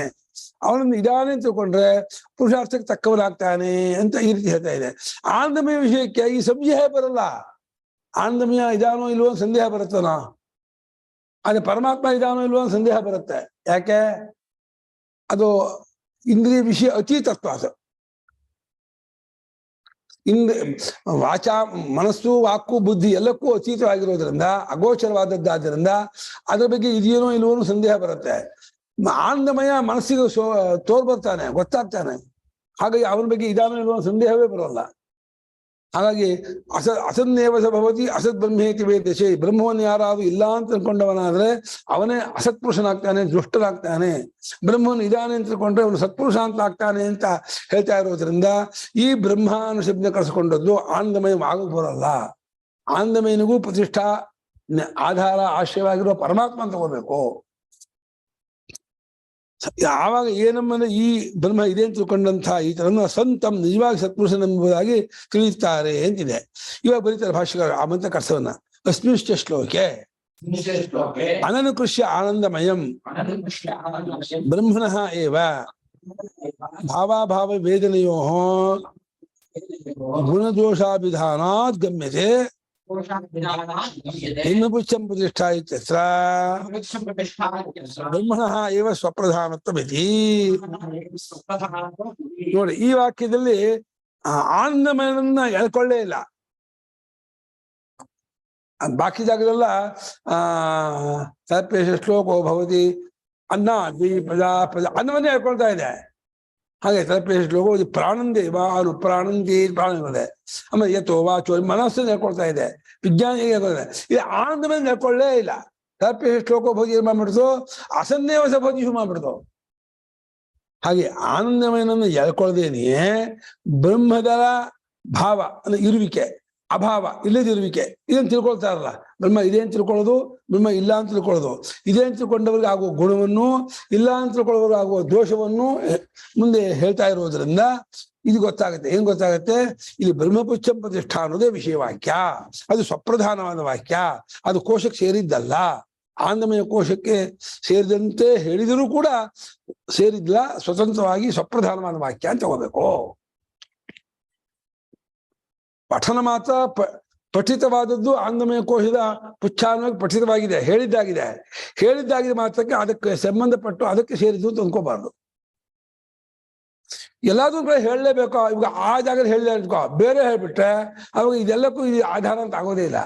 ಅವನನ್ನು ಇದಾನೆ ಅಂತ ತಿಳ್ಕೊಂಡ್ರೆ ಪುರುಷಾರ್ಥಕ್ಕೆ ತಕ್ಕವನಾಗ್ತಾನೆ ಅಂತ ಈ ರೀತಿ ಹೇಳ್ತಾ ಇದೆ. ಆನಂದಮಯ ವಿಷಯಕ್ಕೆ ಈ ಸಂಶಯ ಬರಲ್ಲ. ಆನಂದಮಯ ಇದಾನೋ ಇಲ್ವೋ ಸಂದೇಹ ಬರುತ್ತನೋ, ಅದೇ ಪರಮಾತ್ಮ ಇದಾನೋ ಇಲ್ವೋ ಸಂದೇಹ ಬರುತ್ತೆ. ಯಾಕೆ? ಅದು ಇಂದ್ರಿಯ ವಿಷಯ ಅತೀತತ್ವ. ಅದು ವಾಚ, ಮನಸ್ಸು, ವಾಕು, ಬುದ್ಧಿ ಎಲ್ಲಕ್ಕೂ ಅತೀತವಾಗಿರೋದ್ರಿಂದ, ಅಗೋಚರವಾದದ್ದಾದ್ದರಿಂದ ಅದ್ರ ಬಗ್ಗೆ ಇದೆಯೇನೋ ಇಲ್ವೋ ಸಂದೇಹ ಬರುತ್ತೆ. ಆನಂದಮಯ ಮನಸ್ಸಿಗೆ ತೋರ್ ಬರ್ತಾನೆ, ಗೊತ್ತಾಗ್ತಾನೆ. ಹಾಗಾಗಿ ಅವನ ಬಗ್ಗೆ ಇದಾನೋ ಇಲ್ವೋ ಸಂದೇಹವೇ ಬರೋಲ್ಲ. ಹಾಗಾಗಿ ಅಸನ್ನೇವ ಸ ಭವತಿ ಅಸತ್ ಬ್ರಹ್ಮೇತಿ ವೇದಶೆ. ಬ್ರಹ್ಮವನ್ನು ಯಾರಾದ್ರೂ ಇಲ್ಲ ಅಂತ ತಿಳ್ಕೊಂಡವನಾದ್ರೆ ಅವನೇ ಅಸತ್ಪುರುಷನಾಗ್ತಾನೆ, ದುಷ್ಟನಾಗ್ತಾನೆ. ಬ್ರಹ್ಮನು ಇದಾನೆ ಅಂತ ತಿಳ್ಕೊಂಡ್ರೆ ಅವನು ಸತ್ಪುರುಷ ಅಂತ ಆಗ್ತಾನೆ ಅಂತ ಹೇಳ್ತಾ ಇರೋದ್ರಿಂದ ಈ ಬ್ರಹ್ಮ ಅನ್ನೋ ಶಬ್ದ ಕಳಿಸ್ಕೊಂಡದ್ದು ಆನಂದಮಯ ಆಗಕ್ಕೆ ಬರೋಲ್ಲ. ಆನಂದಮಯನಿಗೂ ಪ್ರತಿಷ್ಠಾ ಆಧಾರ ಆಶ್ರಯವಾಗಿರುವ ಪರಮಾತ್ಮ ಅಂತ ತಗೋಬೇಕು. ಯಾವಾಗ ಏನಮ್ಮನ ಈ ಬ್ರಹ್ಮ ಇದೆ ಅಂತ ತಿಳ್ಕೊಂಡಂತಹ ಈತನನ್ನು ಸಂತಂ ನಿಜವಾಗಿ ಸತ್ಪುರುಷನೆಂಬುದಾಗಿ ತಿಳಿಯುತ್ತಾರೆ ಅಂತಿದೆ. ಇವಾಗ ಬರೀತಾರೆ ಭಾಷ್ಯಕಾರ ಆ ಮಂತ್ರ ಕರ್ಸವನ್ನ. ಅಸ್ಮಿಶ್ಚ ಶ್ಲೋಕೆ ಅನನುಕೃಷ್ಯ ಆನಂದಮಯಂ ಬ್ರಹ್ಮಣಃ ಏವ ಭಾವಾಭಾವ ವೇದನೆಯೋ ಗುಣದೋಷಾಭಿಧಾನಾತ್ ಗಮ್ಯತೆ ಇನ್ನುಪುಚ್ಛಂ ಪ್ರತಿಷ್ಠಾ ಇತ್ಯತ್ರ ಬ್ರಹ್ಮಣಃ ಏವ ಸ್ವಪ್ರಧಾನತ್ವಮಿತಿ. ನೋಡಿ, ಈ ವಾಕ್ಯದಲ್ಲಿ ಆನಂದಮಯನನ್ನ ಎಳ್ಕೊಳ್ಳೇ ಇಲ್ಲ. ಬಾಕಿ ಜಾಗದಲ್ಲ ಸರ್ಪೇಶ ಶ್ಲೋಕೋ ಭವತಿ ಅನ್ನ ಪ್ರಜಾ ಅನ್ನವನ್ನೇ ಹೇಳ್ಕೊಳ್ತಾ ಇದೆ. ಹಾಗೆ ಸರ್ಪೇಶ ಶ್ಲೋಕೋ ಪ್ರಾಣಂದೇವ ಅದು ಪ್ರಾಣಂದೇ ಪ್ರಾಣಗಳಿದೆ. ಆಮೇಲೆ ಯಥೋ ವಾಚೋ ಮನಸ್ಸನ್ನು ಹೇಳ್ಕೊಳ್ತಾ ಇದೆ, ವಿಜ್ಞಾನ ಹೇಳ್ಕೊಳ್ತಾ ಇದೆ. ಇದು ಆನಂದಮಯ ಹೇಳ್ಕೊಳ್ಳೇ ಇಲ್ಲ. ಸರ್ಪೇಶ ಶ್ಲೋಕೋ ಭವತಿ ಏನು ಮಾಡ್ಬಿಡ್ತು, ಅಸನ್ನೇವಸ ಭವತಿ ಶು ಮಾಡ್ಬಿಡ್ತು. ಹಾಗೆ ಆನಂದಮಯನನ್ನು ಎಳ್ಕೊಳ್ಳದೇನೆಯೇ ಬ್ರಹ್ಮದ ಭಾವ ಅಂದ್ರೆ ಇರುವಿಕೆ, ಅಭಾವ ಇಲ್ಲದಿರುವಿಕೆ ಇದನ್ನು ತಿಳ್ಕೊಳ್ತಾರಲ್ಲ. ಬ್ರಹ್ಮ ಇದೆ ಅಂತ ತಿಳ್ಕೊಳ್ಳೋದು, ಬ್ರಹ್ಮ ಇಲ್ಲ ಅಂತ ತಿಳ್ಕೊಳ್ಳೋದು. ಇದೆ ಅಂತ ತಿಳ್ಕೊಂಡವ್ರಿಗೆ ಆಗುವ ಗುಣವನ್ನು, ಇಲ್ಲ ಅಂತ ತಿಳ್ಕೊಳ್ಳೋರಿಗೆ ಆಗುವ ದೋಷವನ್ನು ಮುಂದೆ ಹೇಳ್ತಾ ಇರೋದ್ರಿಂದ ಇದು ಗೊತ್ತಾಗುತ್ತೆ. ಏನ್ ಗೊತ್ತಾಗತ್ತೆ, ಇಲ್ಲಿ ಬ್ರಹ್ಮಪುಚ್ಛಂ ಪ್ರತಿಷ್ಠಾ ಅನ್ನೋದೇ ವಿಷಯ ವಾಕ್ಯ. ಅದು ಸ್ವಪ್ರಧಾನವಾದ ವಾಕ್ಯ, ಅದು ಕೋಶಕ್ಕೆ ಸೇರಿದ್ದಲ್ಲ. ಆನಂದಮಯ ಕೋಶಕ್ಕೆ ಸೇರಿದಂತೆ ಹೇಳಿದರೂ ಕೂಡ ಸೇರಿದ್ಲ, ಸ್ವತಂತ್ರವಾಗಿ ಸ್ವಪ್ರಧಾನವಾದ ವಾಕ್ಯ ಅಂತ ತಗೋಬೇಕು. ಪಠನ ಮಾತ್ರ ಪಠಿತವಾದದ್ದು ಆನಂದಮಯ ಕೋಶದ ಪುಚ್ಛಾನ ಪಠಿತವಾಗಿದೆ, ಹೇಳಿದ್ದಾಗಿದೆ ಮಾತ್ರಕ್ಕೆ ಅದಕ್ಕೆ ಸಂಬಂಧಪಟ್ಟು ಅದಕ್ಕೆ ಸೇರಿದ್ದು ಅಂತ ಅಂದ್ಕೋಬಾರ್ದು. ಎಲ್ಲಾದ್ರೂ ಕೂಡ ಹೇಳಲೇಬೇಕು. ಇವಾಗ ಆ ಜಾಗದಲ್ಲಿ ಹೇಳಲೇ ಇಟ್ಕೋ, ಬೇರೆ ಹೇಳ್ಬಿಟ್ರೆ ಅವಾಗ ಇದೆಲ್ಲಕ್ಕೂ ಇದು ಆಧಾರ ಅಂತ ಆಗೋದೇ ಇಲ್ಲ.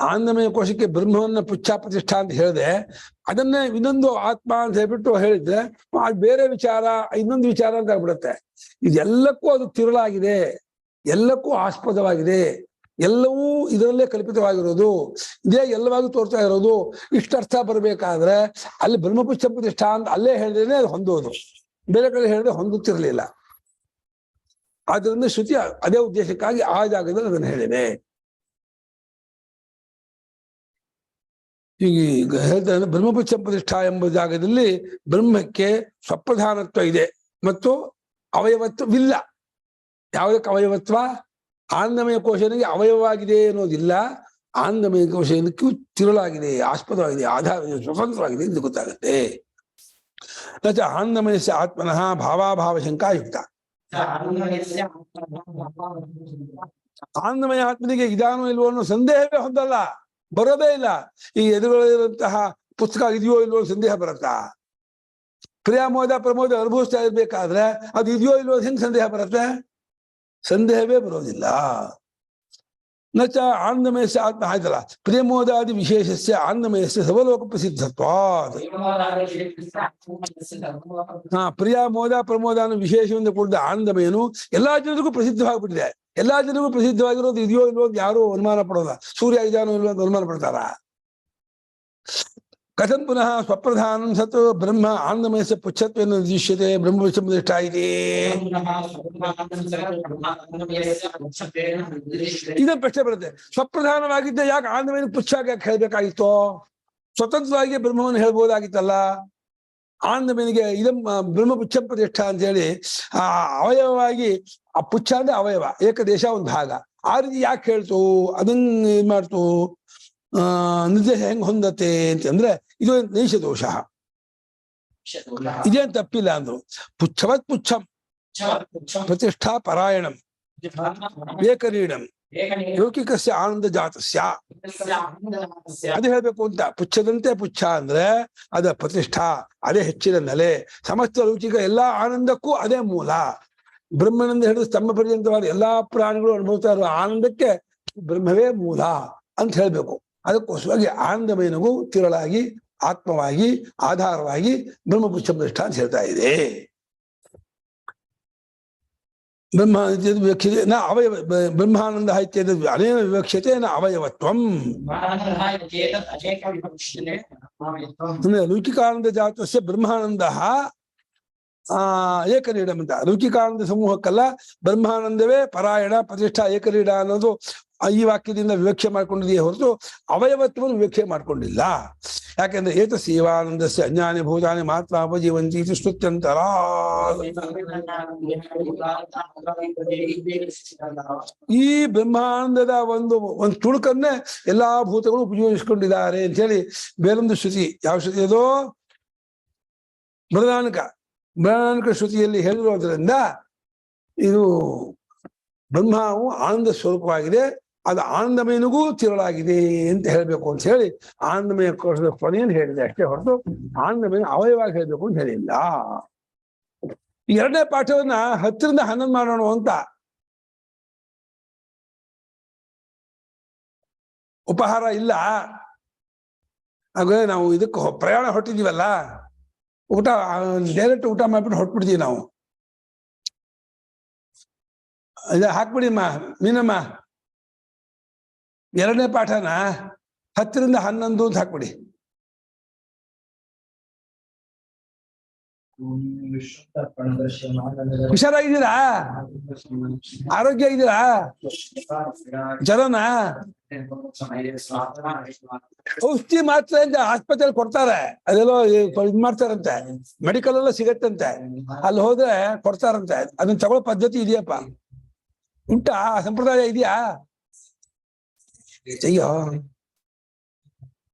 ಆನಂದಮಯ ಕೋಶಕ್ಕೆ ಬ್ರಹ್ಮವನ್ನ ಪುಚ್ಛ ಪ್ರತಿಷ್ಠಾ ಅಂತ ಹೇಳಿದೆ, ಅದನ್ನೇ ಇನ್ನೊಂದು ಆತ್ಮ ಅಂತ ಹೇಳ್ಬಿಟ್ಟು ಹೇಳಿದ್ರೆ ಅದು ಬೇರೆ ವಿಚಾರ, ಇನ್ನೊಂದು ವಿಚಾರ ಅಂತ ಆಗ್ಬಿಡುತ್ತೆ. ಇದೆಲ್ಲಕ್ಕೂ ಅದು ತಿರುಳಾಗಿದೆ, ಎಲ್ಲಕ್ಕೂ ಆಸ್ಪದವಾಗಿದೆ, ಎಲ್ಲವೂ ಇದರಲ್ಲೇ ಕಲ್ಪಿತವಾಗಿರೋದು, ಇದೇ ಎಲ್ಲವಾಗಿ ತೋರ್ತಾ ಇರೋದು. ಇಷ್ಟರ್ಥ ಬರಬೇಕಾದ್ರೆ ಅಲ್ಲಿ ಬ್ರಹ್ಮಪುಚ್ಛ ಪ್ರತಿಷ್ಠಾ ಅಂತ ಅಲ್ಲೇ ಹೇಳಿದ್ರೆ ಅದು ಹೊಂದೋದು, ಬೇರೆ ಕಡೆ ಹೇಳಿದ್ರೆ ಹೊಂದುತ್ತಿರಲಿಲ್ಲ. ಆದ್ರಿಂದ ಶ್ರುತಿ ಅದೇ ಉದ್ದೇಶಕ್ಕಾಗಿ ಆ ಜಾಗದಲ್ಲಿ ಅದನ್ನು ಹೇಳಿದೆ. ಈಗ ಹೇಳ್ತಾರೆ ಬ್ರಹ್ಮಪುಚ್ಛ ಪ್ರತಿಷ್ಠಾ ಎಂಬ ಜಾಗದಲ್ಲಿ ಬ್ರಹ್ಮಕ್ಕೆ ಸ್ವಪ್ರಧಾನತ್ವ ಇದೆ ಮತ್ತು ಅವಯವತ್ವವಿಲ್ಲ. ಯಾವುದಕ್ಕೆ ಅವಯವತ್ವ? ಆನಂದಮಯ ಕೋಶನಿಗೆ ಅವಯವವಾಗಿದೆ ಅನ್ನೋದಿಲ್ಲ. ಆನಂದಮಯ ಕೋಶಕ್ಕೆ ತಿರುಳಾಗಿದೆ, ಆಸ್ಪದವಾಗಿದೆ, ಆಧಾರ ಸ್ವತಂತ್ರವಾಗಿದೆ ಎಂದು ಗೊತ್ತಾಗುತ್ತೆ. ನಚ ಆನಂದಮಯಸ್ಯ ಆತ್ಮನಃ ಭಾವಾಭಾವ ಶಂಕಾಯುಕ್ತ. ಆನಂದಮಯ ಆತ್ಮನಿಗೆ ಇದಾನೋ ಇಲ್ವೋ ಅನ್ನೋ ಸಂದೇಹವೇ ಹೊಂದಲ್ಲ, ಬರೋದೇ ಇಲ್ಲ. ಈ ಎದುರುಗಳಿರುವಂತಹ ಪುಸ್ತಕ ಇದೆಯೋ ಇಲ್ವೋ ಸಂದೇಹ ಬರುತ್ತಾ? ಪ್ರಿಯಾಮೋದ ಪ್ರಮೋದ ಅನುಭವಿಸ್ತಾ ಇರ್ಬೇಕಾದ್ರೆ ಅದು ಇದೆಯೋ ಇಲ್ವೋ ಹೆಂಗ್ ಸಂದೇಹ ಬರುತ್ತೆ? ಸಂದೇಹವೇ ಬರೋದಿಲ್ಲ. ನಚ ಆನಂದಮಯಸ್ಯ ಆತ್ಮ ಆಯ್ತಲ್ಲ, ಪ್ರಿಯಮೋದಾದಿ ವಿಶೇಷಸ್ಯ ಆನಂದಮಯಸ್ಯ ಸರ್ವಲೋಕ ಪ್ರಸಿದ್ಧತ್ವಾತ್. ಪ್ರಿಯಾಮೋದ ಪ್ರಮೋದ ಅನ್ನೋ ವಿಶೇಷದಿಂದ ಕೂಡಿದ ಆನಂದಮಯನು ಎಲ್ಲಾ ಜನರಿಗೂ ಪ್ರಸಿದ್ಧವಾಗಿಬಿಟ್ಟಿದೆ. ಎಲ್ಲಾ ಜನರಿಗೂ ಪ್ರಸಿದ್ಧವಾಗಿರೋದು ಇದೆಯೋ ಇಲ್ವೋ ಅಂತ ಯಾರು ಅನುಮಾನ ಪಡೋಲ್ಲ. ಸೂರ್ಯ ಇದಾನೋ ಇಲ್ವೋ ಅಂತ ಅನುಮಾನ ಪಡ್ತಾರ? ಕಥಂ ಪುನಃ ಸ್ವಪ್ರಧಾನಂ ಸತ್ ಬ್ರಹ್ಮ ಆನಂದಮಯಸ್ಯ ಪುಚ್ಛತ್ವೇನ ನಿರ್ದಿಶ್ಯತೆ ಬ್ರಹ್ಮಪುಚ್ಛ ಪ್ರತಿಷ್ಠಾ ಇದೆ. ಇದ ಪ್ರಶ್ನೆ ಬರುತ್ತೆ. ಸ್ವಪ್ರಧಾನವಾಗಿದ್ದ ಯಾಕೆ ಆನಂದಮಯನ ಪುಚ್ಛ ಯಾಕೆ ಹೇಳ್ಬೇಕಾಗಿತ್ತು? ಸ್ವತಂತ್ರವಾಗಿ ಬ್ರಹ್ಮವನ್ನು ಹೇಳ್ಬೋದಾಗಿತ್ತಲ್ಲ. ಆನಂದಮಯನಿಗೆ ಇದಂ ಬ್ರಹ್ಮಪುಚ್ಛ ಪ್ರತಿಷ್ಠಾ ಅಂತ ಹೇಳಿ ಆ ಅವಯವವಾಗಿ, ಆ ಪುಚ್ಛ ಅಂದ್ರೆ ಅವಯವ, ಏಕದೇಶ ಒಂದು ಭಾಗ, ಆ ರೀತಿ ಯಾಕೆ ಹೇಳ್ತು? ಅದನ್ನ ಏನ್ ಮಾಡ್ತು? ನಿರ್ದೇಶ ಹೆಂಗ್ ಹೊಂದತ್ತೆ ಅಂತಂದ್ರೆ ಇದು ನೈಷ ದೋಷ, ಇದೇನ್ ತಪ್ಪಿಲ್ಲ ಅಂದ್ರು. ಪುಚ್ಛವತ್ ಪುಚ್ಛಂ ಪ್ರತಿಷ್ಠಾ ಪರಾಯಣಂ ಏಕರೀಣಂ ಲೌಕಿಕಸ್ಯ ಆನಂದ ಜಾತಸ್ಯ. ಅದು ಹೇಳ್ಬೇಕು ಅಂತ. ಪುಚ್ಛದಂತೆ ಪುಚ್ಛ ಅಂದ್ರೆ ಅದ ಪ್ರತಿಷ್ಠಾ, ಅದೇ ಹೆಚ್ಚಿನ ನೆಲೆ. ಸಮಸ್ತ ಲೌಕಿಕ ಎಲ್ಲಾ ಆನಂದಕ್ಕೂ ಅದೇ ಮೂಲ. ಬ್ರಹ್ಮನಿಂದ ಹಿಡಿದು ಸ್ತಂಭ ಪರ್ಯಂತವಾದ ಎಲ್ಲಾ ಪ್ರಾಣಿಗಳು ಅನುಭವಿಸ್ತಾ ಇರುವ ಆನಂದಕ್ಕೆ ಬ್ರಹ್ಮವೇ ಮೂಲ ಅಂತ ಹೇಳ್ಬೇಕು. ಅದಕ್ಕೋಸ್ಕರವಾಗಿ ಆನಂದಮಯನಿಗೂ ತಿರುಳಾಗಿ, ಆತ್ಮವಾಗಿ, ಆಧಾರವಾಗಿ ಬ್ರಹ್ಮಪುಚ್ಛ ಪ್ರತಿಷ್ಠಾ ಅಂತ ಹೇಳ್ತಾ ಇದೆ. ಬ್ರಹ್ಮ ವಿವಕ್ಷತೆ ನ ಅವಯವ ಬ್ರಹ್ಮಾನಂದ ಇತ್ಯದ ಅನೇನ ವಿವಕ್ಷತೆ ನ ಅವಯವತ್ವಂ ಲೌಕಿಕಾನಂದ ಜಾತಸ್ಯ ಬ್ರಹ್ಮಾನಂದ ಏಕನೀಡಂ ಅಂತ. ಲೌಕಿಕಾನಂದ ಸಮೂಹಕ್ಕಲ್ಲ, ಬ್ರಹ್ಮಾನಂದವೇ ಪರಾಯಣ ಪ್ರತಿಷ್ಠಾ ಏಕನೀಡ ಅನ್ನೋದು ಈ ವಾಕ್ಯದಿಂದ ವಿವಕ್ಷೆ ಮಾಡ್ಕೊಂಡಿದೆಯೇ ಹೊರತು ಅವಯವತ್ವವನ್ನು ವಿವಕ್ಷೆ ಮಾಡ್ಕೊಂಡಿಲ್ಲ. ಯಾಕೆಂದ್ರೆ ಏತ ಸೇವಾನಂದಸ್ಯ ಅಜ್ಞಾನಿ ಭೂತಾನಿ ಮಾತ್ರ ಅಪಜೀವಂತಿ ಸ್ತುತ್ಯಂತರ. ಈ ಬ್ರಹ್ಮಾನಂದದ ಒಂದು ತುಣುಕನ್ನೇ ಎಲ್ಲಾ ಭೂತಗಳು ಉಪಯೋಗಿಸಿಕೊಂಡಿದ್ದಾರೆ ಅಂತ ಹೇಳಿ ಬೇರೊಂದು ಶ್ರುತಿ, ಯಾವ ಶ್ರುತಿ ಅದು? ಬೃಹದಾರಣ್ಯಕ ಶ್ರುತಿಯಲ್ಲಿ ಹೇಳಿರೋದ್ರಿಂದ ಇದು ಬ್ರಹ್ಮವು ಆನಂದ ಸ್ವರೂಪವಾಗಿದೆ, ಅದು ಆನಂದಮಯನಿಗೂ ತಿರುಳಾಗಿದೆ ಅಂತ ಹೇಳ್ಬೇಕು ಅಂತ ಹೇಳಿ ಆನಂದಮಯ ಕೋಶದ ಕೊನೆಯನ್ನು ಹೇಳಿದೆ ಅಷ್ಟೇ ಹೊರತು ಆನಂದಮಯ ಅವಯವಾಗಿ ಹೇಳ್ಬೇಕು ಅಂತ ಹೇಳಿಲ್ಲ. ಈ ಎರಡನೇ ಪಾಠವನ್ನ 10 ರಿಂದ 11 ಮಾಡೋಣ ಅಂತ. ಉಪಹಾರ ಇಲ್ಲ, ಹಾಗೆ ನಾವು ಇದಕ್ಕೆ ಪ್ರಯಾಣ ಹೊಟ್ಟಿದೀವಲ್ಲ, ಊಟ ಡೈರೆಕ್ಟ್ ಊಟ ಮಾಡ್ಬಿಟ್ಟು ಹೊಟ್ಬಿಡ್ತೀವಿ ನಾವು. ಹಾಕ್ಬಿಡಿಮ್ಮ ಮೀನಮ್ಮ, ಎರಡನೇ ಪಾಠನ 10 ರಿಂದ 11 ಅಂತ ಹಾಕ್ಬಿಡಿ. ಹುಷಾರಾಗಿದ್ದೀರಾ? ಆರೋಗ್ಯ ಆಗಿದ್ದೀರಾ? ಜ್ವರನಾ? ಔಷಧಿ ಮಾತ್ರ ಆಸ್ಪತ್ರೆಯಲ್ಲಿ ಕೊಡ್ತಾರೆ, ಅದೆಲ್ಲೋ ಇದ್ ಮಾಡ್ತಾರಂತೆ, ಮೆಡಿಕಲ್ ಎಲ್ಲ ಸಿಗತ್ತಂತೆ, ಅಲ್ಲಿ ಹೋದ್ರೆ ಕೊಡ್ತಾರಂತೆ. ಅದನ್ನ ತಗೊಳ್ಳೋ ಪದ್ಧತಿ ಇದೆಯಪ್ಪ, ಉಂಟಾ? ಸಂಪ್ರದಾಯ ಇದೆಯಾ? ಅಯ್ಯೋ